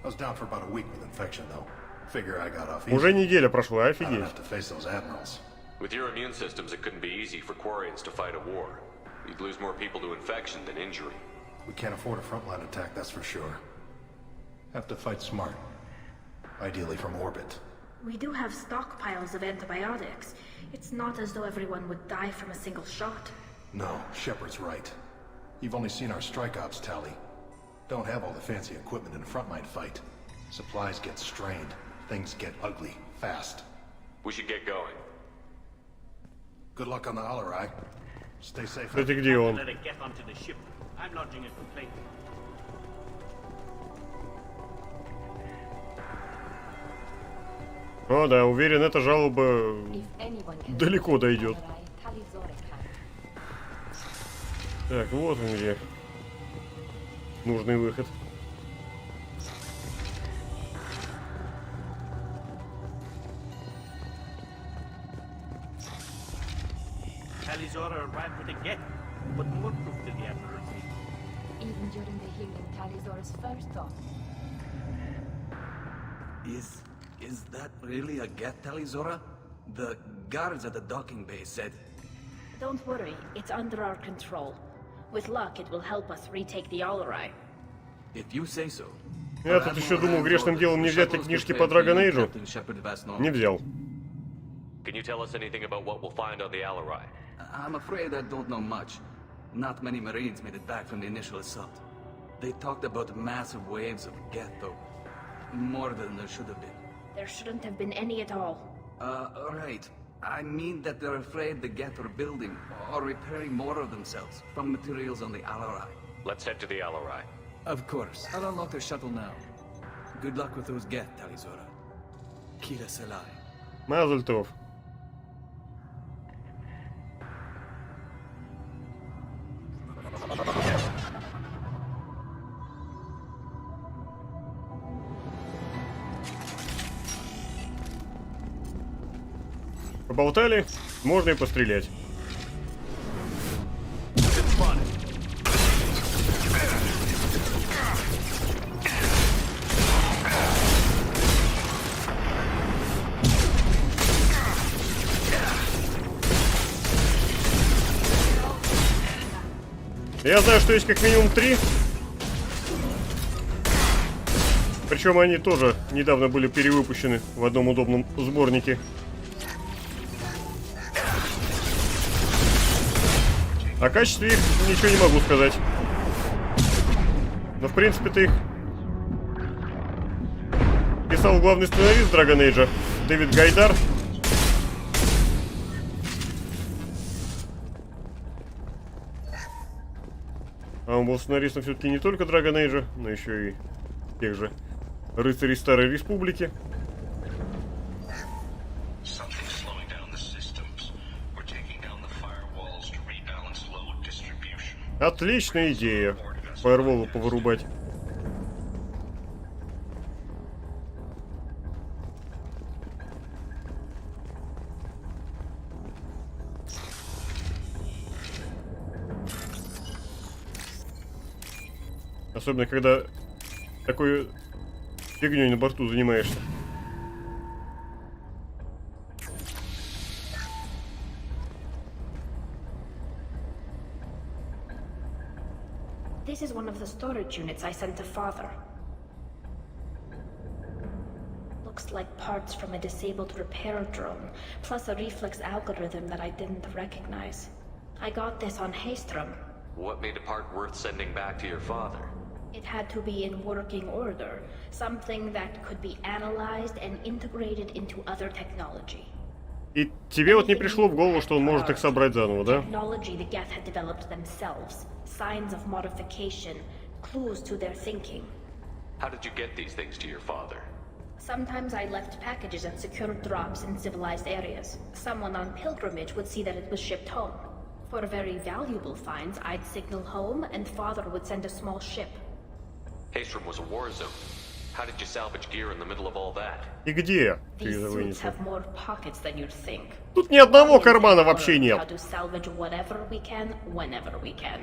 I was down for about a week with infection, though. Figure I got off easy. Уже неделя прошла, I офигеть. don't have to face those admirals. With your immune systems, it couldn't be easy for Quarians to fight a war. You'd lose more people to infection than injury. We can't afford a frontline attack, that's for sure. Have to fight smart. Ideally from orbit. We do have stockpiles of antibiotics. It's not as though everyone would die from a single shot. No, Shepard's right. You've only seen our strike ops tally. Don't have all the fancy equipment in a frontline fight. Supplies get strained. Things get ugly, fast. We should get going. Good luck on the Alarai. Stay safe. Кстати, где он? Let it get onto the ship. I'm lodging a complaint. О, да, уверен, эта жалоба далеко дойдет. Так, вот он где. Нужный выход. Talizora arrived with a get, but more proof to the Admiral's need. Even during the hearing, Talizora's first thought. Is that really a get, Talizora? The guards at the docking bay said... Don't worry, it's under our control. With luck, it will help us retake the Alarai. If you say so. Я тут еще думал грешным делом не взять ли книжки по Dragon Age. Не взял. Can you tell us anything about what we'll find on the Alarai? I'm afraid I don't know much. Not many Marines made it back from the initial assault. They talked about massive waves of Geth, though. More than there should have been. There shouldn't have been any at all. Right. I mean that they're afraid the Geth are building or repairing more of themselves from materials on the Alarai. Let's head to the Alarai. Of course. I'll unlock the shuttle now. Good luck with those Geth, Talizora. Kira Selai. Мазаль тов. Поболтали, можно и пострелять. Я знаю, что есть как минимум 3. Причем они тоже недавно были перевыпущены в одном удобном сборнике. О качестве их ничего не могу сказать. Но в принципе-то их писал главный сценарист Dragon Age Дэвид Гайдар. А он был сценаристом все-таки не только Dragon Age, но еще и тех же рыцарей Старой Республики. Отличная идея. Фаерволу повырубать. Особенно, когда такой фигней на борту занимаешься. This is one of the storage units I sent to Father. Looks like parts from a disabled repair drone, plus a reflex algorithm that I didn't recognize. I got this on Haystrom. What made a part worth sending back to your father? It had to be in working order, something that could be analyzed and integrated into other technology. И тебе вот не пришло в голову, что он может их собрать заново, да? Technology the Geth had developed themselves, signs of modification, clues to their thinking. How did you get these things to your father? Sometimes I left packages at secure drops in civilized areas. Someone on pilgrimage would see that it was shipped home. For very valuable finds, I'd signal home, and Father would send a small ship. Haystrom was a war zone. How did you salvage gear in the middle of all that? И где? These suits have more pockets than you'd think. Тут ни одного кармана вообще нет. How to salvage whatever we can, whenever we can.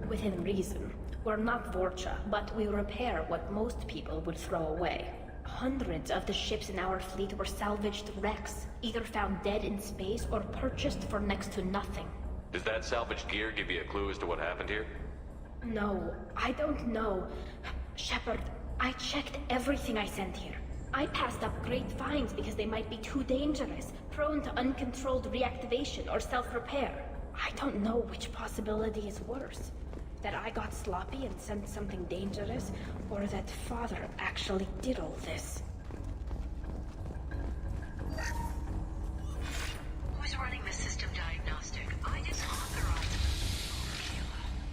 Within reason. We're not Vorcha, but we repair what most people would throw away. Hundreds of the ships in our fleet were salvaged wrecks, either found dead in space or purchased for next to nothing. Does that salvaged gear give you a clue as to what happened here? No, I don't know. Shepard, I checked everything I sent here. I passed up great finds because they might be too dangerous, prone to uncontrolled reactivation or self-repair. I don't know which possibility is worse. That I got sloppy and sent something dangerous, or that Father actually did all this. Who's running the system diagnostic? I didn't authorize it.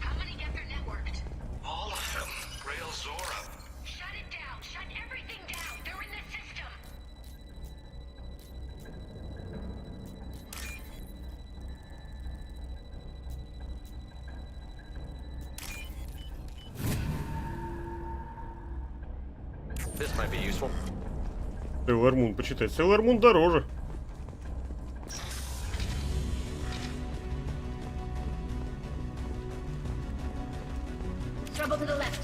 How many Geth are networked? All of them. Rail Zora. Shut it down. Shut everything down. They're in the system. This might be useful. Sailor Moon почитать. Sailor Moon дороже. Trouble to the left.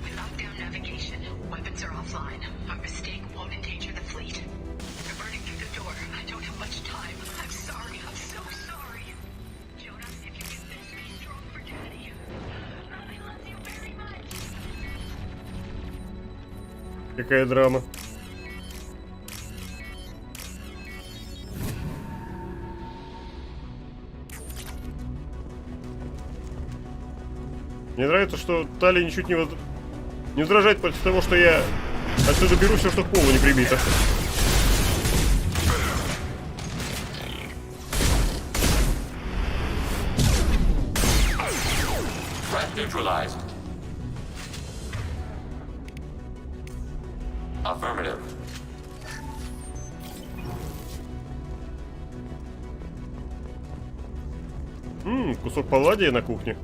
We locked down navigation. Weapons are offline. Our mistake won't endanger the fleet. They're burning through the door. I don't have much time. I'm sorry. I'm so sorry. Jonas, if you get this, be strong for Daddy. I love you very much. Какая драма. Мне нравится, что Тали ничуть не возражает против того, что я отсюда беру все, что к полу не прибито. Threat neutralized. Affirmative. Кусок палладия на кухне.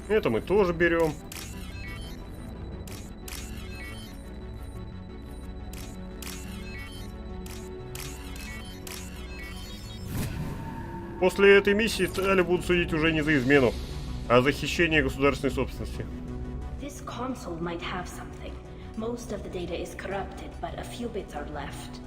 Это мы тоже берем. После этой миссии Тали будут судить уже не за измену, а за хищение государственной собственности. This console might have something. Most of the data is corrupted, but a few bits are left.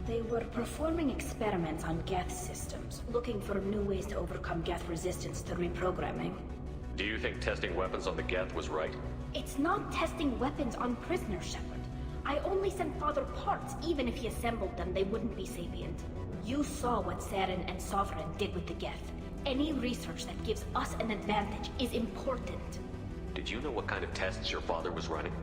They were performing experiments on Geth systems, looking for new ways to overcome Geth resistance to reprogramming. Do you think testing weapons on the Geth was right? It's not testing weapons on prisoners, Shepard. I only sent Father parts. Even if he assembled them, they wouldn't be sapient. You saw what Saren and Sovereign did with the Geth. Any research that gives us an advantage is important. Did you know what kind of tests your father was running?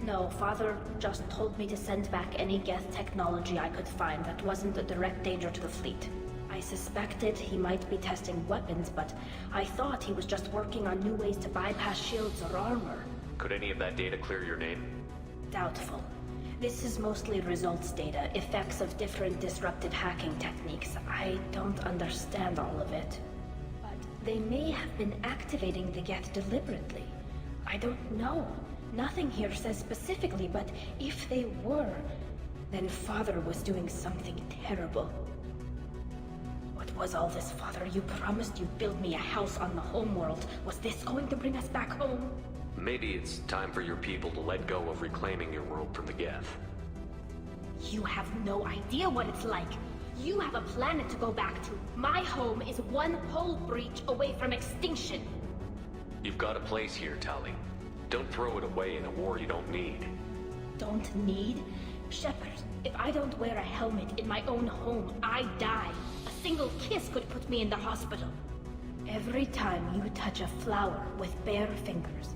No, Father just told me to send back any Geth technology I could find that wasn't a direct danger to the fleet. I suspected he might be testing weapons, but I thought he was just working on new ways to bypass shields or armor. Could any of that data clear your name? Doubtful. This is mostly results data, effects of different disruptive hacking techniques. I don't understand all of it. But they may have been activating the Geth deliberately. I don't know. Nothing here says specifically, but if they were, then Father was doing something terrible. What was all this, Father? You promised you'd build me a house on the homeworld. Was this going to bring us back home? Maybe it's time for your people to let go of reclaiming your world from the Geth. You have no idea what it's like. You have a planet to go back to. My home is one hull breach away from extinction. You've got a place here, Tali. Don't throw it away in a war you don't need. Don't need? Shepard, if I don't wear a helmet in my own home, I die. A single kiss could put me in the hospital. Every time you touch a flower with bare fingers,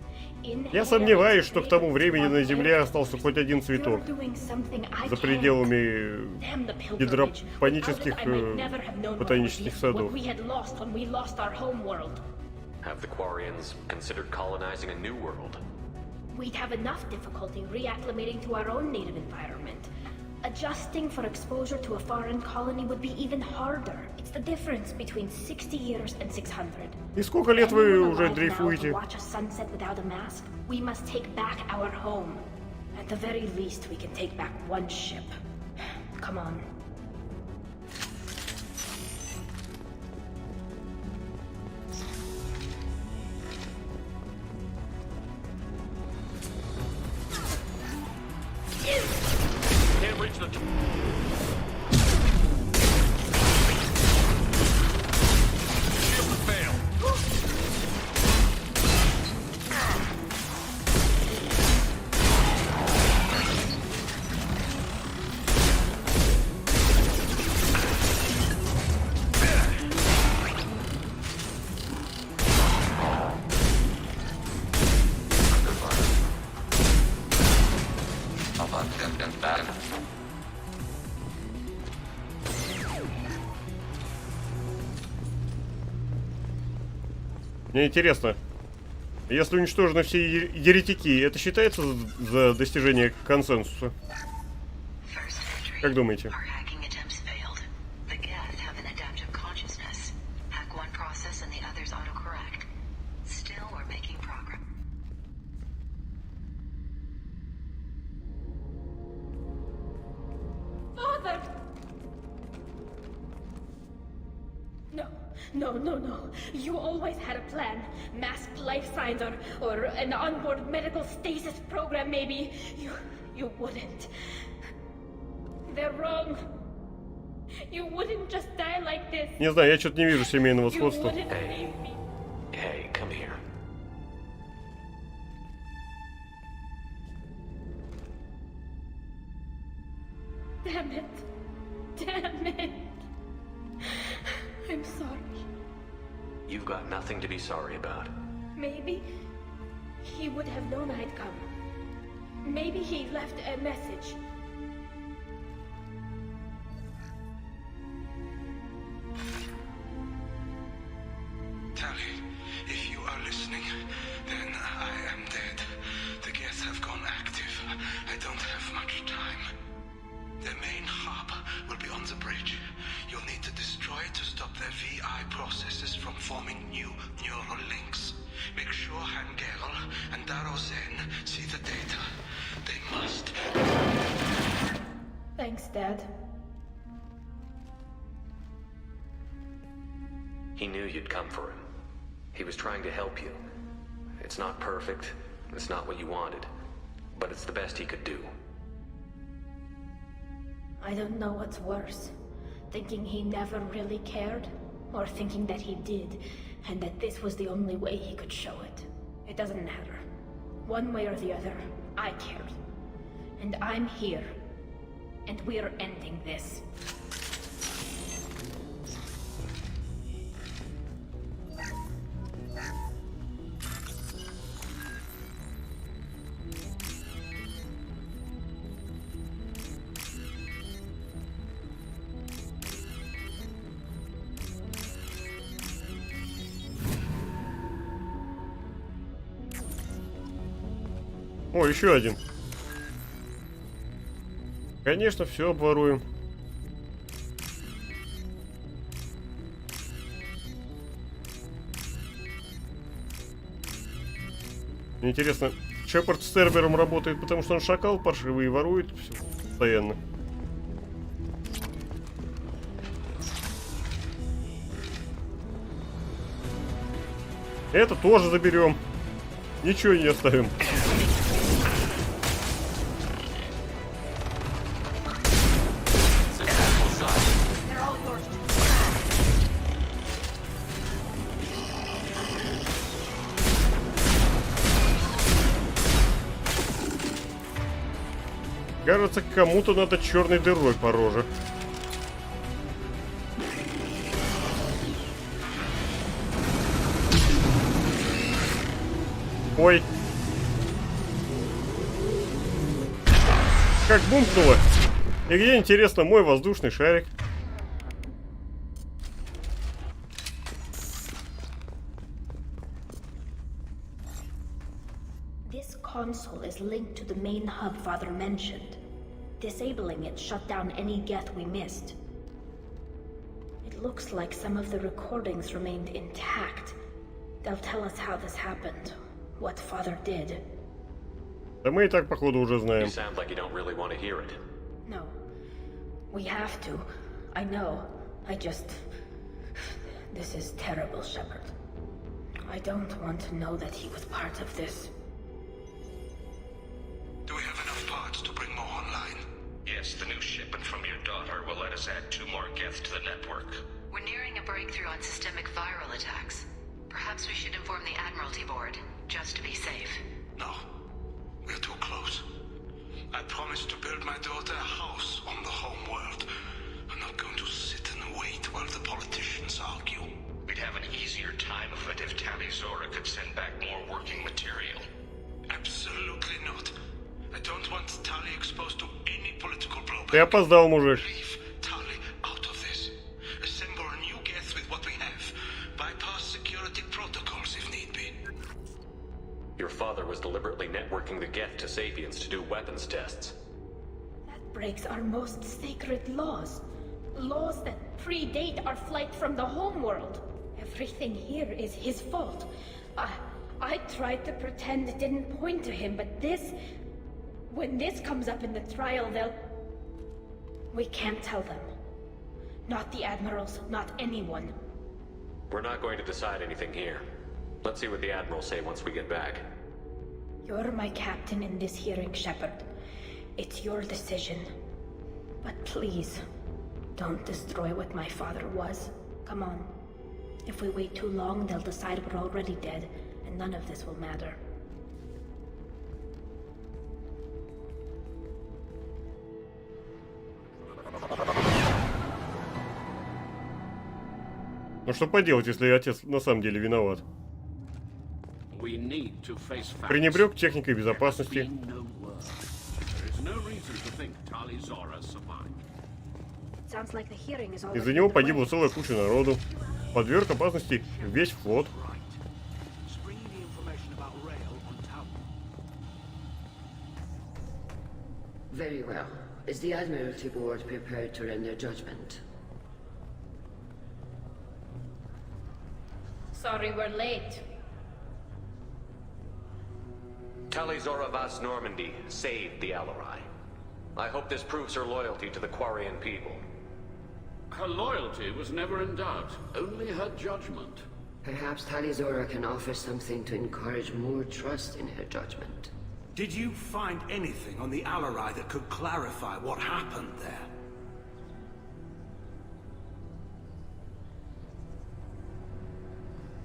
Я сомневаюсь, что к тому времени на Земле остался хоть один цветок за пределами гидропонических ботанических садов. Have the Quarians considered colonizing a new world? We'd have enough difficulty reacclimating to our own native environment. Adjusting for exposure to a foreign colony would be even harder. It's the difference between 60 years and 600. И сколько лет вы уже дрейфуете? Watch a sunset without a mask. We must take back our home. At the very least, we can take back one ship. Come on. Can't reach the... Shield failed. Мне интересно, Если уничтожены все еретики, это считается за достижение консенсуса? Как думаете? No. You always had a plan. Masked life signs or an onboard medical stasis program, maybe. You wouldn't. They're wrong. You wouldn't just die like this. Не знаю, я что-то не вижу семейного сходства. Hey, come here. Damn it. I'm sorry. You've got nothing to be sorry about. Maybe he would have known I'd come. Maybe he left a message. Tally, if you are listening, then I am dead. The gets have gone active. I don't have much time. The main hub will be on the bridge. You'll need to destroy it to stop their VI processes from forming new neural links. Make sure Hangerl and Darozen see the data. They must. Thanks, Dad. He knew you'd come for him. He was trying to help you. It's not perfect. It's not what you wanted. But it's the best he could do. I don't know what's worse. Thinking he never really cared, or thinking that he did, and that this was the only way he could show it. It doesn't matter. One way or the other, I cared. And I'm here. And we're ending this. О, еще один. Конечно, все обворуем. Интересно, Шепард с Цербером работает, потому что он шакал паршивый и ворует все постоянно. Это тоже заберем. Ничего не оставим. Кажется, кому-то надо черной дырой по роже. Ой. Как бумкнуло. И где, интересно, мой воздушный шарик? This console is linked to the main hub Father mentioned. Disabling it shut down any geth we missed. It looks like some of the recordings remained intact. They'll tell us how this happened, what Father did. Да мы и так, походу, уже знаем. You sound like you don't really want to hear it. No. We have to. I know. I just... This is terrible, Shepard. I don't want to know that he was part of this. Do we have enough parts to bring more online? Yes, the new shipment from your daughter will let us add 2 more geths to the network. We're nearing a breakthrough on systemic viral attacks. Perhaps we should inform the Admiralty Board, just to be safe. No. We're too close. I promised to build my daughter a house on the home world. I'm not going to sit and wait while the politicians argue. We'd have an easier time of it if Tali Zora could send back more working material. Absolutely not. I don't want Tali exposed to any political blowback. Ты опоздал, мужик. Leave Tali out of this. Assemble new geth with what we have. Bypass security protocols if need be. Your father was deliberately networking the Geth to Sapiens to do weapons tests. That breaks our most sacred laws. Laws that predate our flight from the homeworld. Everything here is his fault. I tried to pretend it didn't point to him, but this... When this comes up in the trial, they'll... We can't tell them. Not the admirals, not anyone. We're not going to decide anything here. Let's see what the admirals say once we get back. You're my captain in this hearing, Shepard. It's your decision. But please, don't destroy what my father was. Come on. If we wait too long, they'll decide we're already dead, and none of this will matter. Ну что поделать, если отец на самом деле виноват? Пренебрег техникой безопасности. Из-за него погибла целая куча народу. Подверг опасности весь флот. Very well. Is the Admiralty Board prepared to render judgment? Sorry we're late. Talizora Vas Normandy saved the Alarai. I hope this proves her loyalty to the Quarian people. Her loyalty was never in doubt, only her judgment. Perhaps Talizora can offer something to encourage more trust in her judgment. Did you find anything on the Alarai that could clarify what happened there?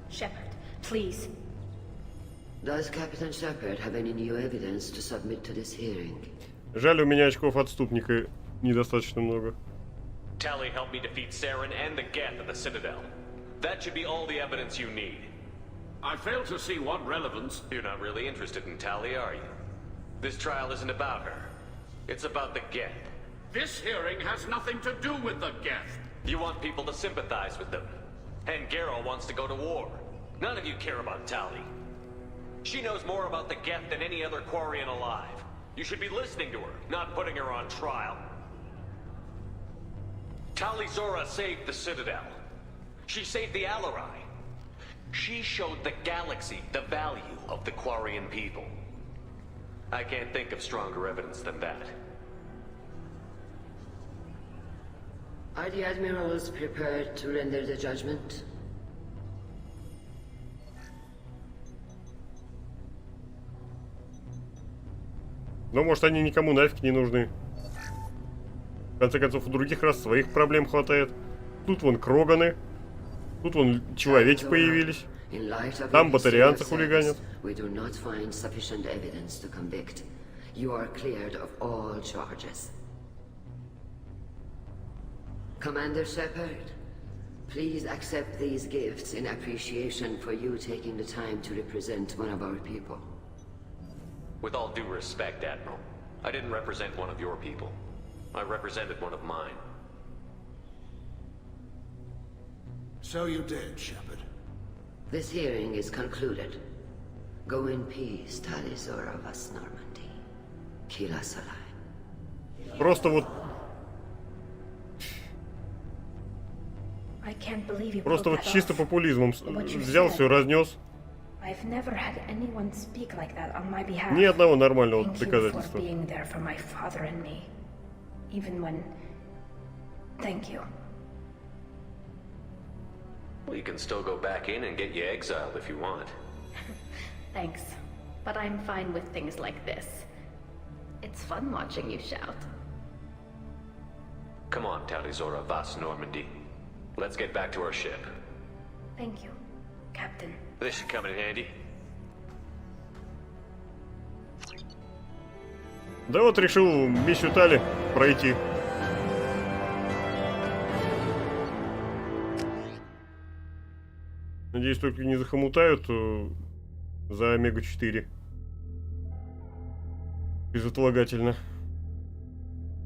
Shepard, please. Does Captain Shepard have any new evidence to submit to this hearing? Жаль, у меня очков отступника недостаточно много. Tali helped me defeat Saren and the Geth at the Citadel. That should be all the evidence you need. I fail to see what relevance... You're not really interested in Tali, are you? This trial isn't about her. It's about the Geth. This hearing has nothing to do with the Geth. You want people to sympathize with them. And Garrow wants to go to war. None of you care about Tali. She knows more about the Geth than any other Quarian alive. You should be listening to her, not putting her on trial. Talizora saved the Citadel. She saved the Alarai. She showed the galaxy the value of the Quarian people. I can't think of stronger evidence than that. Are the admirals prepared to render the judgment? Но может они никому нафиг не нужны. В конце концов, у других раз своих проблем хватает. Тут вон Кроганы. Тут вон человеки появились. Там батарианцы хулиганят. We do not find sufficient evidence to convict. You are cleared of all charges. Commander Shepard, please accept these gifts in appreciation for you taking the time to represent one of our people. With all due respect, Admiral, I didn't represent one of your people. I represented one of mine. So you did, Shepard. This hearing is concluded. Go in peace, Talizora Vas Normandy. Kila Salai. Просто вот... Просто вот чисто популизмом взял все, разнес. Ни одного нормального доказательства. We can still go back in and get you exiled if you want. Thanks, but I'm fine with things like this. It's fun watching you shout. Come on, Talizora Vas Normandy. Let's get back to our ship. Thank you, Captain. This should come in handy. Да вот решил миссию Тали пройти. Надеюсь, только не захомутают за Омегу-4. Безотлагательно.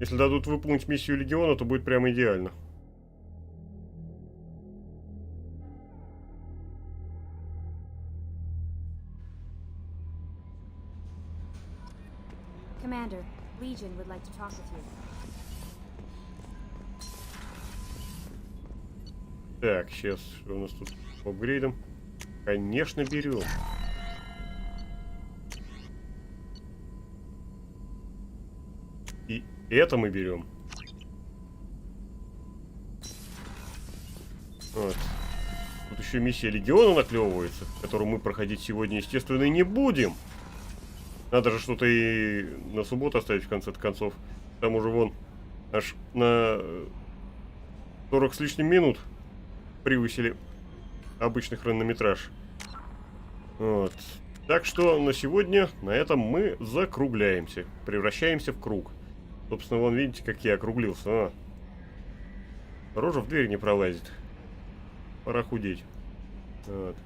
Если дадут выполнить миссию Легиона, то будет прямо идеально. Commander, Legion would like to talk with you. Так, сейчас что у нас тут по апгрейдам? Конечно, берем. И это мы берем. Вот. Тут еще миссия Легиона наклевывается, которую мы проходить сегодня, естественно, не будем. Надо же что-то и на субботу оставить в конце концов. К тому же вон аж на 40 с лишним минут превысили обычный хронометраж. Вот. Так что на сегодня на этом мы закругляемся. Превращаемся в круг. Собственно, вон видите, как я округлился. А. Рожа в дверь не пролазит. Пора худеть. Вот.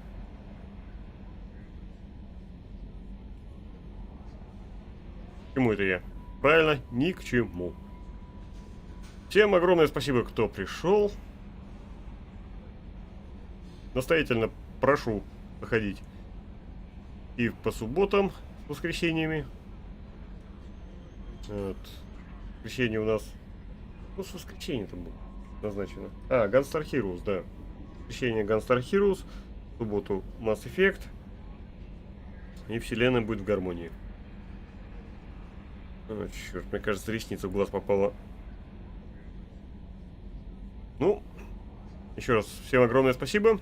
К чему это я? Правильно, ни к чему. Всем огромное спасибо, кто пришел. Настоятельно прошу заходить и по субботам с воскресеньями. Вот. Воскресенье у нас... Ну, с воскресенья там было назначено. А, Gunstar Heroes, да. Воскресенье Gunstar Heroes. В субботу Mass Effect. И вселенная будет в гармонии. О, черт, мне кажется, ресница в глаз попала. Ну, еще раз всем огромное спасибо.